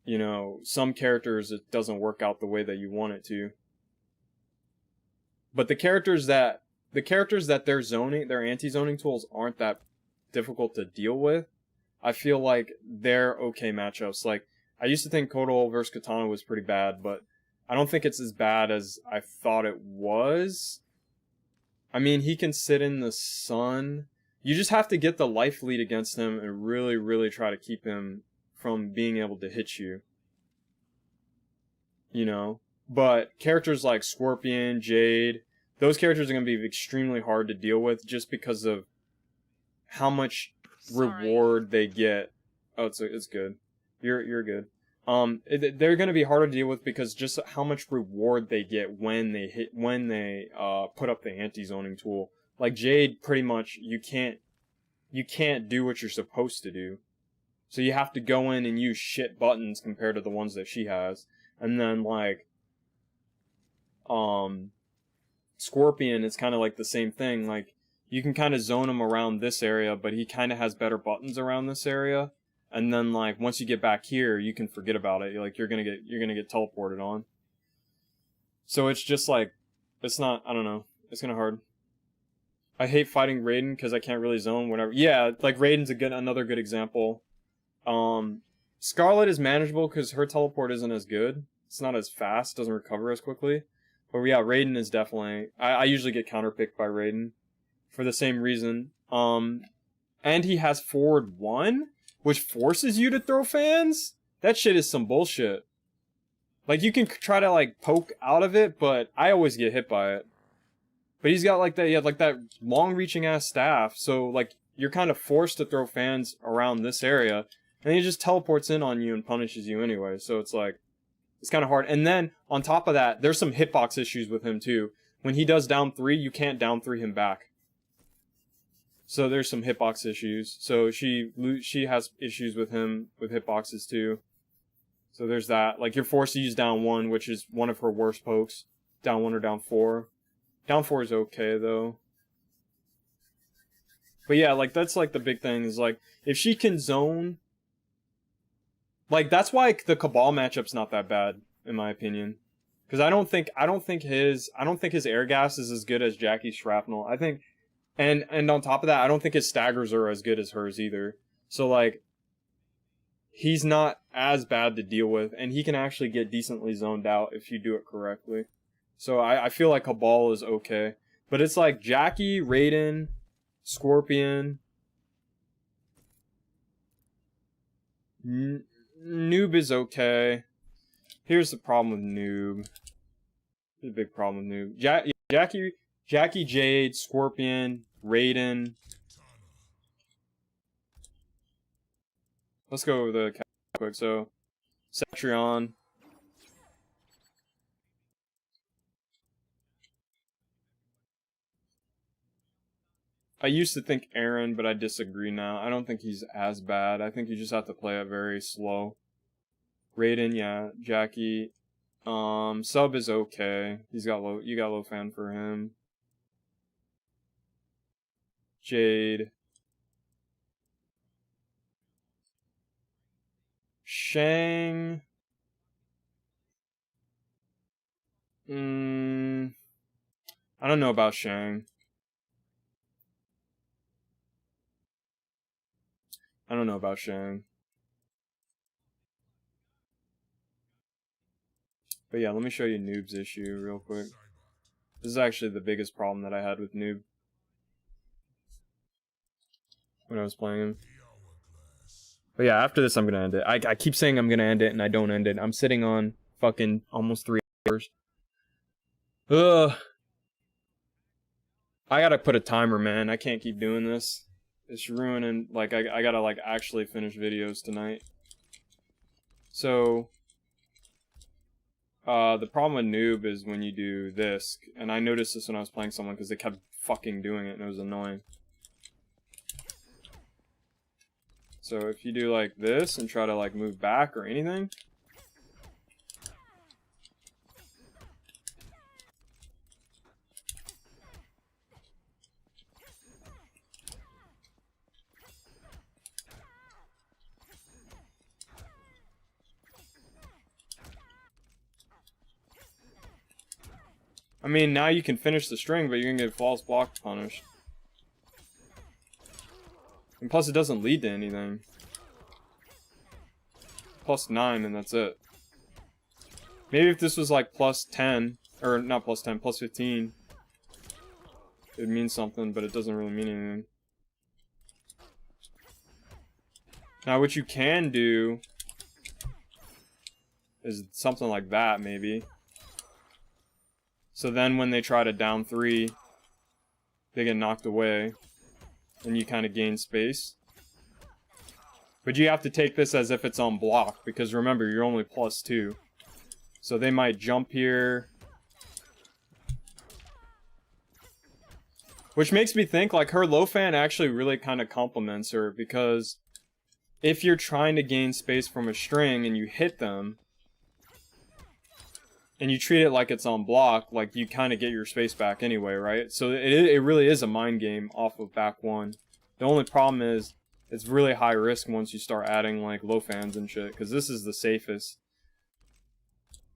you know, some characters, it doesn't work out the way that you want it to. But the characters that their anti-zoning tools aren't that difficult to deal with, I feel like they're okay matchups. Like, I used to think Kotal versus Katana was pretty bad, but I don't think it's as bad as I thought it was. I mean, he can sit in the sun. You just have to get the life lead against him and really, really try to keep him from being able to hit you. You know? But characters like Scorpion, Jade, those characters are going to be extremely hard to deal with just because of how much reward they get. Oh, it's good. You're good. They're going to be harder to deal with because just how much reward they get when they put up the anti-zoning tool. Like Jade, pretty much you can't do what you're supposed to do. So you have to go in and use shit buttons compared to the ones that she has. And then like Scorpion, it's kind of like the same thing. Like you can kind of zone him around this area, but he kind of has better buttons around this area. And then like once you get back here, you can forget about it. Like you're gonna get teleported on. So it's just like, it's not, I don't know, it's kind of hard. I hate fighting Raiden because I can't really zone whatever. Yeah, like Raiden's another good example. Scarlet is manageable because her teleport isn't as good. It's not as fast, doesn't recover as quickly. But yeah, Raiden is definitely, I usually get counterpicked by Raiden for the same reason. And he has forward 1, which forces you to throw fans? That shit is some bullshit. Like, you can try to, like, poke out of it, but I always get hit by it. But he's got, like, that long-reaching-ass staff, so, like, you're kind of forced to throw fans around this area, and he just teleports in on you and punishes you anyway, so it's, like, it's kind of hard. And then, on top of that, there's some hitbox issues with him, too. When he does down 3, you can't down 3 him back. So there's some hitbox issues. So she has issues with him with hitboxes too. So there's that. Like you're forced to use down 1, which is one of her worst pokes. Down 1 or down 4. Down 4 is okay though. But yeah, like that's like the big thing is like if she can zone, like that's why the Cabal matchup's not that bad in my opinion. Because I don't think his air gas is as good as Jackie's shrapnel. I think. And on top of that, I don't think his staggers are as good as hers either. So, like, he's not as bad to deal with, and he can actually get decently zoned out if you do it correctly. So, I feel like Cabal is okay. But it's like Jackie, Raiden, Scorpion. Noob is okay. Here's the problem with Noob. There's a big problem with Noob. Jackie, Jade, Scorpion, Raiden. Let's go over the quick. So, Cetrion. I used to think Aaron, but I disagree now. I don't think he's as bad. I think you just have to play it very slow. Raiden, yeah. Jackie. Sub is okay. You got low fan for him. Jade. Shang. I don't know about Shang. I don't know about Shang. But yeah, let me show you Noob's issue real quick. This is actually the biggest problem that I had with Noob when I was playing him. But yeah, after this I'm gonna end it. I keep saying I'm gonna end it and I don't end it. I'm sitting on fucking almost 3 hours. Ugh. I gotta put a timer, man. I can't keep doing this. It's ruining, like, I gotta, like, actually finish videos tonight. So, the problem with Noob is when you do this, and I noticed this when I was playing someone because they kept fucking doing it and it was annoying. So if you do like this and try to like move back or anything, I mean, now you can finish the string, but you're gonna get false block punished. And plus, it doesn't lead to anything. +9, and that's it. Maybe if this was like +10, or not +10, +15, it'd mean something, but it doesn't really mean anything. Now, what you can do is something like that, maybe. So then when they try to down 3, they get knocked away, and you kind of gain space. But you have to take this as if it's on block, because remember, you're only +2. So they might jump here. Which makes me think, like, her low fan actually really kind of complements her, because if you're trying to gain space from a string and you hit them, and you treat it like it's on block, like, you kind of get your space back anyway, right? So it really is a mind game off of back 1. The only problem is, it's really high risk once you start adding, like, low fans and shit, because this is the safest.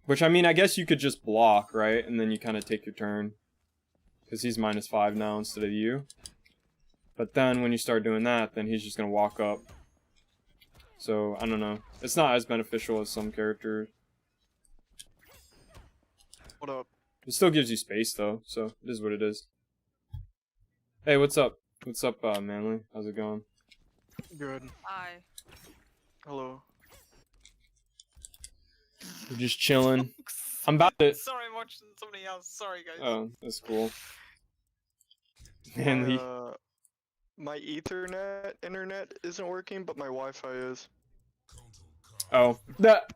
Which, I mean, I guess you could just block, right? And then you kind of take your turn. Because he's -5 now instead of you. But then, when you start doing that, then he's just gonna walk up. So, I don't know. It's not as beneficial as some characters. What up? It still gives you space, though, so it is what it is. Hey, what's up? What's up, Manly? How's it going? Good. Hi. Hello. We're just chilling. I'm about to... Sorry, I'm watching somebody else. Sorry, guys. Oh, that's cool. Manly. My Ethernet internet isn't working, but my Wi-Fi is. Oh. That...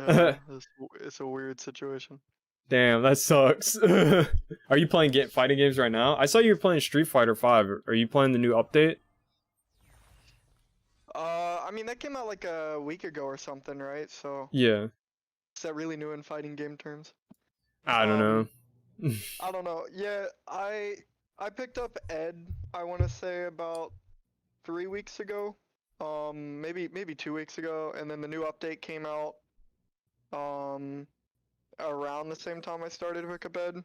It's a weird situation. Damn, that sucks. Are you playing fighting games right now? I saw you were playing Street Fighter 5. Are you playing the new update? I mean, that came out like a week ago or something, right? So, Yeah. is that really new in fighting game terms? I don't know. I don't know. Yeah, I picked up Ed, I want to say about 3 weeks ago. Maybe 2 weeks ago, and then the new update came out around the same time I started to pick up Ed.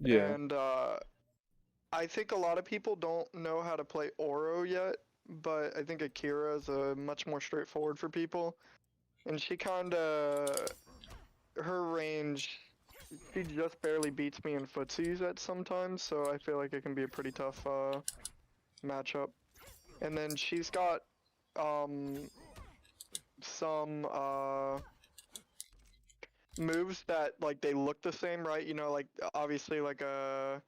Yeah. And I think a lot of people don't know how to play Oro yet, but I think Akira is much more straightforward for people. And she kinda, her range, she just barely beats me in footsies at sometimes, so I feel like it can be a pretty tough matchup. And then she's got some moves that, like, they look the same, right? You know, like, obviously, like a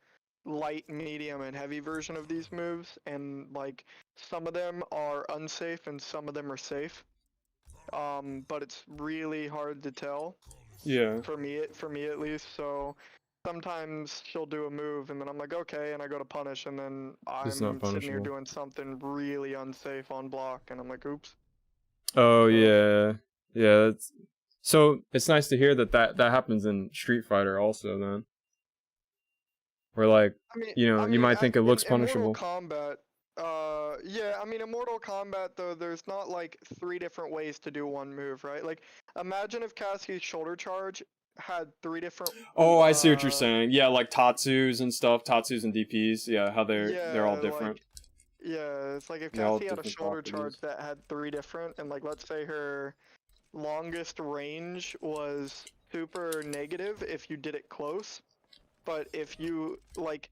light, medium, and heavy version of these moves, and, like, some of them are unsafe and some of them are safe. but it's really hard to tell Yeah. for me at least. So sometimes she'll do a move and then I'm like, okay, and I go to punish, and then It's not I'm sitting here punishable. doing something really unsafe on block, and I'm like, oops. Oh So- yeah, yeah. So it's nice to hear that happens in Street Fighter also. Then, where like I mean, you might think it looks in Mortal punishable. Kombat, yeah, I mean, in Mortal Kombat, though, there's not like 3 different ways to do one move, right? Like, imagine if Cassie's shoulder charge had 3 different. Oh, I see what you're uh, saying. Yeah, like Tatsus and stuff, Tatsus and DPs. Yeah, how they're all Yeah, different. yeah, it's like if They're all Cassie had a different shoulder properties. charge that had 3 different, and like, let's say her longest range was super negative if you did it close, but if you like,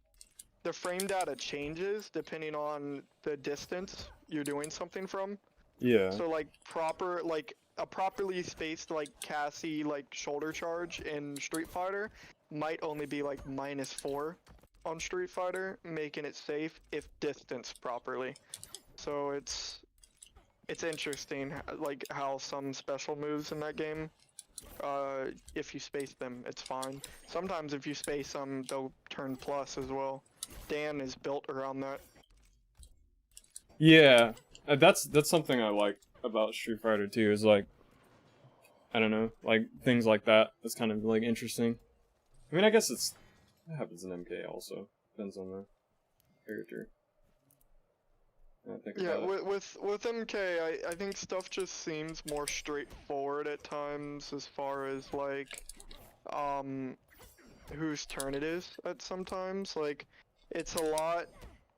the frame data changes depending on the distance you're doing something from. Yeah. So like a properly spaced like Cassie like shoulder charge in Street Fighter might only be like -4 on Street Fighter, making it safe if distanced properly. So it's interesting like how some special moves in that game, if you space them, it's fine. Sometimes if you space them, they'll turn plus as well. Dan is built around that. Yeah, that's something I like about Street Fighter 2 is like, I don't know, like things like that. That's kind of like interesting. I mean, I guess it happens in MK also. Depends on the character. I think Yeah, about it. with MK, I think stuff just seems more straightforward at times as far as like, whose turn it is at sometimes. Like, it's a lot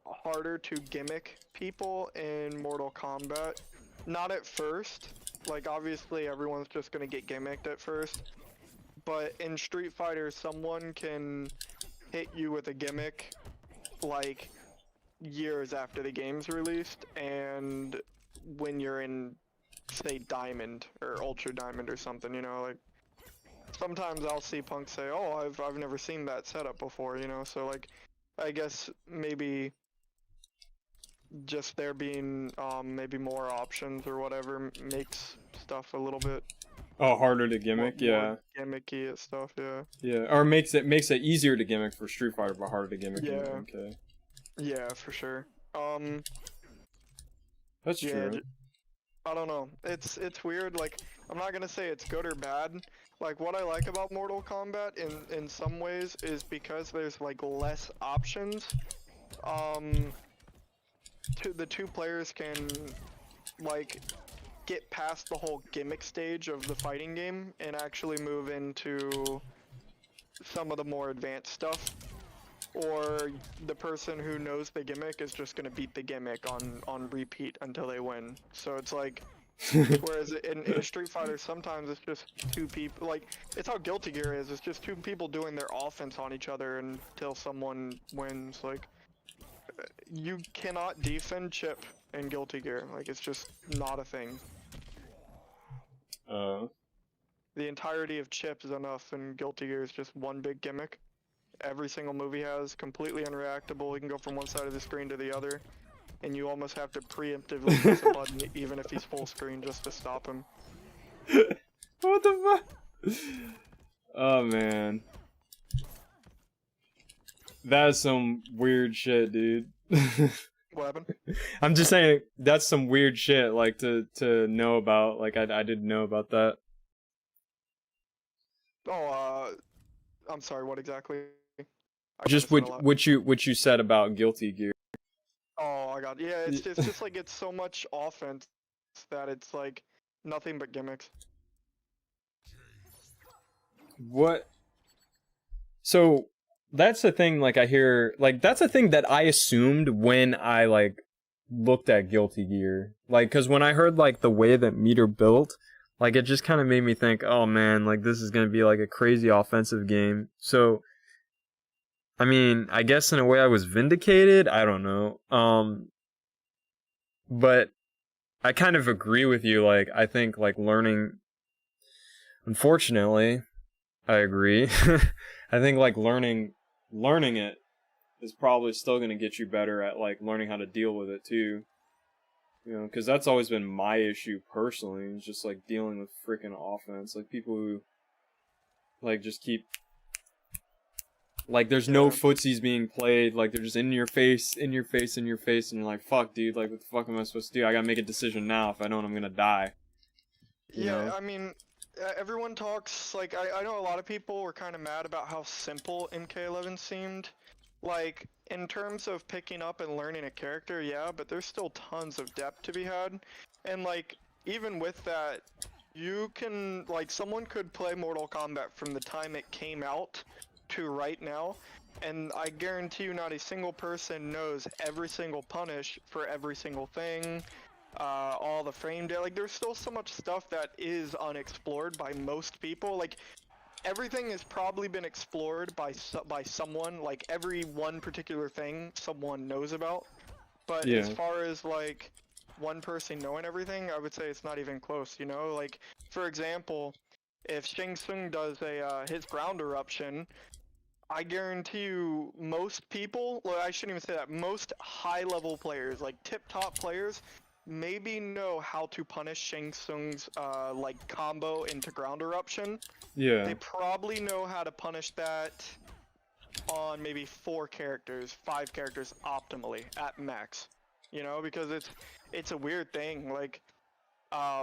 harder to gimmick people in Mortal Kombat. Not at first. Like, obviously everyone's just gonna get gimmicked at first. But in Street Fighter, someone can hit you with a gimmick, like, years after the game's released, and when you're in, say, Diamond or Ultra Diamond or something, you know, like, sometimes I'll see Punk say, oh, I've never seen that setup before, you know, so like, I guess maybe just there being maybe more options or whatever makes stuff a little bit Oh, harder to gimmick, yeah. more gimmicky and stuff, yeah. Yeah, or makes it easier to gimmick for Street Fighter, but harder to gimmick in Yeah. MK. Yeah, for sure. That's Yeah, true. I don't know. It's weird. Like, I'm not gonna say it's good or bad. Like, what I like about Mortal Kombat in some ways is because there's like less options. The 2 players can like get past the whole gimmick stage of the fighting game and actually move into some of the more advanced stuff. Or the person who knows the gimmick is just gonna beat the gimmick on repeat until they win. So it's like, whereas in Street Fighter, sometimes it's just 2 people. Like, it's how Guilty Gear is. It's just 2 people doing their offense on each other until someone wins. Like, you cannot defend Chip in Guilty Gear. Like, it's just not a thing. The entirety of Chip is enough, and Guilty Gear is just one big gimmick. Every single move he has, completely unreactable. He can go from one side of the screen to the other, and you almost have to preemptively press a button even if he's full screen just to stop him. What the fuck? Oh man. That is some weird shit, dude. What happened? I'm just saying that's some weird shit, like to know about. Like I didn't know about that. Oh, I'm sorry, what exactly? Just what you said about Guilty Gear. Oh, I got it. Yeah, it's just like it's so much offense that it's like nothing but gimmicks. What? So that's the thing. Like I hear, like that's a thing that I assumed when I like looked at Guilty Gear. Like, cause when I heard like the way that Meter built, like it just kind of made me think, oh man, like this is gonna be like a crazy offensive game. So, I mean, I guess in a way I was vindicated. I don't know. But I kind of agree with you. Like, I think like learning. Unfortunately, I agree. I think like learning it is probably still gonna get you better at like learning how to deal with it too. You know, because that's always been my issue personally. It's just like dealing with freaking offense, like people who like just keep like there's no footsies being played, like they're just in your face, in your face, in your face, and you're like, fuck, dude, like what the fuck am I supposed to do? I gotta make a decision now. If I don't, I'm gonna die. You Yeah, know? I mean, everyone talks, like, I know a lot of people were kind of mad about how simple MK11 seemed. Like, in terms of picking up and learning a character, yeah, but there's still tons of depth to be had. And, like, even with that, you can, like, someone could play Mortal Kombat from the time it came out to right now, and I guarantee you not a single person knows every single punish for every single thing, all the frame data. Like, there's still so much stuff that is unexplored by most people. Like, everything has probably been explored by someone. Like, every one particular thing someone knows about. But as Yeah. far as like one person knowing everything, I would say it's not even close. You know, like for example, if Shang Tsung does a his ground eruption, I guarantee you most people, well, I shouldn't even say that, most high-level players, like tip-top players, maybe know how to punish Shang Tsung's like combo into ground eruption. Yeah. They probably know how to punish that on maybe 4 characters, 5 characters optimally at max. You know, because it's a weird thing. Like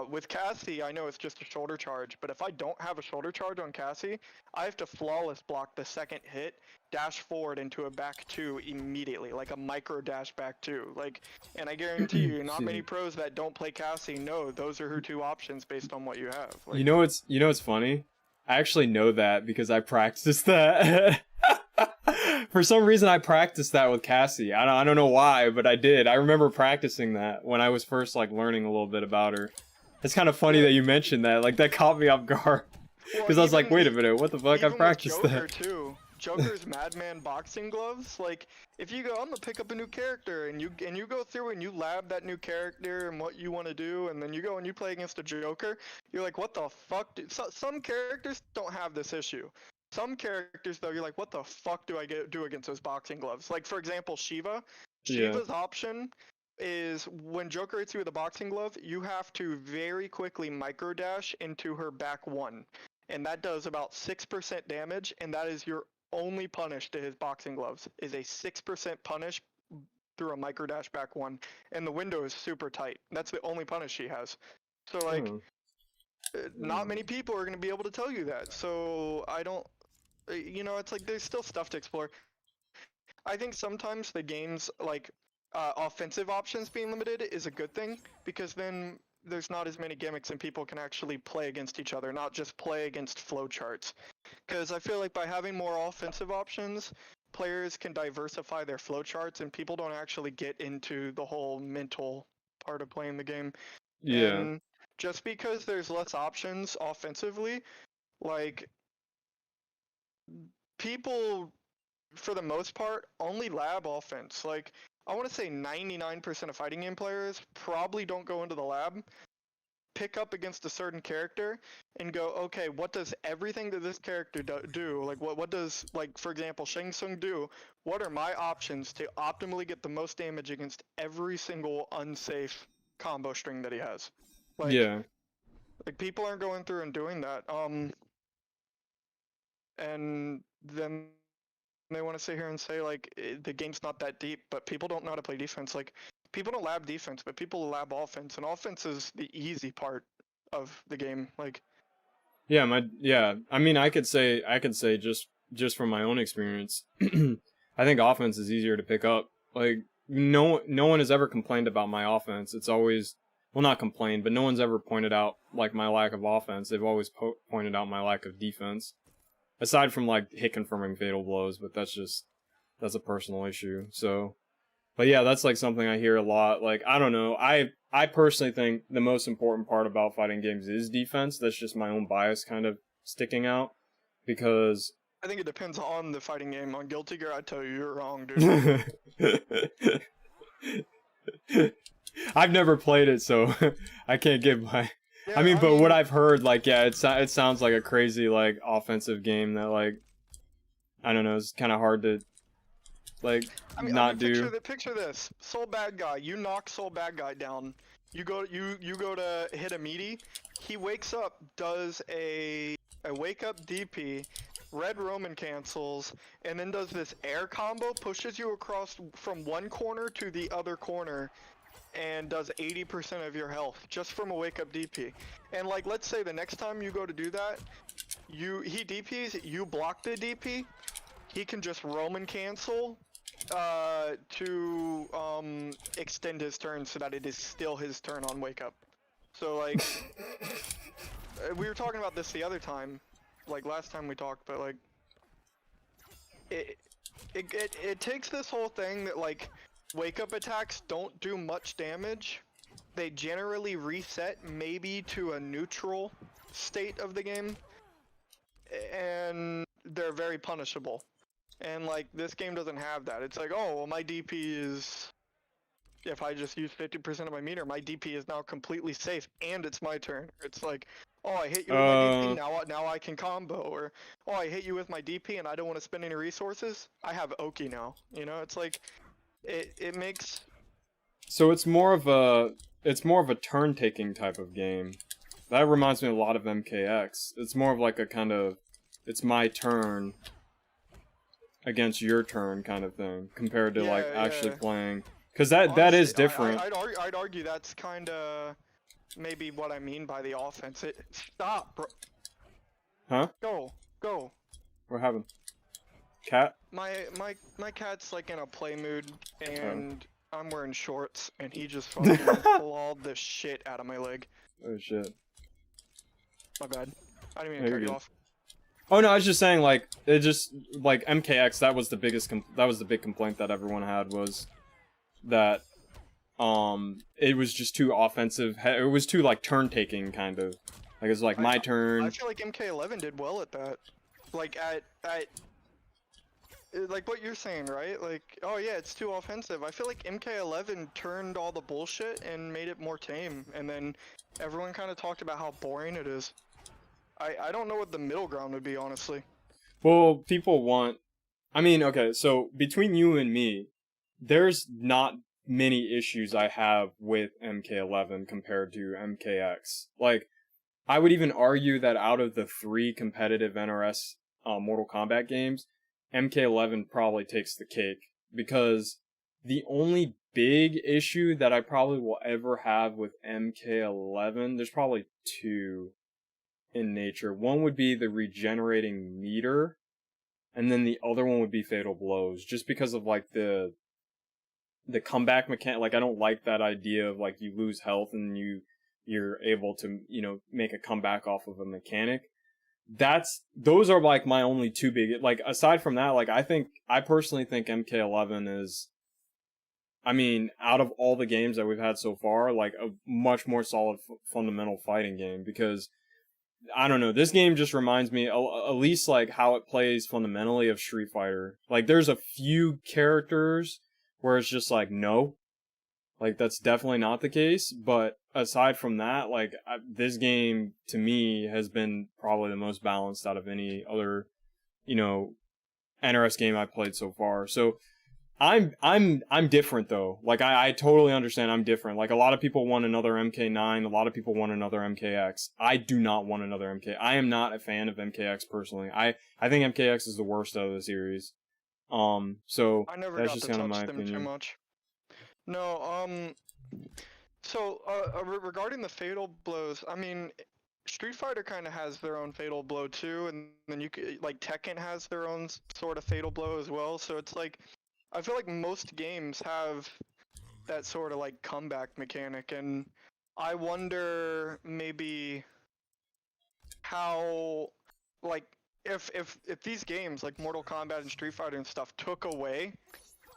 with Cassie, I know it's just a shoulder charge, but if I don't have a shoulder charge on Cassie, I have to flawless block the second hit, dash forward into a back 2 immediately, like a micro dash back 2. Like, and I guarantee you, not many pros that don't play Cassie know those are her 2 options based on what you have. Like, You know what's funny? I actually know that because I practiced that. For some reason, I practiced that with Cassie. I don't know why, but I did. I remember practicing that when I was first like learning a little bit about her. It's kind of funny that you mentioned that. Like that caught me off guard because I was like, wait a minute, what the fuck? I even practiced with Joker that. too. Joker's Madman boxing gloves. Like, if you go, I'm gonna pick up a new character, and you go through and you lab that new character and what you want to do, and then you go and you play against a Joker. You're like, what the fuck? Some characters don't have this issue. Some characters though, you're like, what the fuck do I do against those boxing gloves? Like for example, Shiva. Yeah. Shiva's option is when Joker hits you with a boxing glove, you have to very quickly micro dash into her back 1. And that does about 6% damage, and that is your only punish to his boxing gloves, is a 6% punish through a micro dash back 1. And the window is super tight. That's the only punish she has. So like, Oh. not many people are going to be able to tell you that. So I don't, you know, it's like there's still stuff to explore. I think sometimes the game's like offensive options being limited is a good thing, because then there's not as many gimmicks and people can actually play against each other, not just play against flowcharts. Because I feel like by having more offensive options, players can diversify their flowcharts and people don't actually get into the whole mental part of playing the game. Yeah. And just because there's less options offensively, like, people, for the most part, only lab offense. Like, I want to say 99% of fighting game players probably don't go into the lab, pick up against a certain character, and go, okay, what does everything that this character do? Like, what does, like, for example, Shang Tsung do? What are my options to optimally get the most damage against every single unsafe combo string that he has? Like, Yeah. like, people aren't going through and doing that. And then they want to sit here and say, like, the game's not that deep, but people don't know how to play defense. Like, people don't lab defense, but people lab offense, and offense is the easy part of the game. Like, Yeah, I mean, I could say just from my own experience, I think offense is easier to pick up. Like no one has ever complained about my offense. It's always, well, not complained, but no one's ever pointed out like my lack of offense. They've always pointed out my lack of defense. Aside from like hit confirming fatal blows, but that's a personal issue. So, but yeah, that's like something I hear a lot. Like, I don't know. I personally think the most important part about fighting games is defense. That's just my own bias kind of sticking out, because I think it depends on the fighting game. On Guilty Gear, I'd tell you you're wrong, dude. I've never played it, so I can't give my. Yeah, I mean, but what I've heard, like, yeah, it sounds like a crazy like offensive game that, like, I don't know, it's kind of hard to like not do. Picture this: Soul Bad Guy. You knock Soul Bad Guy down. You go to hit a meaty. He wakes up, does a wake up DP, red Roman cancels, and then does this air combo, pushes you across from one corner to the other corner, and does 80% of your health just from a wake up DP. And like, let's say the next time you go to do that, he DPs, you block the DP, he can just Roman cancel to extend his turn so that it is still his turn on wake up. So like, we were talking about this the other time, like last time we talked, but like, it takes this whole thing that like, wake up attacks don't do much damage. They generally reset maybe to a neutral state of the game, and they're very punishable. And like, this game doesn't have that. It's like, oh, well, my DP is, if I just use 50% of my meter, my DP is now completely safe, and it's my turn. It's like, oh, I hit you with my DP, now I can combo, or oh, I hit you with my DP and I don't want to spend any resources. I have Oki now. You know, it's like, it makes. So it's more of a turn-taking type of game. That reminds me a lot of MKX. It's more of like a kind of, it's my turn against your turn kind of thing, compared to like actually playing. Because that is different. I'd argue that's kind of maybe what I mean by the offense. Stop, bro. Huh? Go. What happened? Cat? My cat's like in a play mood, and I'm wearing shorts, and he just fucking clawed the shit out of my leg. Oh shit. My bad. I didn't mean to cut you off. Oh no, I was just saying, like, it just, like, MKX, that was the big complaint that everyone had, was that, it was just too offensive, it was too, like, turn-taking, kind of. Like, it's like, my turn. I feel like MK11 did well at that. Like, like what you're saying, right? Like, oh yeah, it's too offensive. I feel like MK11 turned all the bullshit and made it more tame, and then everyone kind of talked about how boring it is. I don't know what the middle ground would be, honestly. Well, people want... I mean, okay, so, between you and me, there's not many issues I have with MK11 compared to MKX. Like, I would even argue that out of the 3 competitive NRS Mortal Kombat games, MK11 probably takes the cake, because the only big issue that I probably will ever have with MK11, there's probably 2 in nature. One would be the regenerating meter, and then the other one would be fatal blows, just because of like the comeback mechanic. Like, I don't like that idea of like, you lose health and you're able to, you know, make a comeback off of a mechanic. Those are like my only 2 big, like, aside from that, like, I personally think MK11 is, I mean, out of all the games that we've had so far, like, a much more solid fundamental fighting game, because I don't know, this game just reminds me, at least like how it plays fundamentally, of Street Fighter. Like, there's a few characters where it's just like, no, like, that's definitely not the case, but aside from that, like, this game, to me, has been probably the most balanced out of any other, you know, NRS game I've played so far. So, I'm different, though. Like, I totally understand I'm different. Like, a lot of people want another MK9, a lot of people want another MKX. I do not want another MK. I am not a fan of MKX, personally. I think MKX is the worst out of the series. So, I never that's got just to kind of touch my them opinion. too much. No, so, regarding the fatal blows, I mean, Street Fighter kind of has their own fatal blow too, and then like, Tekken has their own sort of fatal blow as well, so it's like, I feel like most games have that sort of like comeback mechanic, and I wonder maybe how, like, if these games like Mortal Kombat and Street Fighter and stuff took away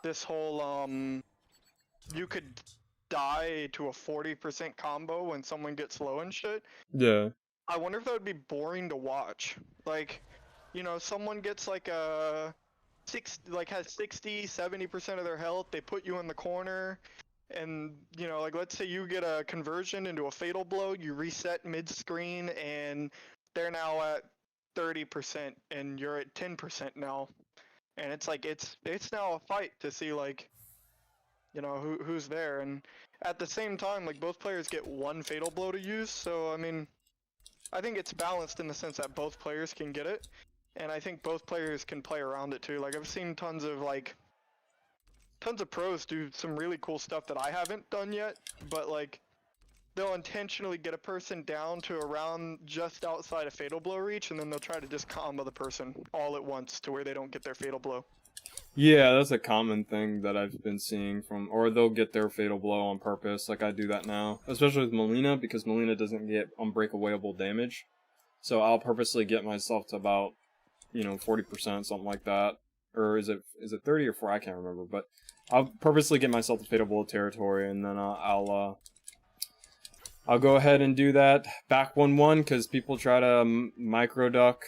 this whole you could die to a 40% combo when someone gets low and shit. Yeah. I wonder if that would be boring to watch. Like, you know, someone gets like a has 60, 70% of their health, they put you in the corner, and, you know, like, let's say you get a conversion into a fatal blow, you reset mid-screen, and they're now at 30%, and you're at 10% now. And it's like, it's now a fight to see, like, you know, who's there, and at the same time, like both players get one fatal blow to use. So I mean, I think it's balanced in the sense that both players can get it, and I think both players can play around it too. Like I've seen tons of pros do some really cool stuff that I haven't done yet, but like they'll intentionally get a person down to around just outside of fatal blow reach, and then they'll try to just combo the person all at once to where they don't get their fatal blow. Yeah, that's a common thing that I've been seeing from, or they'll get their fatal blow on purpose, like I do that now. Especially with Melina, because Melina doesn't get unbreakawayable damage. So I'll purposely get myself to about, 40%, something like that. Or is it 30 or 4? I can't remember, but I'll purposely get myself to fatal blow territory, and then I'll go ahead and do that back 1-1, because people try to micro duck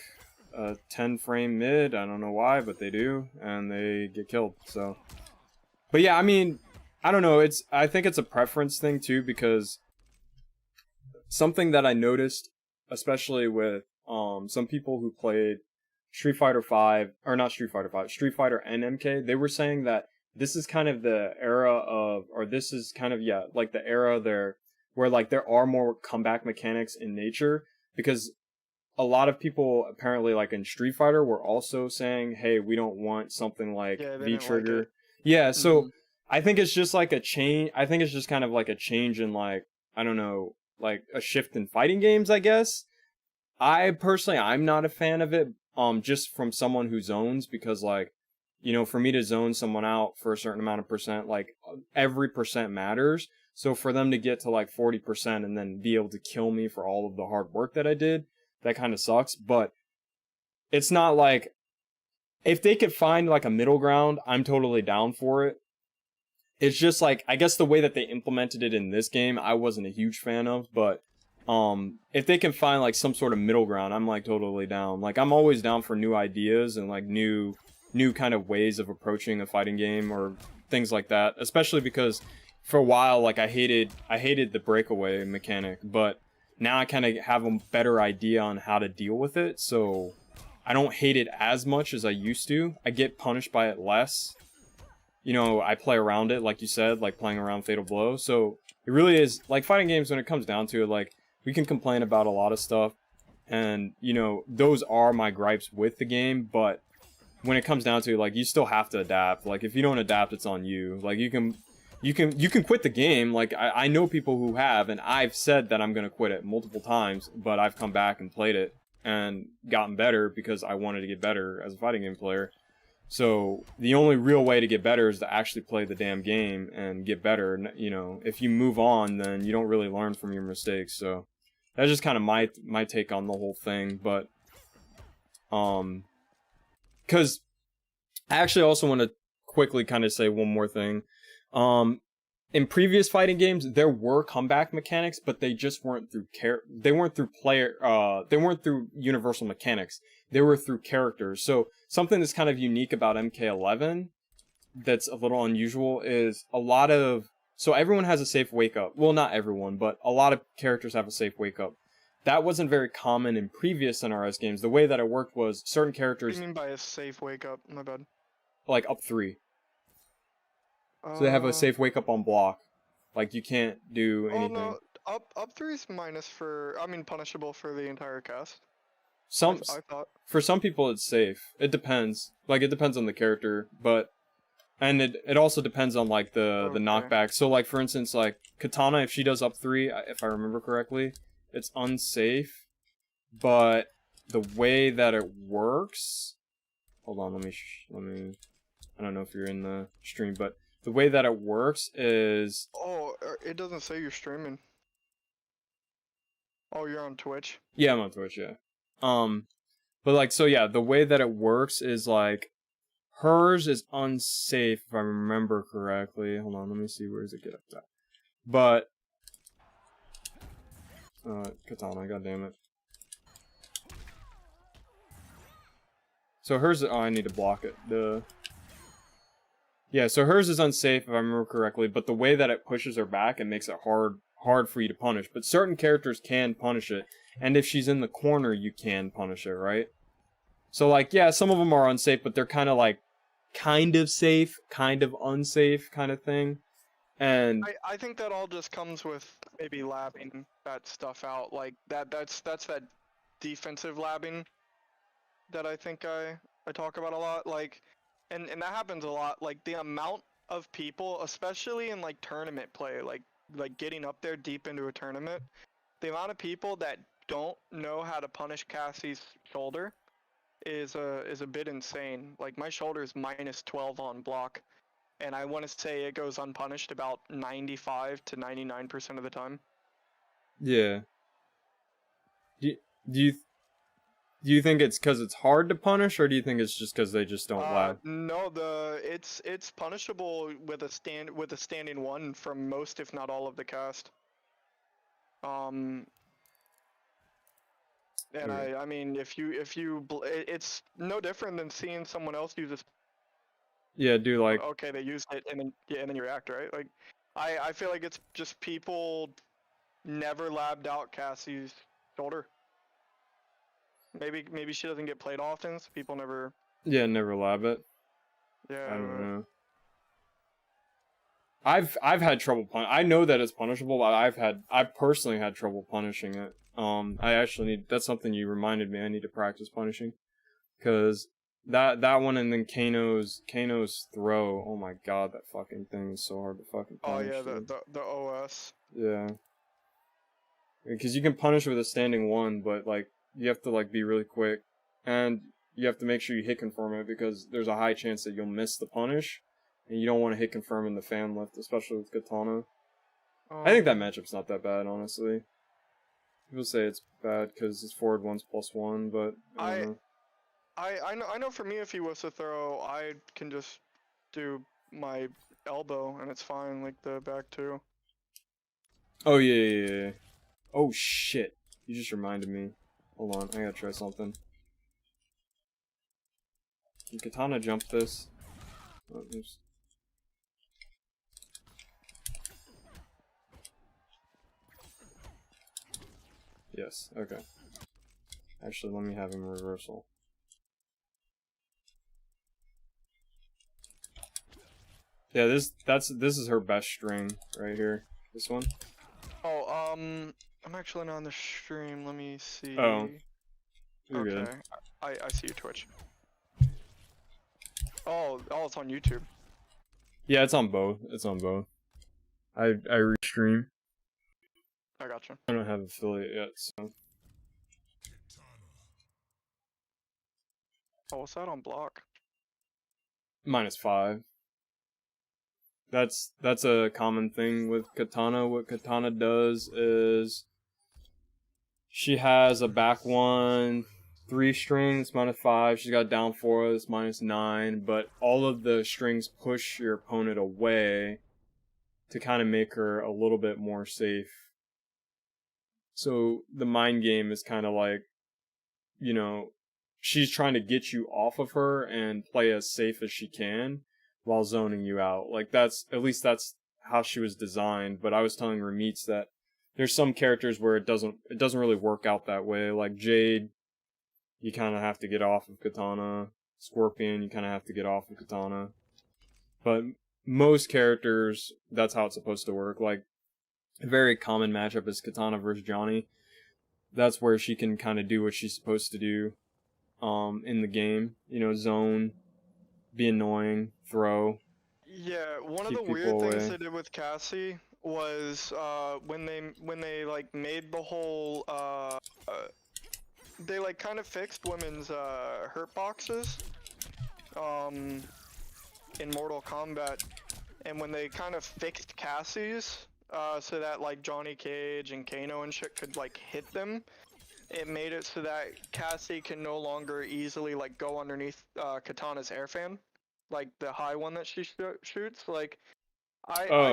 a 10 frame mid. I don't know why, but they do, and they get killed. So, but yeah, I mean, I don't know. I think it's a preference thing too, because something that I noticed, especially with some people who played Street Fighter 5, or not Street Fighter 5, Street Fighter and MK, they were saying that this is kind of the era of, or this is kind of, yeah, like the era there where like there are more comeback mechanics in nature, because a lot of people apparently, like in Street Fighter, were also saying, hey, we don't want something like V-Trigger. Like yeah, so I think it's just like a change. I think it's just kind of like a change in, like, I don't know, like a shift in fighting games, I guess. I personally, I'm not a fan of it, just from someone who zones, because like, for me to zone someone out for a certain amount of percent, like every percent matters. So for them to get to like 40% and then be able to kill me for all of the hard work that I did, that kind of sucks. But it's not like, if they could find like a middle ground, I'm totally down for it. It's just like, I guess the way that they implemented it in this game, I wasn't a huge fan of, but if they can find like some sort of middle ground, I'm like totally down. Like I'm always down for new ideas and like new kind of ways of approaching a fighting game or things like that, especially because for a while, like I hated the breakaway mechanic, but now I kind of have a better idea on how to deal with it, so I don't hate it as much as I used to. I get punished by it less. I play around it, like you said, like playing around Fatal Blow. So it really is, like, fighting games, when it comes down to it, like, we can complain about a lot of stuff, and, those are my gripes with the game, but when it comes down to it, like, you still have to adapt. Like, if you don't adapt, it's on you. Like, you can quit the game. Like, I know people who have, and I've said that I'm gonna quit it multiple times, but I've come back and played it and gotten better because I wanted to get better as a fighting game player. So the only real way to get better is to actually play the damn game and get better. If you move on, then you don't really learn from your mistakes. So that's just kind of my take on the whole thing. But because I actually also want to quickly kind of say one more thing. In previous fighting games, there were comeback mechanics, but they just weren't through they weren't through universal mechanics. They were through characters. So something that's kind of unique about MK11 that's a little unusual is so everyone has a safe wake up. Well, not everyone, but a lot of characters have a safe wake up. That wasn't very common in previous NRS games. The way that it worked was certain characters... What do you mean by a safe wake up? My bad. Like up 3. So they have a safe wake up on block. Like, you can't do anything. Oh no, up 3 is punishable for the entire cast. I thought. For some people it's safe. It depends. Like, it depends on the character, and it also depends on like the knockback. So like, for instance, like Katana, if she does up 3, if I remember correctly, it's unsafe. But the way that it works, hold on, let me I don't know if you're in the stream, but the way that it works is... Oh, it doesn't say you're streaming. Oh, you're on Twitch? Yeah, I'm on Twitch, yeah. But like, so yeah, the way that it works is like, hers is unsafe, if I remember correctly. Hold on, let me see, where does it get up to? But... Katana, goddammit. So hers... Oh, I need to block it. Yeah, so hers is unsafe, if I remember correctly, but the way that it pushes her back, it makes it hard for you to punish. But certain characters can punish it, and if she's in the corner, you can punish it, right? So, like, yeah, some of them are unsafe, but they're kind of, like, kind of safe, kind of unsafe kind of thing. And I think that all just comes with maybe labbing that stuff out. Like that's that defensive labbing that I think I talk about a lot. Like, and that happens a lot. Like the amount of people, especially in like tournament play, like getting up there deep into a tournament, the amount of people that don't know how to punish Cassie's shoulder is a bit insane. Like my shoulder is -12 on block, and I want to say it goes unpunished about 95 to 99% of the time. yeah. Do, do you do you think it's because it's hard to punish, or do you think it's just because they just don't lab? No, it's punishable with a standing one from most, if not all, of the cast. And Okay. I mean, it's no different than seeing someone else use this. Yeah, do like Okay, they used it, and then yeah, and then you react, right? Like, I feel like it's just people never labbed out Cassie's shoulder. Maybe she doesn't get played often, so people never. yeah, never lab it. Yeah. I don't know. I've had trouble I know that it's punishable, but I've personally had trouble punishing it. I actually need, that's something you reminded me, I need to practice punishing, because that one, and then Kano's throw. Oh my god, that fucking thing is so hard to fucking Oh punish. yeah, dude. the OS. Yeah. Because you can punish with a standing one, but like you have to like be really quick, and you have to make sure you hit confirm it, because there's a high chance that you'll miss the punish, and you don't want to hit confirm in the fan lift, especially with Katana. I think that matchup's not that bad, honestly. People say it's bad because it's forward one's +1, but I don't know. I know for me, if he was to throw, I can just do my elbow and it's fine, like the back two. Oh yeah. Oh shit! You just reminded me. Hold on, I gotta try something. Can Katana jump this? Oh, oops. Yes. Okay. Actually, let me have him reversal. Yeah, this is her best string right here. This one. Oh, I'm actually not on the stream. Let me see. Oh. You're okay. good. I see your Twitch. Oh, it's on YouTube. Yeah, it's on both. It's on both. I restream. I gotcha. I don't have affiliate yet, so. Oh, what's that on block? -5. That's a common thing with Katana. What Katana does is she has a back one, 3 strings, -5. She's got down 4, that's -9. But all of the strings push your opponent away to kind of make her a little bit more safe. So the mind game is kind of like, you know, she's trying to get you off of her and play as safe as she can while zoning you out. Like that's how she was designed. But I was telling Ramitz that there's some characters where it doesn't really work out that way. Like Jade, you kind of have to get off of Katana. Scorpion, you kind of have to get off of Katana. But most characters, that's how it's supposed to work. Like a very common matchup is Katana versus Johnny. That's where she can kind of do what she's supposed to do in the game. You know, zone, be annoying, throw. Yeah, one of Keep the people weird things away. they did with Cassie was when they like made the whole they like kind of fixed women's hurt boxes in Mortal Kombat, and when they kind of fixed Cassie's so that like Johnny Cage and Kano and shit could like hit them, it made it so that Cassie can no longer easily like go underneath Katana's air fan, like the high one that she shoots. Like I Oh.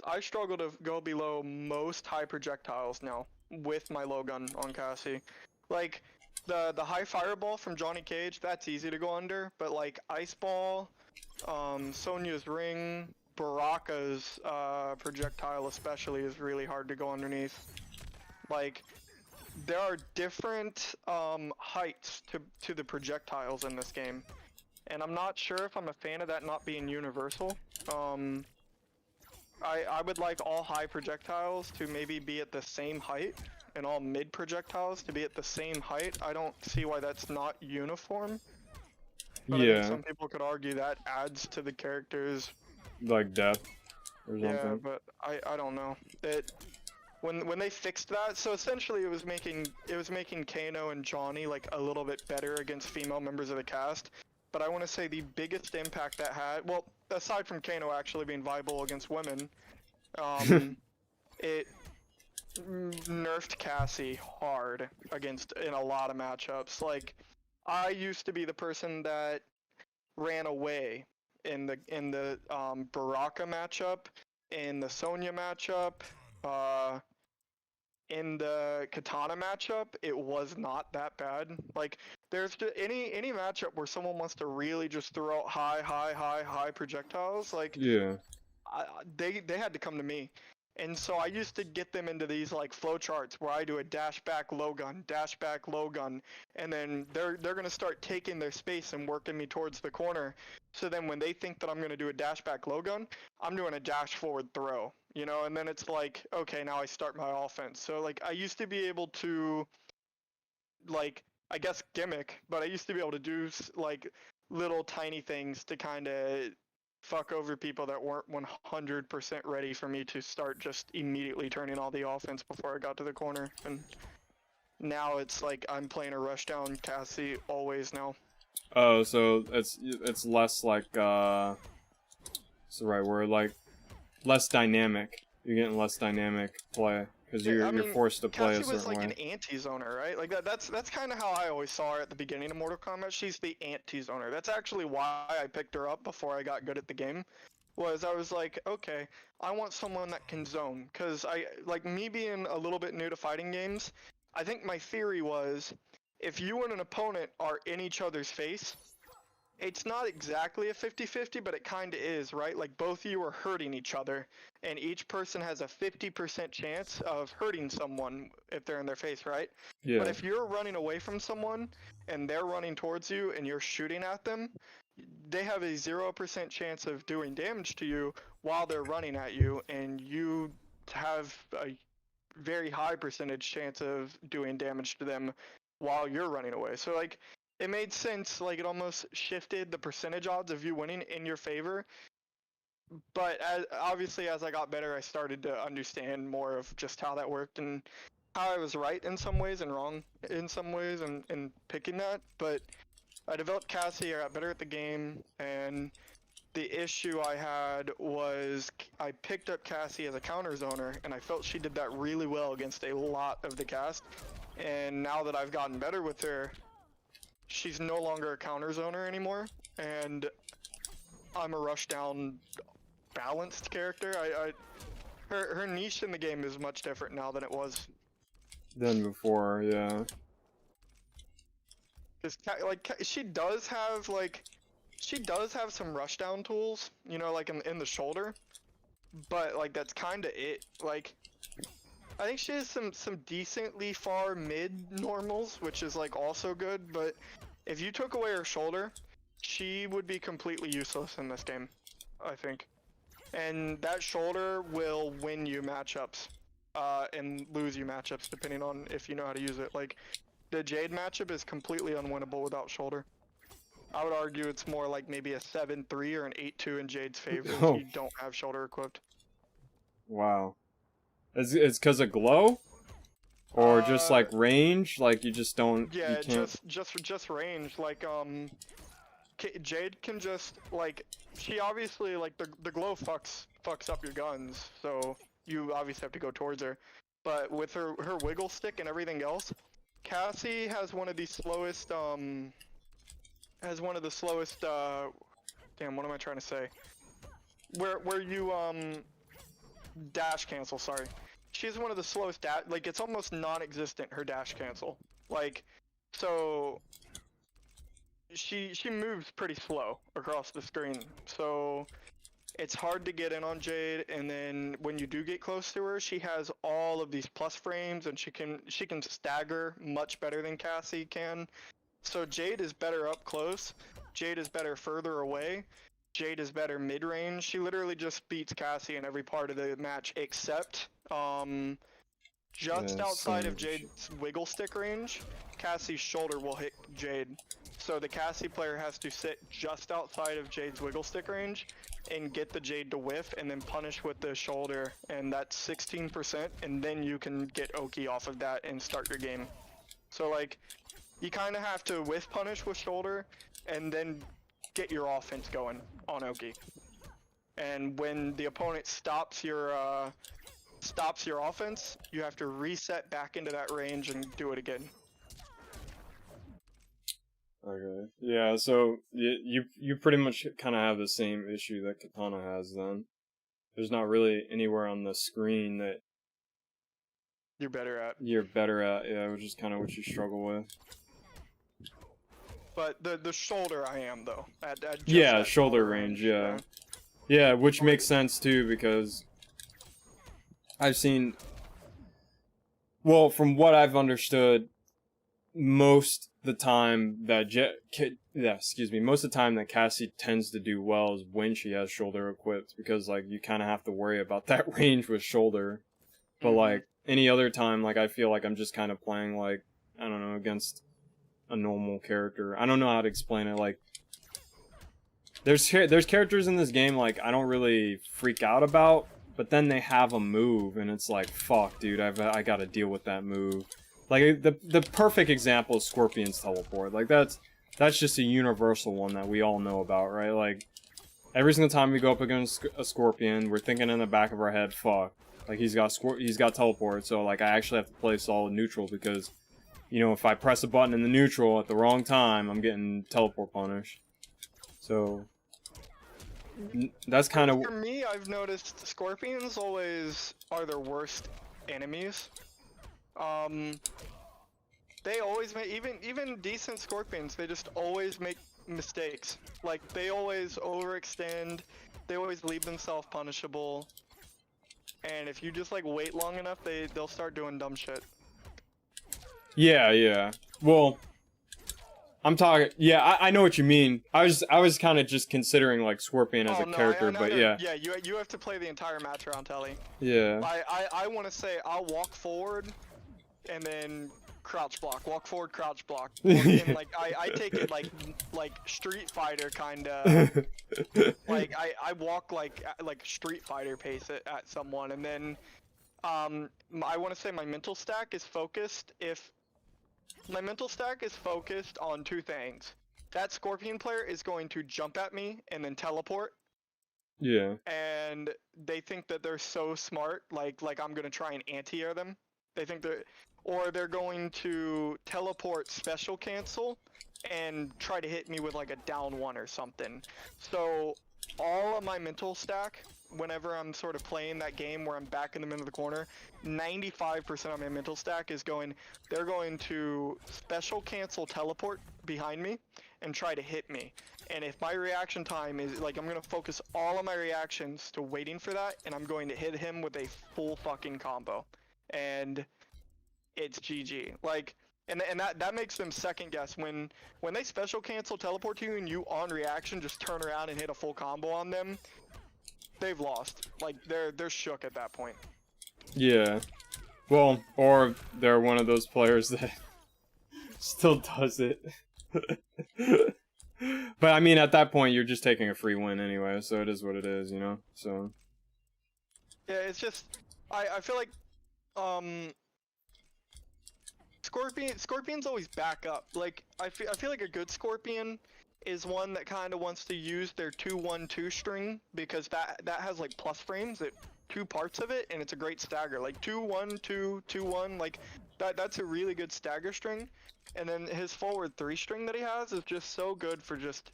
I struggle to go below most high projectiles now with my low gun on Cassie. Like the high fireball from Johnny Cage, that's easy to go under, but like ice ball, Sonya's ring, Baraka's projectile especially is really hard to go underneath. Like there are different heights to the projectiles in this game, and I'm not sure if I'm a fan of that not being universal. I would like all high projectiles to maybe be at the same height, and all mid projectiles to be at the same height. I don't see why that's not uniform. But I think Yeah, some people could argue that adds to the character's. like depth or Yeah, something. but I don't know. It when they fixed that, so essentially it was making Kano and Johnny like a little bit better against female members of the cast. But I want to say the biggest impact that had, well, aside from Kano actually being viable against women, it nerfed Cassie hard against in a lot of matchups. Like, I used to be the person that ran away in the Baraka matchup, in the Sonya matchup, in the Katana matchup. It was not that bad. Like, there's just any matchup where someone wants to really just throw out high projectiles. Like, Yeah. they had to come to me. And so I used to get them into these like flow charts where I do a dash back low gun, and then they're gonna start taking their space and working me towards the corner. So then when they think that I'm gonna do a dash back low gun, I'm doing a dash forward throw, you know, and then it's like, okay, now I start my offense. So like I used to be able to, like, I guess gimmick, but I used to be able to do like little tiny things to kind of fuck over people that weren't 100% ready for me to start just immediately turning all the offense before I got to the corner. And now it's like I'm playing a rush down Cassie always now. Oh, so it's less like what's the right word? Like less dynamic. You're getting less dynamic play because Yeah, you're forced to play Cassie a certain was like way. an anti-zoner, right? Like that's kind of how I always saw her at the beginning of Mortal Kombat. She's the anti-zoner. That's actually why I picked her up before I got good at the game. Was I was like, okay, I want someone that can zone, because I like me being a little bit new to fighting games. I think my theory was, if you and an opponent are in each other's face, it's not exactly a 50-50, but it kind of is, right? Like both of you are hurting each other, and each person has a 50% chance of hurting someone if they're in their face, right? Yeah. But if you're running away from someone and they're running towards you and you're shooting at them, they have a 0% chance of doing damage to you while they're running at you, and you have a very high percentage chance of doing damage to them while you're running away. So like it made sense, like it almost shifted the percentage odds of you winning in your favor. But obviously as I got better, I started to understand more of just how that worked and how I was right in some ways and wrong in some ways in picking that. But I developed Cassie, I got better at the game, and the issue I had was I picked up Cassie as a counter zoner, and I felt she did that really well against a lot of the cast. And now that I've gotten better with her, she's no longer a counter zoner anymore, and I'm a rush down balanced character. Her niche in the game is much different now than it was. Than before, yeah. Cause like she does have some rush down tools, you know, like in the shoulder, but like that's kind of it. Like I think she has some decently far mid normals, which is like also good, but if you took away her shoulder, she would be completely useless in this game, I think. And that shoulder will win you matchups, and lose you matchups depending on if you know how to use it. Like the Jade matchup is completely unwinnable without shoulder. I would argue it's more like maybe a 7-3 or an 8-2 in Jade's favor if you don't have shoulder equipped. Wow. It's because of glow, or just like range. Like you just don't. Yeah, you can't... just range. Like Jade can just like she obviously like the glow fucks up your guns, so you obviously have to go towards her. But with her wiggle stick and everything else, Cassie has one of the slowest damn, what am I trying to say? Where you dash cancel, sorry. She's one of the slowest like it's almost non-existent, her dash cancel. Like so she moves pretty slow across the screen. So it's hard to get in on Jade, and then when you do get close to her, she has all of these plus frames, and she can stagger much better than Cassie can. So Jade is better up close. Jade is better further away. Jade is better mid-range. She literally just beats Cassie in every part of the match except just Yeah, outside of same. Jade's wiggle stick range, Cassie's shoulder will hit Jade. So the Cassie player has to sit just outside of Jade's wiggle stick range and get the Jade to whiff and then punish with the shoulder, and that's 16%, and then you can get Oki off of that and start your game. So like, you kind of have to whiff punish with shoulder and then get your offense going on Oki. And when the opponent stops your offense, you have to reset back into that range and do it again. Okay. Yeah, so you pretty much kind of have the same issue that Katana has then. There's not really anywhere on the screen that You're better at. you're better at, yeah, which is kind of what you struggle with. But the shoulder I am though. At just Yeah, that shoulder range, yeah. Yeah, which makes sense too because I've seen, well, from what I've understood, most the time that most of the time that Cassie tends to do well is when she has shoulder equipped, because like you kind of have to worry about that range with shoulder. But like any other time, like I feel like I'm just kind of playing like, I don't know, against a normal character. I don't know how to explain it. Like there's characters in this game like I don't really freak out about, but then they have a move and it's like, fuck, dude, I got to deal with that move. Like the perfect example is Scorpion's teleport. Like that's just a universal one that we all know about, right? Like every single time we go up against a Scorpion, we're thinking in the back of our head, fuck, like he's got teleport, so like I actually have to play solid neutral because, you know, if I press a button in the neutral at the wrong time, I'm getting teleport punished. So that's kind of, For me, I've noticed Scorpions always are their worst enemies. They always make, even decent Scorpions, they just always make mistakes. Like, they always overextend, they always leave themselves punishable, and if you just, like, wait long enough, they'll start doing dumb shit. yeah. Well, I'm talking, yeah, I know what you mean. I was kind of just considering like Scorpion as a character, but yeah. Yeah, you have to play the entire match around Telly. Yeah. I want to say I'll walk forward and then crouch block, walk forward, crouch block. And like I take it like Street Fighter kind of. Like I walk like Street Fighter pace it at someone, and then I want to say my mental stack is focused on two things. That Scorpion player is going to jump at me and then teleport. Yeah. And they think that they're so smart, like I'm gonna try and anti-air them. They think they're going to teleport special cancel and try to hit me with like a down one or something. So all of my mental stack, whenever I'm sort of playing that game where I'm back in the middle of the corner, 95% of my mental stack is they're going to special cancel teleport behind me and try to hit me. And if my reaction time is, like, I'm going to focus all of my reactions to waiting for that, and I'm going to hit him with a full fucking combo. And it's GG. Like, and that makes them second guess when they special cancel teleport to you and you on reaction just turn around and hit a full combo on them. They've lost. Like, they're shook at that point. Yeah. Well, or they're one of those players that still does it. But I mean, at that point, you're just taking a free win anyway, so it is what it is, you know? So. Yeah, it's just, I feel like, Scorpions always back up. Like, I feel like a good Scorpion is one that kind of wants to use their 2-1-2 string, because that has like plus frames, that two parts of it, and it's a great stagger. Like 2-1-2, 2-1, like that's a really good stagger string. And then his forward 3 string that he has is just so good for just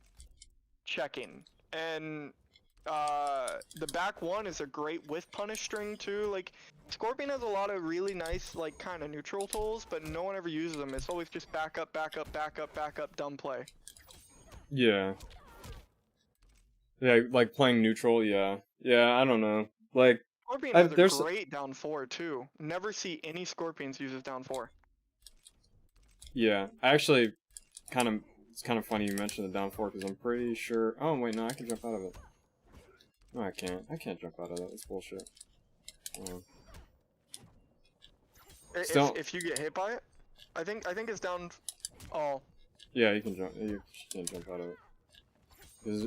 checking. And the back 1 is a great with punish string too. Like, Scorpion has a lot of really nice, like, kind of neutral tools, but no one ever uses them. It's always just back up, dumb play. Yeah. Yeah, like playing neutral, yeah. Yeah, I don't know. Like, Scorpion has a great down 4 too. Never see any Scorpions use his down 4. Yeah, I actually kind of it's kind of funny you mentioned the down 4 because I'm pretty sure. Oh wait, no, I can jump out of it. No, I can't. I can't jump out of that. That's bullshit. Still- If you get hit by it, I think it's down. Oh, Yeah, you can jump. You can't jump out of it.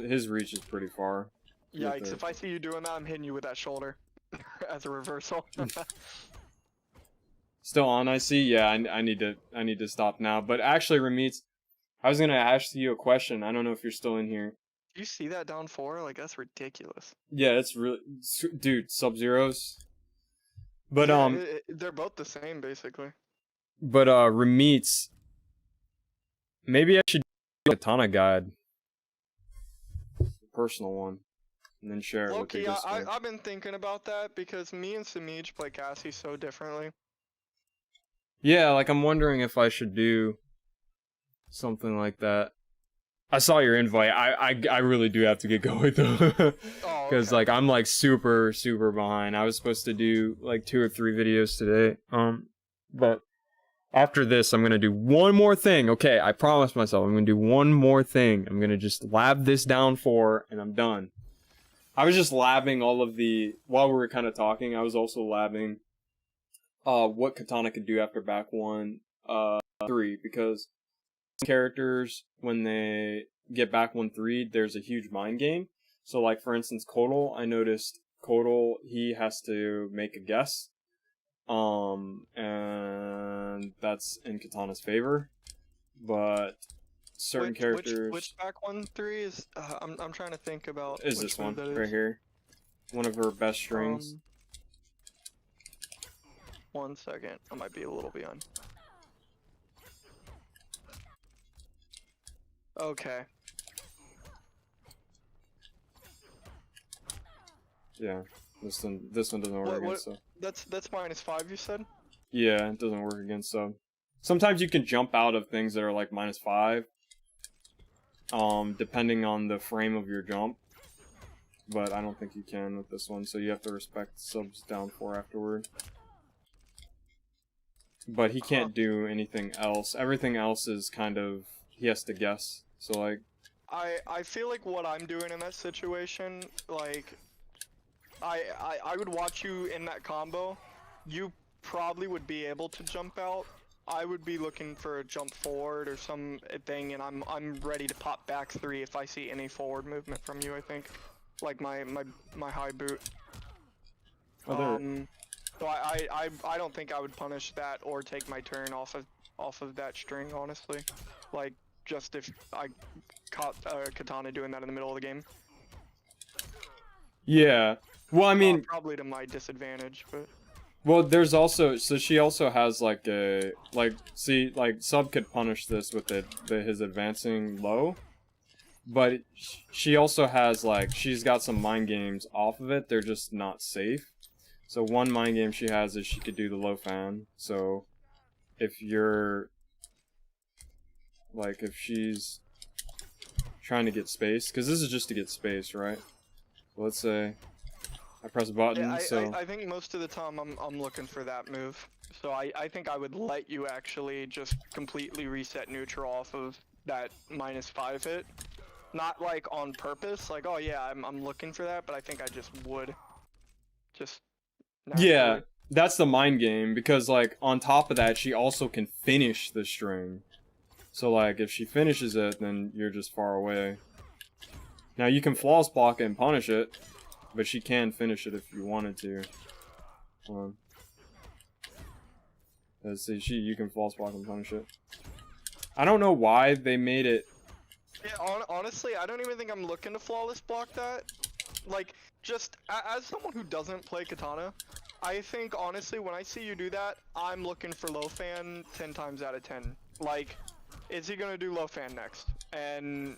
His reach is pretty far. You have yikes! to- If I see you doing that, I'm hitting you with that shoulder as a reversal. Still on, I see. Yeah, I need to stop now. But actually, Ramit, I was gonna ask you a question. I don't know if you're still in here. You see that down 4? Like that's ridiculous. Yeah, it's really, dude, Sub-Zeros. But Yeah, they're both the same basically. but Ramit, maybe I should do a Katana guide, personal one, and then share it with you. Loki, I've been thinking about that because me and Samij play Cassie so differently. Yeah, like I'm wondering if I should do something like that. I saw your invite. I really do have to get going though, Oh, because okay. like I'm like super behind. I was supposed to do like 2 or 3 videos today. But after this, I'm gonna do one more thing. Okay, I promised myself I'm gonna do one more thing. I'm gonna just lab this down 4, and I'm done. I was just labbing all of the while we were kind of talking. I was also labbing what Katana could do after back 1, 3, because characters, when they get back 1-3, there's a huge mind game. So like for instance Kotal, I noticed Kotal, he has to make a guess, and that's in Katana's favor, but certain characters Which back 1-3 is? I'm trying to think about. is which this one move that right is. here, one of her best strings. 1 second, I might be a little behind. Okay. Yeah, this one doesn't work What- against sub. That's -5. You said. Yeah, it doesn't work against sub. Sometimes you can jump out of things that are like -5, depending on the frame of your jump. But I don't think you can with this one, so you have to respect subs down 4 afterward. But he can't do anything else. Everything else is kind of, he has to guess. So like, I feel like what I'm doing in that situation, like, I would watch you in that combo. You probably would be able to jump out. I would be looking for a jump forward or something, and I'm ready to pop back 3 if I see any forward movement from you. I think, like my high boot. So I don't think I would punish that or take my turn off of that string, honestly. Like, just if I caught Katana doing that in the middle of the game. yeah. Well, I mean, Probably to my disadvantage, but well, there's also, so she also has like a, like, see, like, sub could punish this with his advancing low. But she also has, like, she's got some mind games off of it. They're just not safe. So one mind game she has is she could do the low fan. So if you're, like, if she's trying to get space, because this is just to get space, right? So let's say I press a button, yeah, so I think most of the time I'm looking for that move. So I think I would let you actually just completely reset neutral off of that -5 hit. Not like on purpose, like, oh yeah, I'm looking for that, but I think I just would. Just yeah, naturally. that's the mind game, because like on top of that she also can finish the string. So like if she finishes it, then you're just far away. Now you can flawless block it and punish it, but she can finish it if you wanted to. Let's see, you can flawless block and punish it. I don't know why they made it. Yeah, honestly, I don't even think I'm looking to flawless block that. Like, just as someone who doesn't play Katana, I think honestly when I see you do that, I'm looking for low fan 10 times out of 10. Like, is he gonna do low fan next? And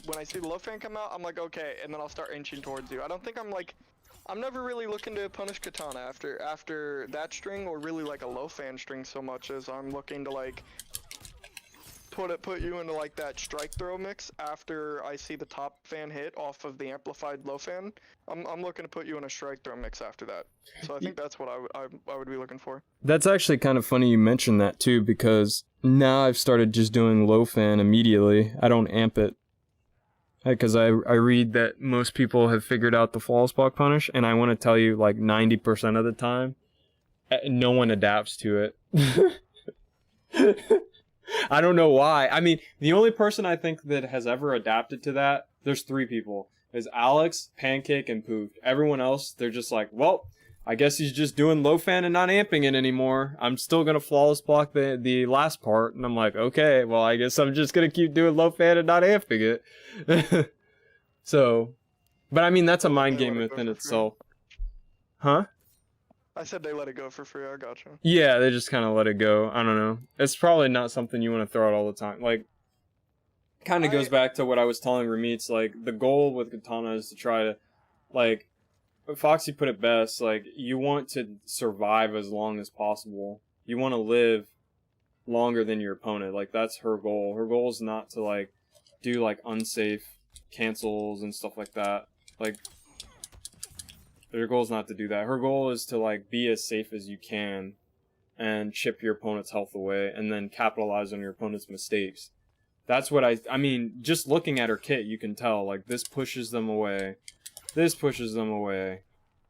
when I see the low fan come out, I'm like, okay, and then I'll start inching towards you. I don't think I'm never really looking to punish Katana after that string, or really like a low fan string so much as I'm looking to like put you into like that strike throw mix after I see the top fan hit off of the amplified low fan. I'm looking to put you in a strike throw mix after that. So I think that's what I would be looking for. That's actually kind of funny you mentioned that too, because Now I've started just doing low fan immediately. I don't amp it. Because I read that most people have figured out the flawless block punish, and I want to tell you, like, 90% of the time, no one adapts to it. I don't know why. I mean, the only person I think that has ever adapted to that, there's 3 people. There's Alex, Pancake, and Poofed. Everyone else, they're just like, well, I guess he's just doing low fan and not amping it anymore. I'm still going to flawless block the last part. And I'm like, okay, well, I guess I'm just going to keep doing low fan and not amping it. So, but I mean, that's a mind game within itself. Huh? I said they let it go for free. I gotcha. Yeah, they just kind of let it go. I don't know. It's probably not something you want to throw out all the time. Like, kind of goes back to what I was telling Ramitz. Like, the goal with Katana is to try to, like, Foxy put it best. Like, you want to survive as long as possible. You want to live longer than your opponent. Like, that's her goal. Her goal is not to, like, do, like, unsafe cancels and stuff like that. Like, her goal is not to do that. Her goal is to, like, be as safe as you can and chip your opponent's health away and then capitalize on your opponent's mistakes. That's what I mean, just looking at her kit, you can tell, like, this pushes them away. This pushes them away.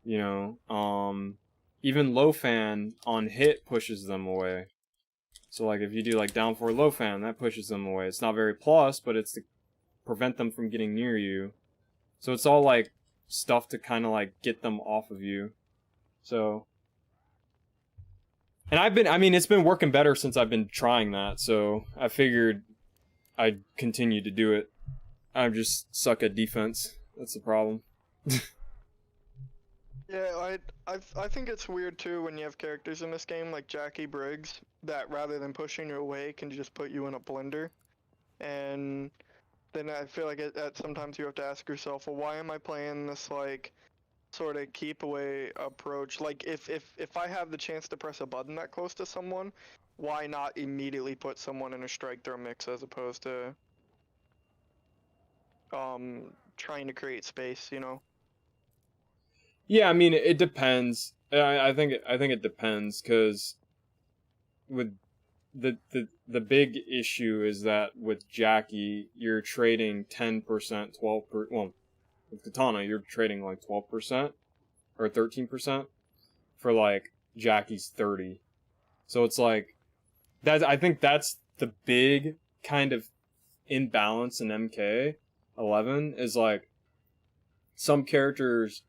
You know, even low fan on hit pushes them away. So, like, if you do, like, down 4 low fan, that pushes them away. It's not very plus, but it's to prevent them from getting near you. So it's all, like, stuff to kind of, like, get them off of you. So, and I mean, it's been working better since I've been trying that, so I figured I'd continue to do it. I just suck at defense. That's the problem. Yeah, I think it's weird too when you have characters in this game like Jackie Briggs that rather than pushing you away can just put you in a blender, and then I feel like at sometimes you have to ask yourself, well, why am I playing this like sort of keep away approach? Like if I have the chance to press a button that close to someone, why not immediately put someone in a strike throw mix as opposed to trying to create space, you know? Yeah, I mean, it depends. I think it depends, because with the big issue is that with Jackie, you're trading 10%, 12%. Well, with Katana, you're trading like 12% or 13% for like Jackie's 30. So it's like that. I think that's the big kind of imbalance in MK11 is like some characters,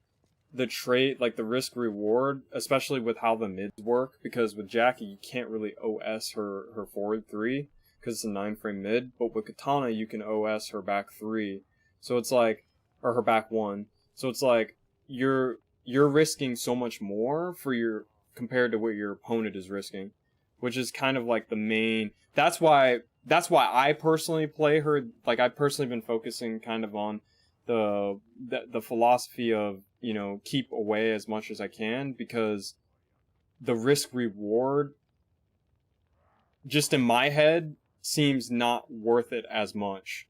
the trait, like the risk reward, especially with how the mids work, because with Jackie you can't really OS her forward 3 because it's a 9-frame mid, but with Katana you can OS her back 3, so it's like, or her back 1, so it's like you're risking so much more for your compared to what your opponent is risking, which is kind of like the main. That's why I personally play her. Like, I've personally been focusing kind of on the philosophy of, you know, keep away as much as I can, because the risk reward just in my head seems not worth it as much.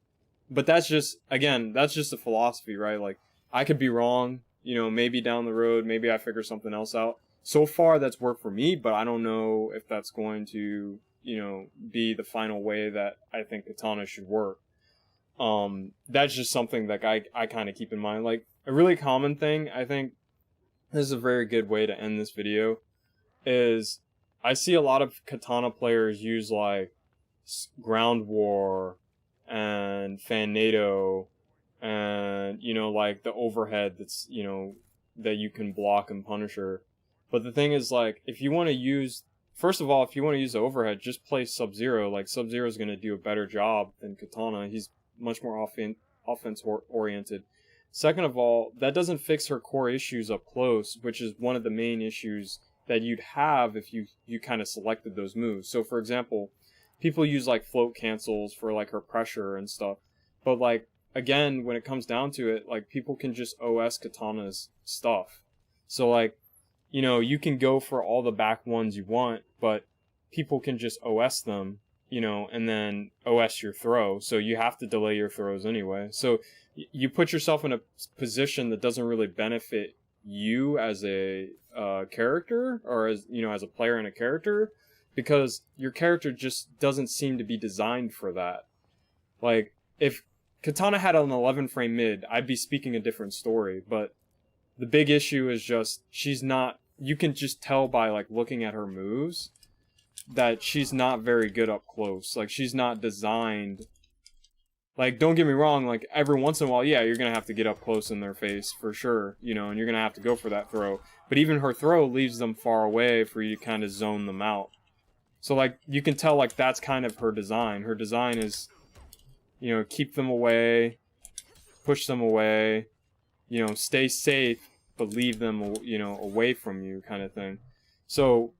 But that's just, again, that's just a philosophy, right? Like, I could be wrong, you know, maybe down the road, maybe I figure something else out. So far that's worked for me, but I don't know if that's going to, you know, be the final way that I think Katana should work. That's just something that I kind of keep in mind. Like, a really common thing, I think this is a very good way to end this video, is I see a lot of Katana players use like Ground War and Fan NATO and, you know, like the overhead that's, you know, that you can block and punish her. But the thing is, like, if you want to use, first of all, if you want to use the overhead, just play Sub-Zero. Like, Sub-Zero is going to do a better job than Katana. He's much more offense oriented. Second of all, that doesn't fix her core issues up close, which is one of the main issues that you'd have if you kind of selected those moves. So, for example, people use like float cancels for like her pressure and stuff. But like, again, when it comes down to it, like, people can just OS Katana's stuff. So like, you know, you can go for all the back ones you want, but people can just OS them, you know, and then OS your throw. So you have to delay your throws anyway. So you put yourself in a position that doesn't really benefit you as a character, or as, you know, as a player and a character, because your character just doesn't seem to be designed for that. Like, if Katana had an 11 frame mid, I'd be speaking a different story, but the big issue is just, she's not, you can just tell by, like, looking at her moves that she's not very good up close. Like, she's not designed. Like, don't get me wrong, like, every once in a while, yeah, you're gonna have to get up close in their face, for sure, you know, and you're gonna have to go for that throw. But even her throw leaves them far away for you to kind of zone them out. So, like, you can tell, like, that's kind of her design. Her design is, you know, keep them away, push them away, you know, stay safe, but leave them, you know, away from you, kind of thing. So,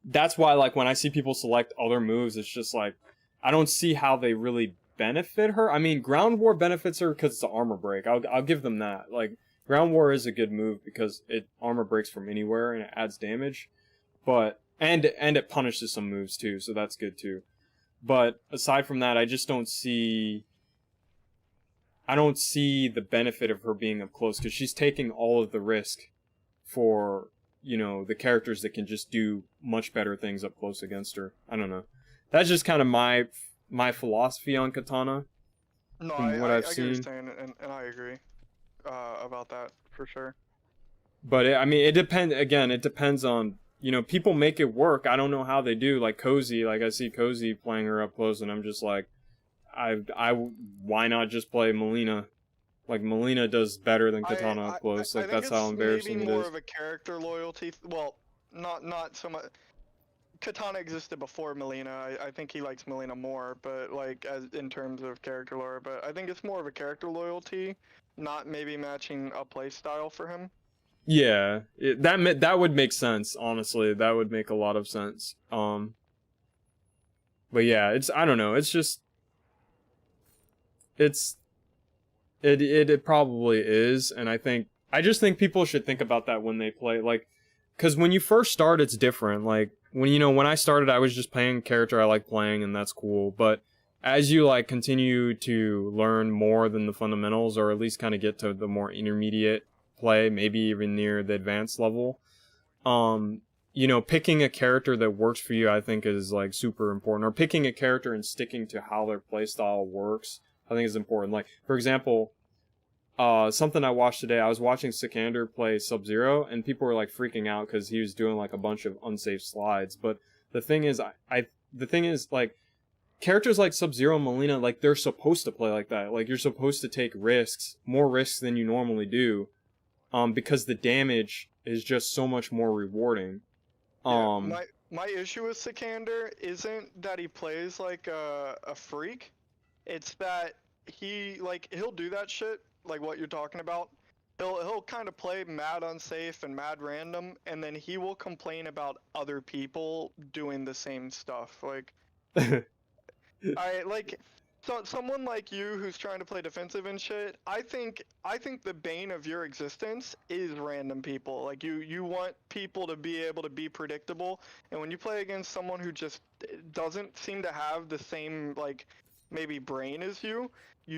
that's why, like, when I see people select other moves, it's just like, I don't see how they really benefit her. I mean, Ground War benefits her because it's an armor break. I'll give them that. Like, Ground War is a good move because it armor breaks from anywhere and it adds damage. But, and it punishes some moves too, so that's good too. But aside from that, I just don't see... I don't see the benefit of her being up close, because she's taking all of the risk for, you know, the characters that can just do much better things up close against her. I don't know. That's just kind of my philosophy on Katana. No, from what I've I get what seen. you're saying, and I agree about that, for sure. But, I mean, it depends on, you know, people make it work. I don't know how they do. Like, Cozy, like, I see Cozy playing her up close, and I'm just like, why not just play Melina? Like, Melina does better than Katana up close. Like, that's how embarrassing it is. Maybe more of a character loyalty. Well, not so much. Katana existed before Melina. I think he likes Melina more, but like as in terms of character lore. But I think it's more of a character loyalty, not maybe matching a play style for him. Yeah, that would make sense. Honestly, that would make a lot of sense. But yeah, I don't know. It's just. It probably is, and I just think people should think about that when they play, like, because when you first start, it's different. Like, when I started, I was just playing a character I like playing, and that's cool, but as you, like, continue to learn more than the fundamentals, or at least kind of get to the more intermediate play, maybe even near the advanced level, you know, picking a character that works for you, I think, is, like, super important, or picking a character and sticking to how their playstyle works, I think is important. Like, for example, something I watched today, I was watching Sikander play Sub-Zero, and people were, like, freaking out because he was doing, like, a bunch of unsafe slides. But the thing is, like, characters like Sub-Zero and Melina, like, they're supposed to play like that. Like, you're supposed to take risks, more risks than you normally do, because the damage is just so much more rewarding. Yeah, my issue with Sikander isn't that he plays like a freak. It's that he'll do that shit, like what you're talking about. He'll kind of play mad unsafe and mad random, and then he will complain about other people doing the same stuff. Like, someone like you who's trying to play defensive and shit. I think the bane of your existence is random people. Like, you want people to be able to be predictable, and when you play against someone who just doesn't seem to have the same, like, maybe brain as you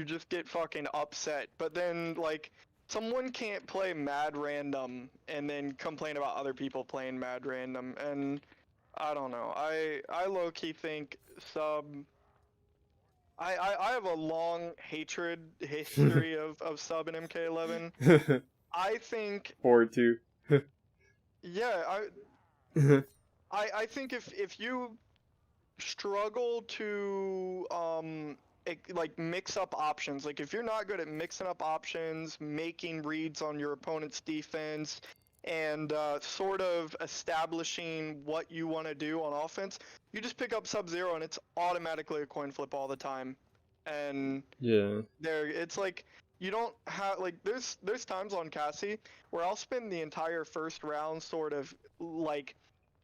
just get fucking upset. But then, like, someone can't play mad random and then complain about other people playing mad random, and I don't know. I low-key think I have a long history of sub in MK11. I think Forward to. yeah, I think if you struggle to like mix up options, like if you're not good at mixing up options, making reads on your opponent's defense, and sort of establishing what you want to do on offense, you just pick up Sub-Zero and it's automatically a coin flip all the time. And Yeah. it's like you don't have, like, there's times on Cassie where I'll spend the entire first round sort of like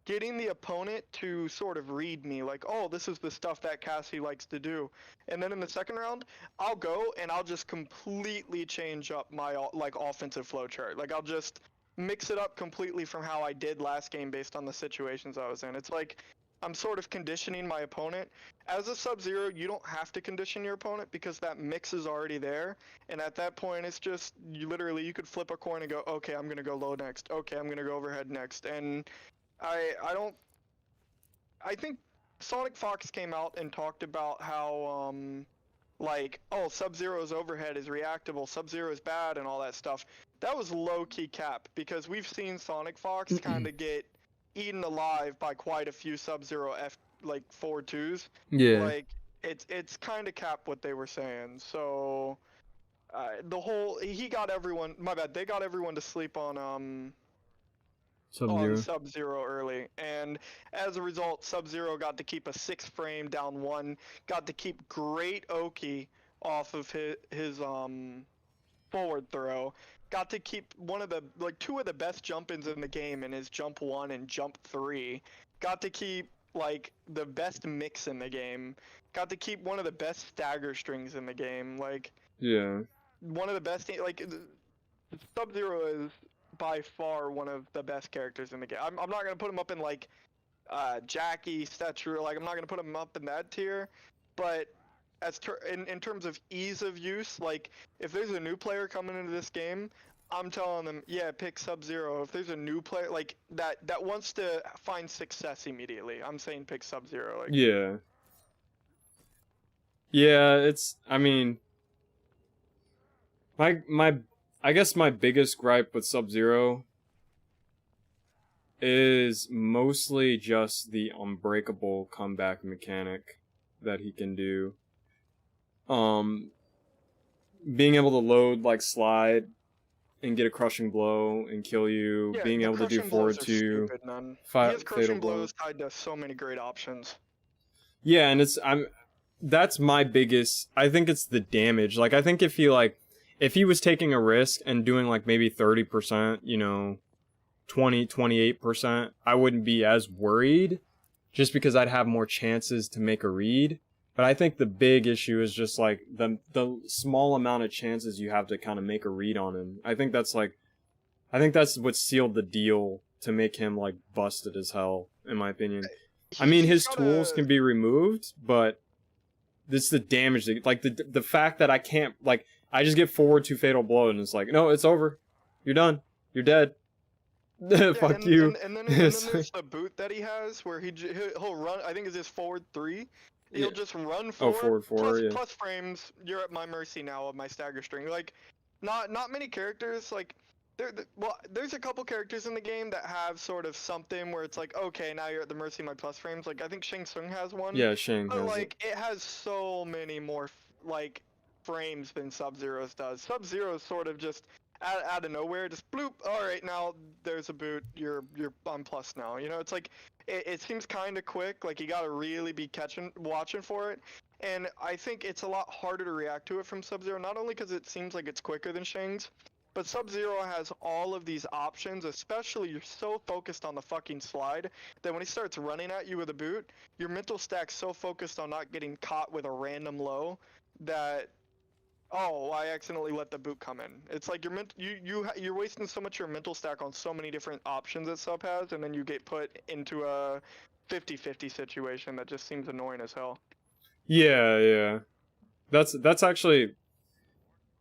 getting the opponent to sort of read me, like, oh, this is the stuff that Cassie likes to do. And then in the second round, I'll go and I'll just completely change up my, like, offensive flowchart. Like, I'll just mix it up completely from how I did last game based on the situations I was in. It's like I'm sort of conditioning my opponent. As a Sub-Zero, you don't have to condition your opponent because that mix is already there. And at that point, it's just, you could flip a coin and go, okay, I'm going to go low next. Okay, I'm going to go overhead next. And I I think Sonic Fox came out and talked about how like, oh, Sub-Zero's overhead is reactable, Sub-Zero is bad, and all that stuff. That was low-key cap, because we've seen Sonic Fox kind of get eaten alive by quite a few Sub-Zero like, forward twos. Yeah. Like, it's kind of cap what they were saying, so... he got everyone, my bad, they got everyone to sleep on Sub-Zero. Sub-Zero early, and as a result, Sub-Zero got to keep a 6 frame down 1, got to keep great Oki off of his forward throw, got to keep two of the best jump-ins in the game in his jump 1 and jump 3, got to keep like the best mix in the game, got to keep one of the best stagger strings in the game, like Yeah. one of the best, like Sub-Zero is by far one of the best characters in the game. I'm not gonna put him up in like Jackie, Stetcher, like I'm not gonna put him up in that tier, but in terms of ease of use, like if there's a new player coming into this game, I'm telling them, yeah, pick Sub-Zero. If there's a new player like that wants to find success immediately, I'm saying pick Sub-Zero. Like, Yeah. Yeah, it's, I mean, I guess my biggest gripe with Sub-Zero is mostly just the unbreakable comeback mechanic that he can do. Being able to load, like, slide and get a crushing blow and kill you, yeah, being the able to do crushing forward blows are two, stupid, man. He fatal has crushing blow. blows tied to so many great options. Yeah, and that's my biggest, I think it's the damage. Like, I think if he was taking a risk and doing like maybe 30%, 28%, I wouldn't be as worried just because I'd have more chances to make a read. But I think the big issue is just like the small amount of chances you have to kind of make a read on him. I think that's what sealed the deal to make him like busted as hell, in my opinion. I mean, his tools can be removed, but it's the damage, like the fact that I can't, like, I just get forward to fatal blow and it's like, no, it's over. You're done. You're dead. Fuck you. And then there's the boot that he has where he'll run, I think it's his forward 3. He'll just run forward, plus frames, you're at my mercy now of my stagger string. Like, not many characters, like, there's a couple characters in the game that have sort of something where it's like, okay, now you're at the mercy of my plus frames. Like, I think Shang Tsung has one. Yeah, Shang But, has like, it has so many more, like, frames than Sub-Zero's does. Sub-Zero's sort of just out of nowhere, just bloop, alright, now there's a boot, you're on plus now. You know, it's like, it seems kind of quick, like you gotta really be watching for it. And I think it's a lot harder to react to it from Sub-Zero, not only because it seems like it's quicker than Shang's, but Sub-Zero has all of these options, especially you're so focused on the fucking slide that when he starts running at you with a boot, your mental stack's so focused on not getting caught with a random low that, oh, I accidentally let the boot come in. It's like you're wasting so much of your mental stack on so many different options that Sub has, and then you get put into a 50-50 situation that just seems annoying as hell. Yeah. That's actually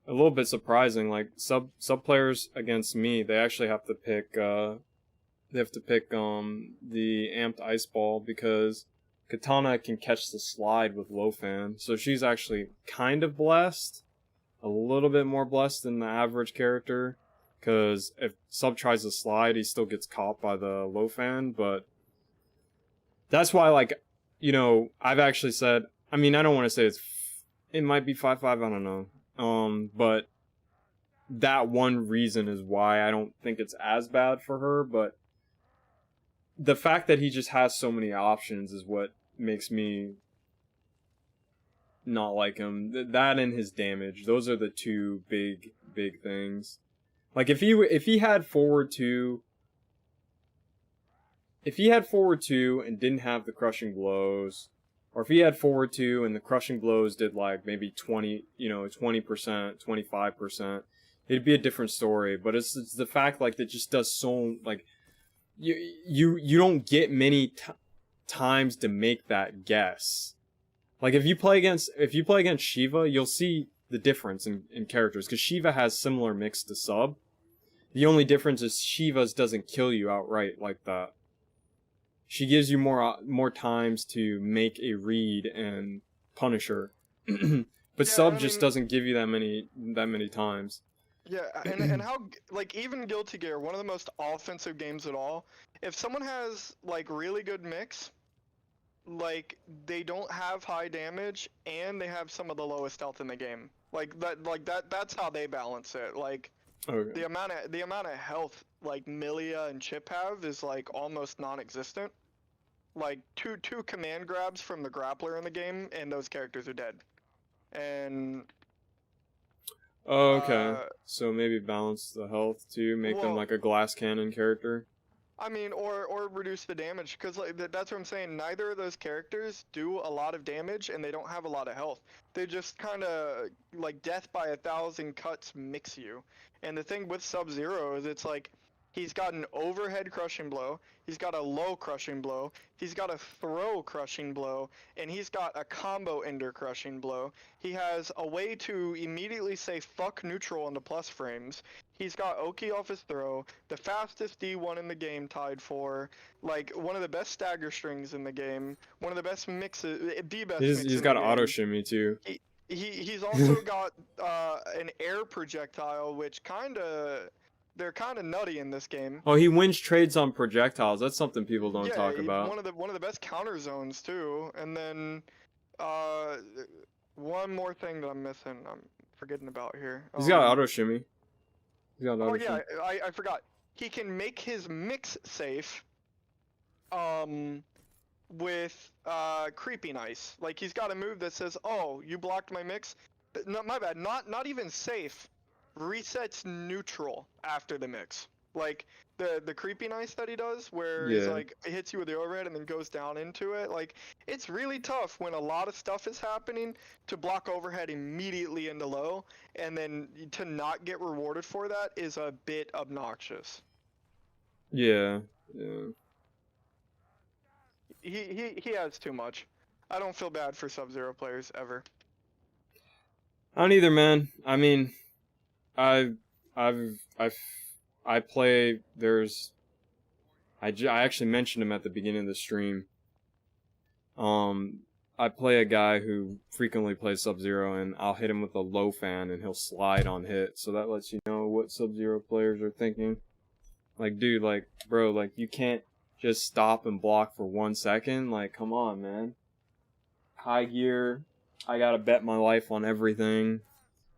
a little bit surprising. Like sub players against me, they actually have to pick the amped ice ball because Katana can catch the slide with low fan. So she's actually kind of blessed. A little bit more blessed than the average character, because if Sub tries to slide, he still gets caught by the low fan, but that's why, like, I've actually said, I mean, I don't want to say it might be 5-5, I don't know, but that one reason is why I don't think it's as bad for her, but the fact that he just has so many options is what makes me not like him. That and his damage, those are the two big things. Like if he had forward 2 and didn't have the crushing blows, or if he had forward 2 and the crushing blows did like maybe 20%, 25%, it'd be a different story. But it's the fact like that just does so, like, you don't get many times to make that guess. Like if you play against Shiva, you'll see the difference in characters, because Shiva has similar mix to Sub. The only difference is Shiva's doesn't kill you outright like that. she gives you more times to make a read and punish her. But Yeah, sub I just mean- doesn't give you that many times. Yeah, and how like even Guilty Gear, one of the most offensive games at all. If someone has like really good mix, like they don't have high damage and they have some of the lowest health in the game. That's how they balance it. Like Okay. the amount of health like Milia and Chip have is like almost non-existent. Like two command grabs from the grappler in the game and those characters are dead. And Oh, okay. Uh, So maybe balance the health too, make them well- like a glass cannon character. I mean, or reduce the damage, because like that's what I'm saying. Neither of those characters do a lot of damage, and they don't have a lot of health. They just kind of like death by 1,000 cuts mix you. And the thing with Sub-Zero is it's like he's got an overhead crushing blow, he's got a low crushing blow, he's got a throw crushing blow, and he's got a combo ender crushing blow. He has a way to immediately say fuck neutral into plus frames. He's got Oki off his throw, the fastest D1 in the game tied for, like, one of the best stagger strings in the game, one of the best mixes, the best mix He's in got the an game. auto shimmy too. He's also got an air projectile, which they're kind of nutty in this game. Oh, he wins trades on projectiles. That's something people don't talk he's about. one of the best counter zones too. And then one more thing that I'm missing, I'm forgetting about here. He's got auto shimmy. He's got an Oh auto yeah, shimmy. I forgot. He can make his mix safe. With creepy nice. Like he's got a move that says, "Oh, you blocked my mix." No, my bad. Not even safe. Resets neutral after the mix. Like the creepy nice that he does, where he's Yeah. like hits you with the overhead and then goes down into it. Like it's really tough when a lot of stuff is happening to block overhead immediately into low, and then to not get rewarded for that is a bit obnoxious. Yeah. Yeah. He has too much. I don't feel bad for Sub-Zero players ever. I don't either, man. I mean, I play. I actually mentioned him at the beginning of the stream. I play a guy who frequently plays Sub-Zero, and I'll hit him with a low fan, and he'll slide on hit. So that lets you know what Sub-Zero players are thinking. Like, dude, like, bro, like, you can't just stop and block for 1 second. Like, come on, man. High gear. I gotta bet my life on everything.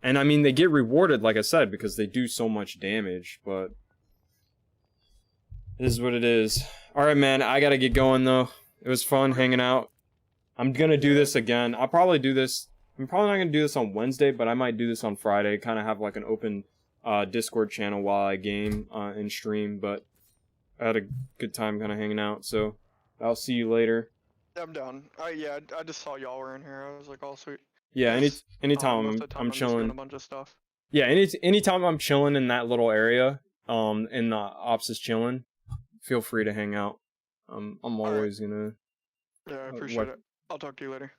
And I mean, they get rewarded, like I said, because they do so much damage, but it is what it is. Alright, man, I gotta get going, though. It was fun hanging out. I'm gonna do this again. I'll probably do this. I'm probably not gonna do this on Wednesday, but I might do this on Friday. Kind of have like an open Discord channel while I game and stream, but I had a good time kind of hanging out, so I'll see you later. I'm done. I just saw y'all were in here. I was like, all sweet. Yeah, Yes. anytime Most of the time I'm just doing chilling. a bunch of stuff. Yeah, anytime I'm chilling in that little area, in the ops is chilling, feel free to hang out. I'm Alright. always gonna. Yeah, I what- appreciate it. I'll talk to you later.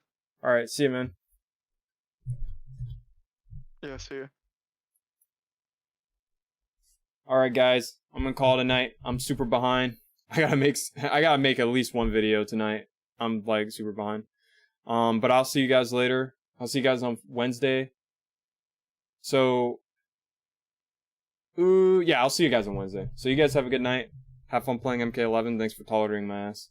All right, see you, man. Yeah, see you. All right, guys, I'm gonna call it a night. I'm super behind. I gotta make at least one video tonight. I'm like super behind. But I'll see you guys later. I'll see you guys on Wednesday. So, yeah, I'll see you guys on Wednesday. So you guys have a good night. Have fun playing MK11. Thanks for tolerating my ass.